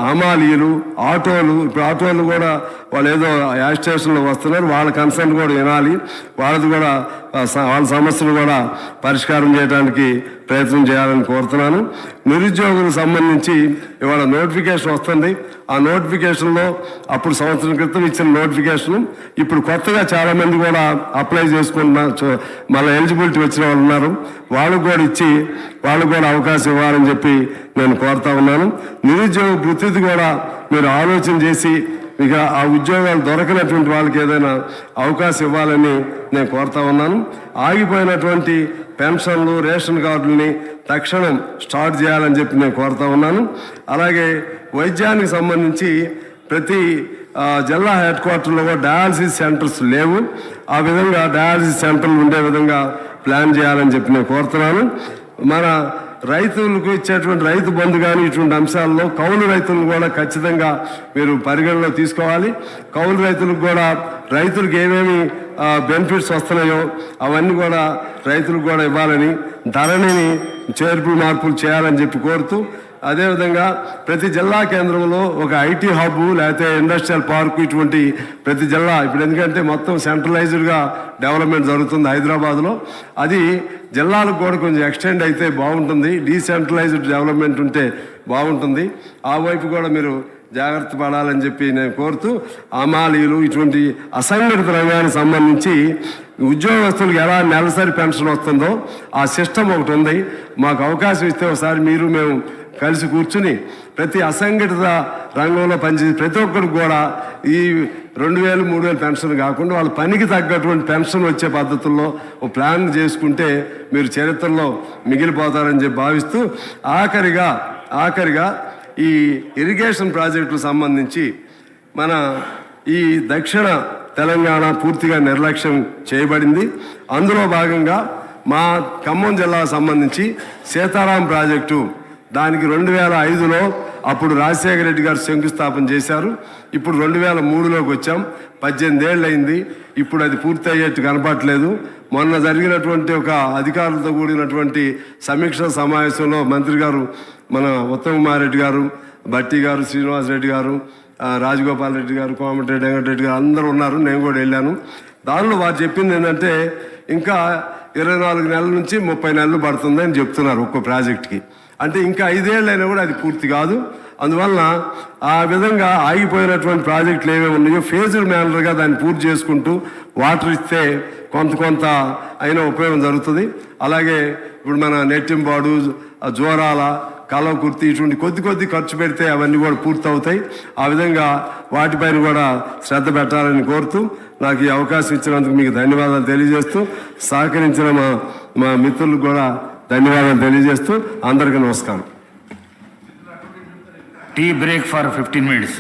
Speaker 9: హమాలీలు, ఆటోలు, ఇప్పుడు ఆటోలు కూడా వాళ్ళు ఏదో యాడ్ స్టేషన్లో వస్తున్నారు. వాళ్ళ కన్సర్న్ కూడా వినాలి. వాళ్ళ సమస్యలు కూడా పరిష్కారం చేయడానికి ప్రయత్నం చేయాలని కోరుతున్నాను. నిరుద్యోగులకు సంబంధించి ఇవాళ నోటిఫికేషన్ వస్తుంది. ఆ నోటిఫికేషన్లో అప్పుడు సంవత్సరం క్రితం ఇచ్చిన నోటిఫికేషన్ ఇప్పుడు కొత్తగా చాలామంది కూడా అప్లై చేసుకుంటున్నారు. మళ్ళీ ఎలిజిబిలిటీ వచ్చిన వాళ్ళు ఉన్నారు. వాళ్ళకు కూడా అవకాశం ఇవ్వాలని చెప్పి నేను కోరుతా ఉన్నాను. నిరుద్యోగ వృత్తిది కూడా మీరు ఆలోచన చేసి ఇక ఆ ఉద్యోగాలు దొరకనటువంటి వాళ్ళకి ఏదైనా అవకాశం ఇవ్వాలని నేను కోరుతా ఉన్నాను. ఆగిపోయినటువంటి పెన్షన్లు, రేషన్ కార్డులని తక్షణం స్టార్ట్ చేయాలని చెప్పి నేను కోరుతా ఉన్నాను. అలాగే వైద్యానికి సంబంధించి ప్రతి జిల్లా హెడ్ క్వార్టర్లో కూడా డయాలసిస్ సెంటర్స్ లేవు. ఆ విధంగా డయాలసిస్ సెంటర్లు ఉండే విధంగా ప్లాన్ చేయాలని చెప్పి నేను కోరుతున్నాను. మన రైతులకు ఇచ్చేటువంటి రైతు బంధు కానీ ఇటువంటి అంశాల్లో కౌలు రైతులను కూడా ఖచ్చితంగా మీరు పరిగణలో తీసుకోవాలి. కౌలు రైతులకు కూడా రైతులకు ఏమేమి బెనిఫిట్స్ వస్తున్నాయో అవన్నీ కూడా రైతులకు కూడా ఇవ్వాలని, ధరణిని మార్పులు చేయాలని చెప్పి కోరుతూ అదేవిధంగా ప్రతి జిల్లా కేంద్రంలో ఒక ఐటీ హబ్ లేకపోతే ఇండస్ట్రియల్ పార్క్ ఇటువంటి ప్రతి జిల్లా ఇప్పుడు ఎందుకంటే మొత్తం సెంట్రలైజ్డ్గా డెవలప్మెంట్ జరుగుతుంది హైదరాబాద్లో. అది జిల్లాలకు కూడా కొంచెం ఎక్స్టెండ్ అయితే బాగుంటుంది. డీసెంట్రలైజ్డ్ డెవలప్మెంట్ ఉంటే బాగుంటుంది. ఆ వైపు కూడా మీరు జాగ్రత్త పడాలని చెప్పి నేను కోరుతూ, అమాలీలు ఇటువంటి అసంఘటిత రంగానికి సంబంధించి ఉద్యోగస్తులకు ఎలా నెలసరి పెన్షన్ వస్తుందో ఆ సిస్టమ్ ఒకటి ఉంది. మాకు అవకాశం ఇస్తే ఒకసారి మీరు మేము కలిసి కూర్చుని ప్రతి అసంఘటిత రంగంలో పనిచేసి ప్రతి ఒక్కరికి కూడా ఈ 2000, 3000 పెన్షన్ కాకుండా వాళ్ళ పనికి తగ్గటువంటి పెన్షన్ వచ్చే పద్ధతుల్లో ఒక ప్లాన్ చేసుకుంటే మీరు చరిత్రలో మిగిలిపోతారని చెప్పి భావిస్తూ, ఆఖరిగా ఈ ఇరిగేషన్ ప్రాజెక్టుకు సంబంధించి మన ఈ దక్షిణ తెలంగాణ పూర్తిగా నిర్లక్ష్యం చేయబడింది. అందులో భాగంగా మా ఖమ్మం జిల్లాకు సంబంధించి సీతారాం ప్రాజెక్టు దానికి 2005లో అప్పుడు రాజశేఖర రెడ్డి గారు శంకుస్థాపన చేశారు. ఇప్పుడు 2003లోకి వచ్చాం. 18 ఏళ్ళు అయింది. ఇప్పుడు అది పూర్తి అయ్యేట్టు కనపడట్లేదు. మొన్న జరిగినటువంటి ఒక అధికారులతో కూడినటువంటి సమీక్ష సమావేశంలో మంత్రి గారు మన ఉత్తమ్ కుమార్ రెడ్డి గారు, భట్టి గారు, శ్రీనివాస్ రెడ్డి గారు, రాజగోపాల్ రెడ్డి గారు, కోమటిరెడ్డి వెంకటరెడ్డి గారు అందరూ ఉన్నారు. నేను కూడా వెళ్ళాను. దానిలో వారు చెప్పింది ఏంటంటే ఇంకా 24 నెలల నుంచి 30 నెలలు పడుతుందని చెప్తున్నారు ఒక్కో ప్రాజెక్ట్కి. అంటే ఇంకా 5 ఏళ్ళు అయినా కూడా అది పూర్తి కాదు. అందువలన ఆ విధంగా ఆగిపోయినటువంటి ప్రాజెక్టులు ఏమేమి ఉన్నాయో ఫేజ్డ్ మేనర్గా దాన్ని పూర్తి చేసుకుంటూ వాటర్ ఇస్తే కొంత అయినా ఉపయోగం జరుగుతుంది. అలాగే ఇప్పుడు మన నెట్టింపాడు, జోరాల, కలవకుర్తి ఇటువంటి కొద్ది ఖర్చు పెడితే అవన్నీ కూడా పూర్తి అవుతాయి. ఆ విధంగా వాటిపైన కూడా శ్రద్ధ పెట్టాలని కోరుతూ నాకు ఈ అవకాశం ఇచ్చినందుకు మీకు ధన్యవాదాలు తెలియజేస్తూ, సహకరించిన మా మిత్రులకు కూడా ధన్యవాదాలు తెలియజేస్తూ అందరికీ నమస్కారం.
Speaker 3: Tea break for 15 minutes.